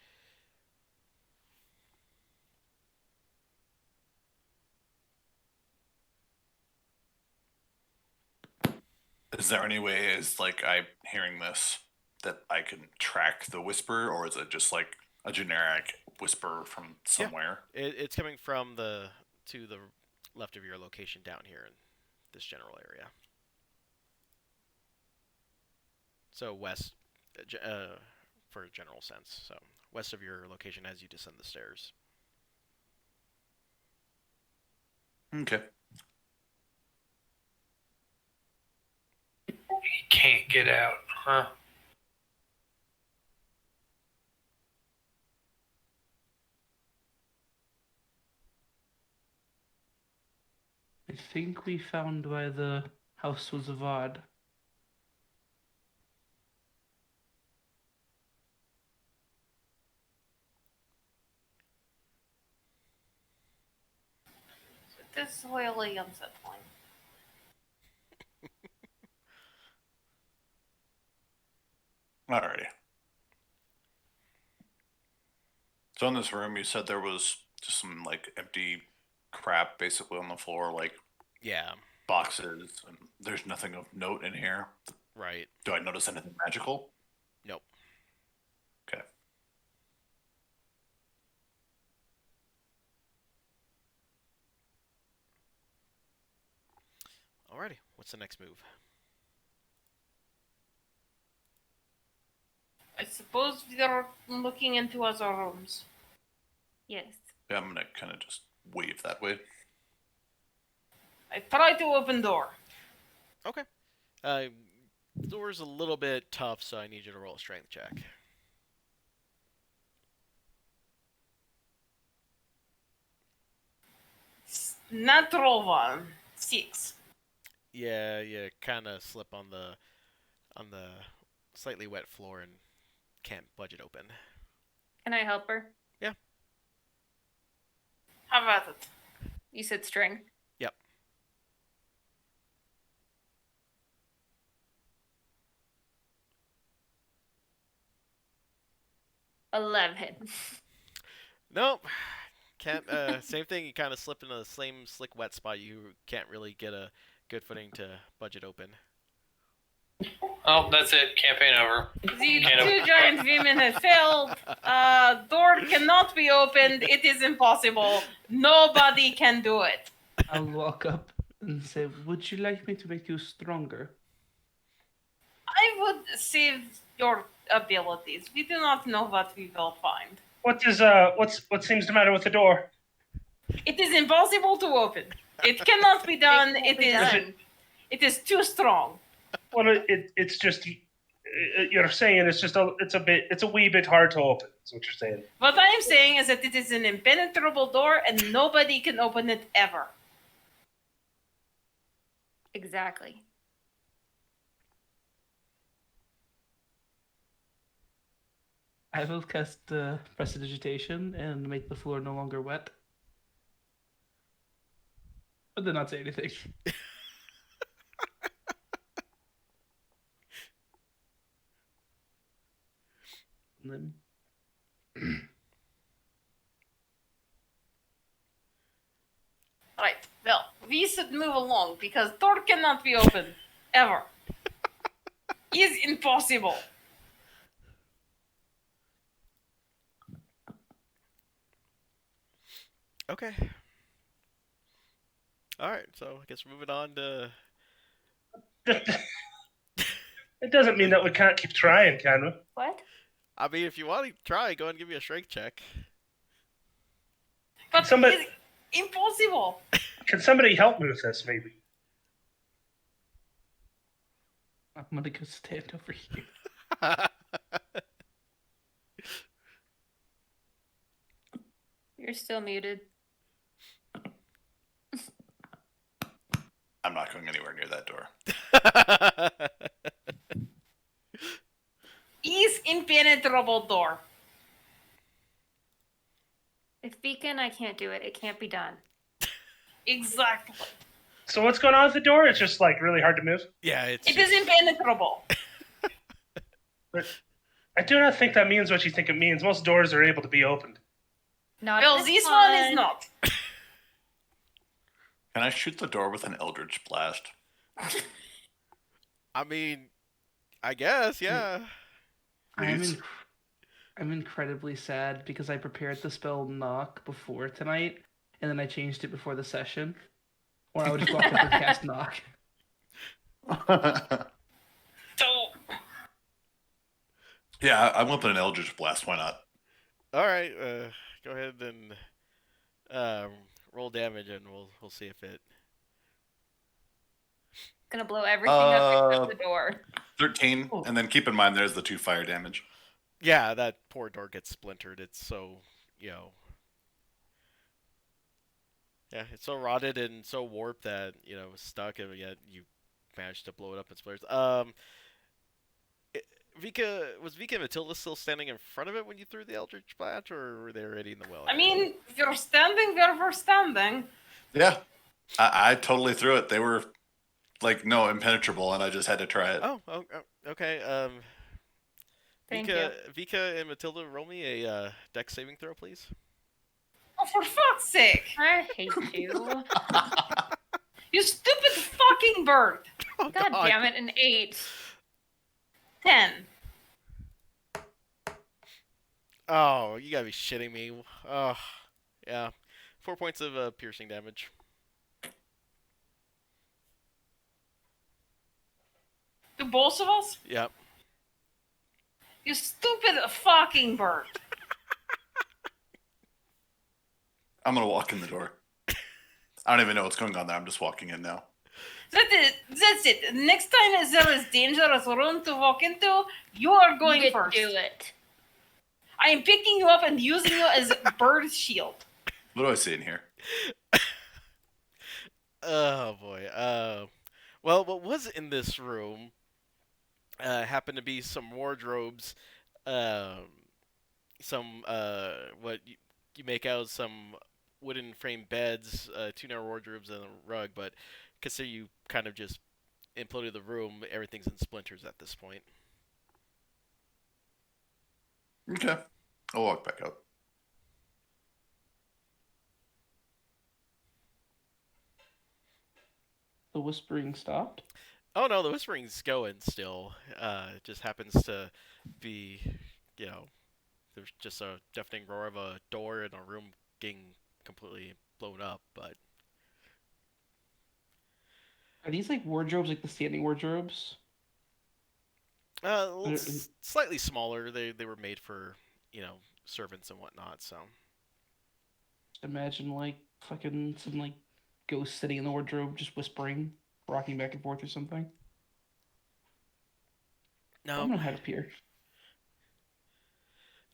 Is there any way, is like I'm hearing this, that I can track the whisper, or is it just like a generic whisper from somewhere? It's coming from to the left of your location down here in this general area. So west, for a general sense. So west of your location as you descend the stairs. Okay. He can't get out, huh? I think we found why the house was Avad. is really unsettling. Alrighty. So in this room, you said there was just some like empty crap basically on the floor, like Yeah, boxes, and there's nothing of note in here. right. Do I notice anything magical? Nope. Okay. Alrighty. What's the next move? I suppose we're looking into other rooms. Yes. Yeah, I'm gonna kind of just wave that way. I try to open door. Okay. Door's a little bit tough, so I need you to roll a strength check. Natural one. 6. Yeah, you kind of slip on the slightly wet floor and can't budge it open. Can I help her? How about it? You said string. Yep. $11. Nope. Can't. Same thing. You kind of slip into the same slick wet spot. You can't really get a good footing to budge it open. Oh, that's it. Campaign over. The Kind of. 2 giant women have failed. Door cannot be opened. It is impossible. Nobody can do it. I'll walk up and say, "Would you like me to make you stronger?" I would save your abilities. We do not know what we will find. What seems the matter with the door? It is impossible to open. It cannot be done. It It won't be is. done. It is too strong. Well, it's just you're saying it's a wee bit hard to open. Is what you're saying. What I am saying is that it is an impenetrable door, and nobody can open it ever. Exactly. I will cast prestidigitation and make the floor no longer wet. But then not say anything. And then Right. Well, we should move along because door cannot be opened ever. Is impossible. Okay. Alright, so I guess moving on to. It doesn't mean that we can't keep trying, can we? What? I mean, if you want to try, go ahead and give me a strength check. But Somebody- it's impossible. Can somebody help me with this, maybe? I'm gonna go stand over here. You're still muted. I'm not going anywhere near that door. Is impenetrable door. If beacon, I can't do it. It can't be done. Exactly. So what's going on with the door? It's just like really hard to move. Yeah, it's. It is impenetrable. But I do not think that means what you think it means. Most doors are able to be opened. Not Well, this one is not. Can I shoot the door with an eldritch blast? I mean, I guess, yeah. Please. I'm incredibly sad because I prepared the spell knock before tonight, and then I changed it before the session. Or I would just walk up and cast knock. So, Yeah, I went with an eldritch blast. Why not? Alright, go ahead and roll damage and we'll see if it. Gonna blow everything up except Uh, the door. 13, Oh. and then keep in mind there's the 2 fire damage. Yeah, that poor door gets splintered. It's so, yeah, it's so rotted and so warped that, it's stuck, and yet you managed to blow it up in splinters. Vika and Matilda still standing in front of it when you threw the Eldritch Blast, or were they already in the well? I mean, if you're standing where we're standing, Yeah, I totally threw it. They were like no impenetrable, and I just had to try it. Okay. Thank you. Vika and Matilda, roll me a dex saving throw, please. Oh, for fuck's sake! I hate you. You stupid fucking bird! Oh God damn it, an 8. 10. Oh, you gotta be shitting me. Oh, yeah. 4 points of piercing damage. To both of us? Yep. You stupid fucking bird! I'm gonna walk in the door. I don't even know what's going on there. I'm just walking in now. That's it. Next time there is dangerous room to walk into, you are going You first. do it. I am picking you up and using you as bird shield. What do I see in here? Oh boy. Well, what was in this room happened to be some wardrobes, um, some what you make out some wooden frame beds, two narrow wardrobes, and a rug. But consider you kind of just imploded the room, everything's in splinters at this point. Okay, I'll walk back up. The whispering stopped. Oh no, the whispering's going still. It just happens to be, you know, there's just a deafening roar of a door in a room getting completely blown up. But Are these like wardrobes, like the standing wardrobes? slightly smaller. They were made for, servants and whatnot. So Imagine like fucking some like ghost sitting in the wardrobe, just whispering, rocking back and forth or something. no, I'm gonna hide up here.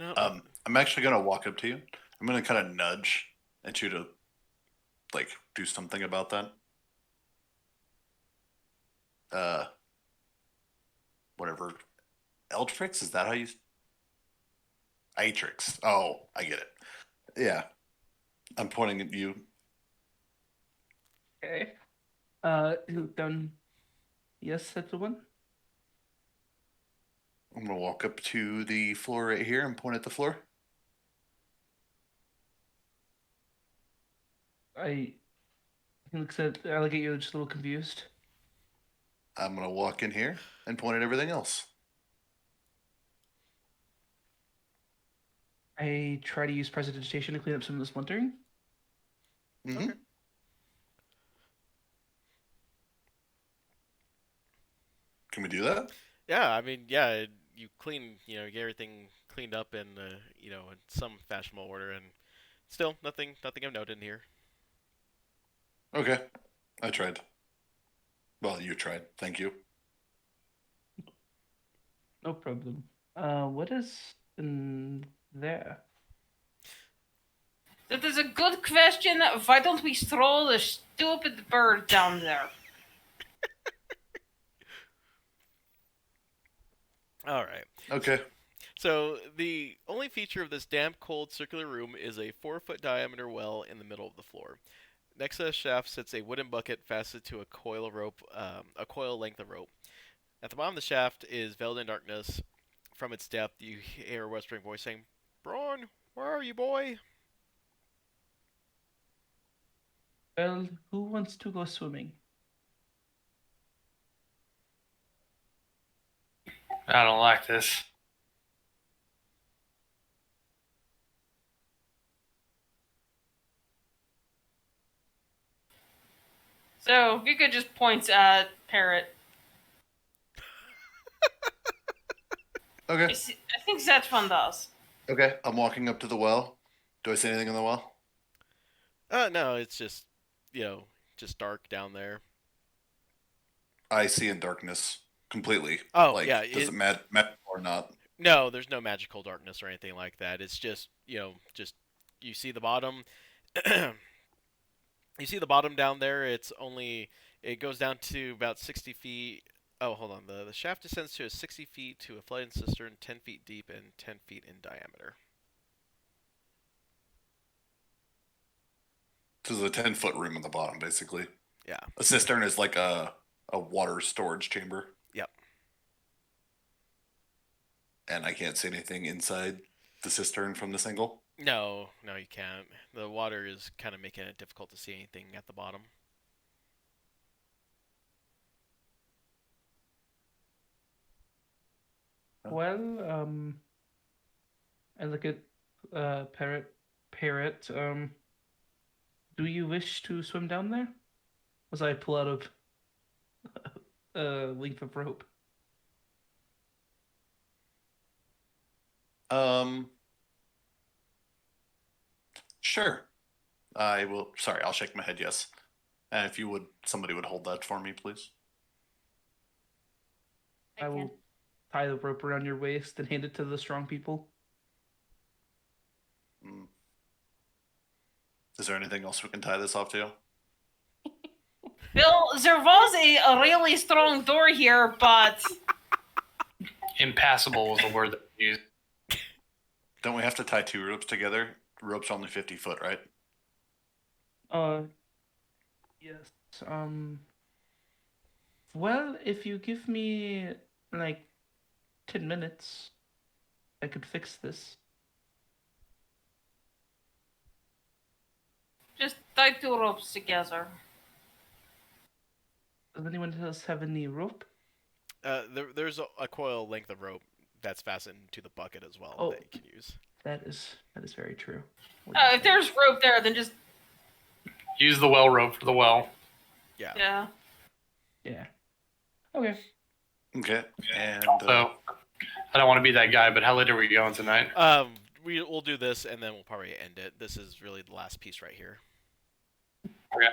no. I'm actually gonna walk up to you. I'm gonna kind of nudge at you to like do something about that. Whatever. Eltrix, is that how you? Atrix. Oh, I get it. Yeah, I'm pointing at you. Okay. You look down. Yes, that's the one. I'm gonna walk up to the floor right here and point at the floor. He looks at. I look at you, just a little confused. I'm gonna walk in here and point at everything else. I try to use prestidigitation to clean up some of the splintering. Mm-hmm. Okay. Can we do that? Yeah, I mean, yeah, you clean, you get everything cleaned up in, in some fashionable order, and still nothing of note in here. Okay, I tried. Well, you tried. Thank you. No problem. What is in there? That is a good question. Why don't we throw the stupid bird down there? All right. Okay. So the only feature of this damp, cold, circular room is a 4-foot diameter well in the middle of the floor. Next to the shaft sits a wooden bucket fastened to a coil rope, a coil length of rope. At the bottom of the shaft is veiled in darkness. From its depth, you hear a whispering voice saying, "Braun, where are you, boy?" Well, who wants to go swimming? I don't like this. So Vika just points at Parrot. Okay. I think Zetfan does. Okay. I'm walking up to the well. Do I see anything in the well? No, it's just, just dark down there. I see in darkness completely. Oh, like, yeah, does it matter or not? No, there's no magical darkness or anything like that. It's just, just you see the bottom. You see the bottom down there. It goes down to about 60 feet. Oh, hold on. The shaft descends to 60 feet to a flooded cistern 10 feet deep and 10 feet in diameter. there's a 10-foot room on the bottom, basically. Yeah. A cistern is like a water storage chamber. Yep. And I can't see anything inside the cistern from the single. No, you can't. The water is kind of making it difficult to see anything at the bottom. Well, I look at Parrot. Parrot, do you wish to swim down there? As I pull out of a length of rope. Sure. I will. Sorry, I'll shake my head. Yes. And if you would, somebody would hold that for me, please. I will tie the rope around your waist and hand it to the strong people. Is there anything else we can tie this off to? Well, there was a really strong door here, but Impassable was the word that we used. Don't we have to tie 2 ropes together? Rope's only 50 foot, right? Yes. Well, if you give me like 10 minutes, I could fix this. just tie 2 ropes together. Does anyone else have any rope? There's a coil length of rope that's fastened to the bucket as well Oh. that you can use. That is very true. If there's rope there, then just Use the well rope for the well. yeah. Yeah. Okay. Okay. And So, I don't want to be that guy, but how late are we going tonight? We'll do this and then we'll probably end it. This is really the last piece right here. Okay.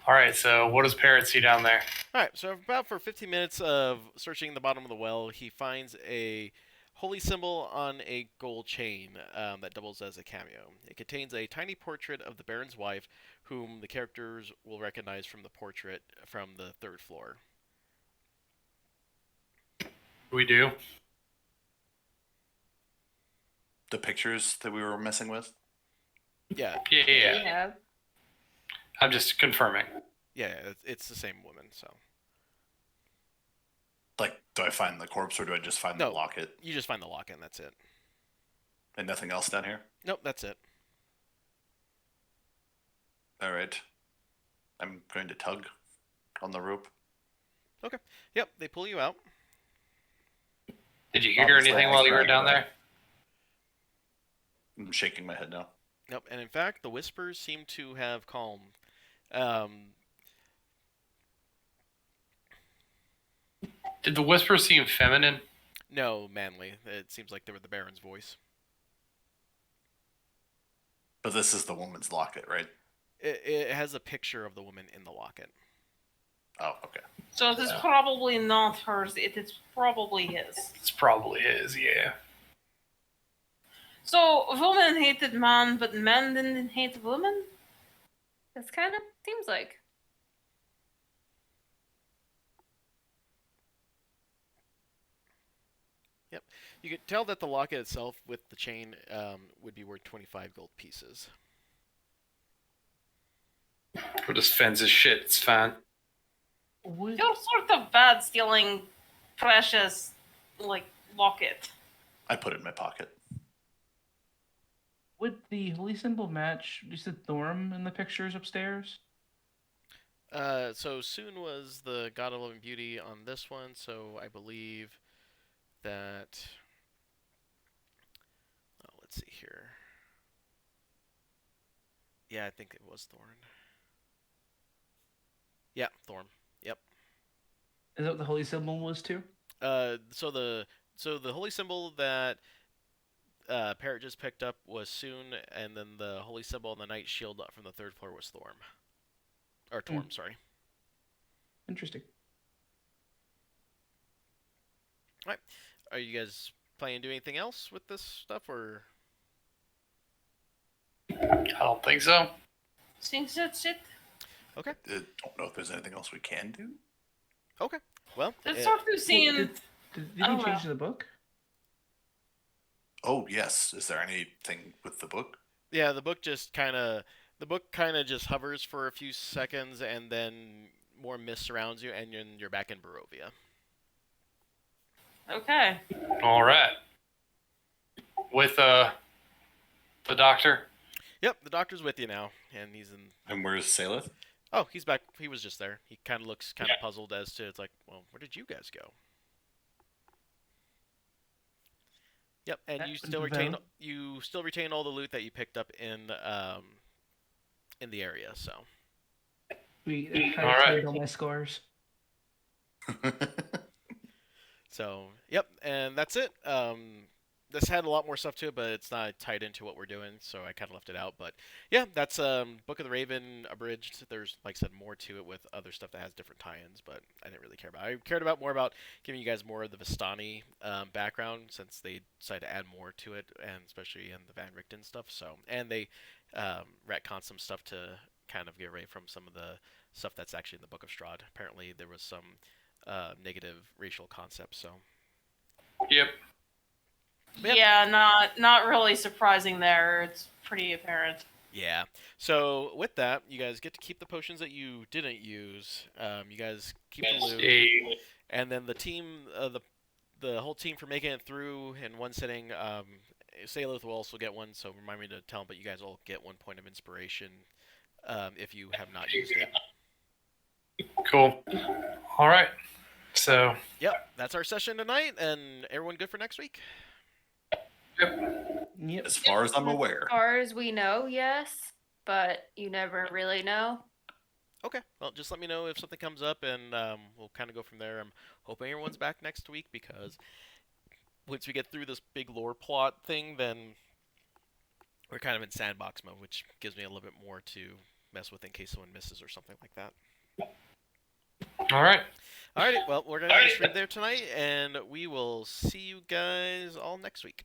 All right, so what does Parrot see down there? All right, so about for 15 minutes of searching the bottom of the well, he finds a holy symbol on a gold chain that doubles as a cameo. It contains a tiny portrait of the Baron's wife, whom the characters will recognize from the portrait from the 3rd floor. We do. the pictures that we were messing with? Yeah, Yeah. I'm just confirming. yeah, it's the same woman, so. Like, do I find the corpse or do I just find No. the locket? You just find the locket and that's it. And nothing else down here? Nope, that's it. Alright. I'm going to tug on the rope. Okay. Yep, they pull you out. Did you hear Obviously, anything I while you were grabbed down that. there? I'm shaking my head now. Nope, and in fact, the whispers seem to have calmed. Did the whisper seem feminine? No, manly. It seems like they were the Baron's voice. But this is the woman's locket, right? It has a picture of the woman in the locket. Oh, okay. So it is Yeah. probably not hers. It is probably his. It's probably his, yeah. So woman hated man, but man didn't hate woman. This kind of seems like. You could tell that the locket itself, with the chain, would be worth 25 gold pieces. We'll just fence his shit. It's fine. Would You're sort of bad stealing precious, like, locket. I put it in my pocket. would the holy symbol match? You said Thorm in the pictures upstairs. So Soon was the god of love and beauty on this one, so I believe that. Oh, let's see here. Yeah, I think it was Thorn. Yeah, Thorn. Yep. Is that what the holy symbol was too? So the holy symbol that Parrot just picked up was Soon, and then the holy symbol on the knight shield from the 3rd floor was Thorm. Or Torm, sorry. Interesting. Alright. Are you guys planning to do anything else with this stuff, or? I don't think so. Think that's it. I don't know if there's anything else we can do. Okay. Well, Let's start to see. Did I he don't change know. the book? Oh yes. Is there anything with the book? Yeah, the book kind of just hovers for a few seconds, and then more mist surrounds you, and you're back in Barovia. Okay. All right. With the doctor. Yep, the doctor's with you now, and he's in. And where's Saleth? Oh, he's back. He was just there. He kind of looks kind of puzzled as to it's like, well, where did you guys go? Yep, and you still retain all the loot that you picked up in the area. So I All right. retained all my scores. yep, and that's it. This had a lot more stuff to it, but it's not tied into what we're doing, so I kind of left it out. But yeah, that's Book of the Raven abridged. There's, like I said, more to it with other stuff that has different tie-ins, but I didn't really care about. I cared about more about giving you guys more of the Vistani background, since they decided to add more to it, and especially in the Van Richten stuff. So, and they retcon some stuff to kind of get away from some of the stuff that's actually in the Book of Strahd. Apparently, there was some negative racial concepts. So. Yep. Yep. Yeah, not really surprising there. It's pretty apparent. Yeah. So with that, you guys get to keep the potions that you didn't use. You guys keep the loot, and then the whole team for making it through in one sitting. Saleth will also get one, so remind me to tell him. But you guys all get 1 point of inspiration if you have not used it. Cool. All right. So. Yep, that's our session tonight, and everyone good for next week. Yep. As far as I'm aware. As far as we know, yes, but you never really know. Okay, well, just let me know if something comes up, and we'll kind of go from there. I'm hoping everyone's back next week, because once we get through this big lore plot thing, then we're kind of in sandbox mode, which gives me a little bit more to mess with in case someone misses or something like that. All right. Alrighty, well, we're going to end the stream there tonight, and we will see you guys all next week.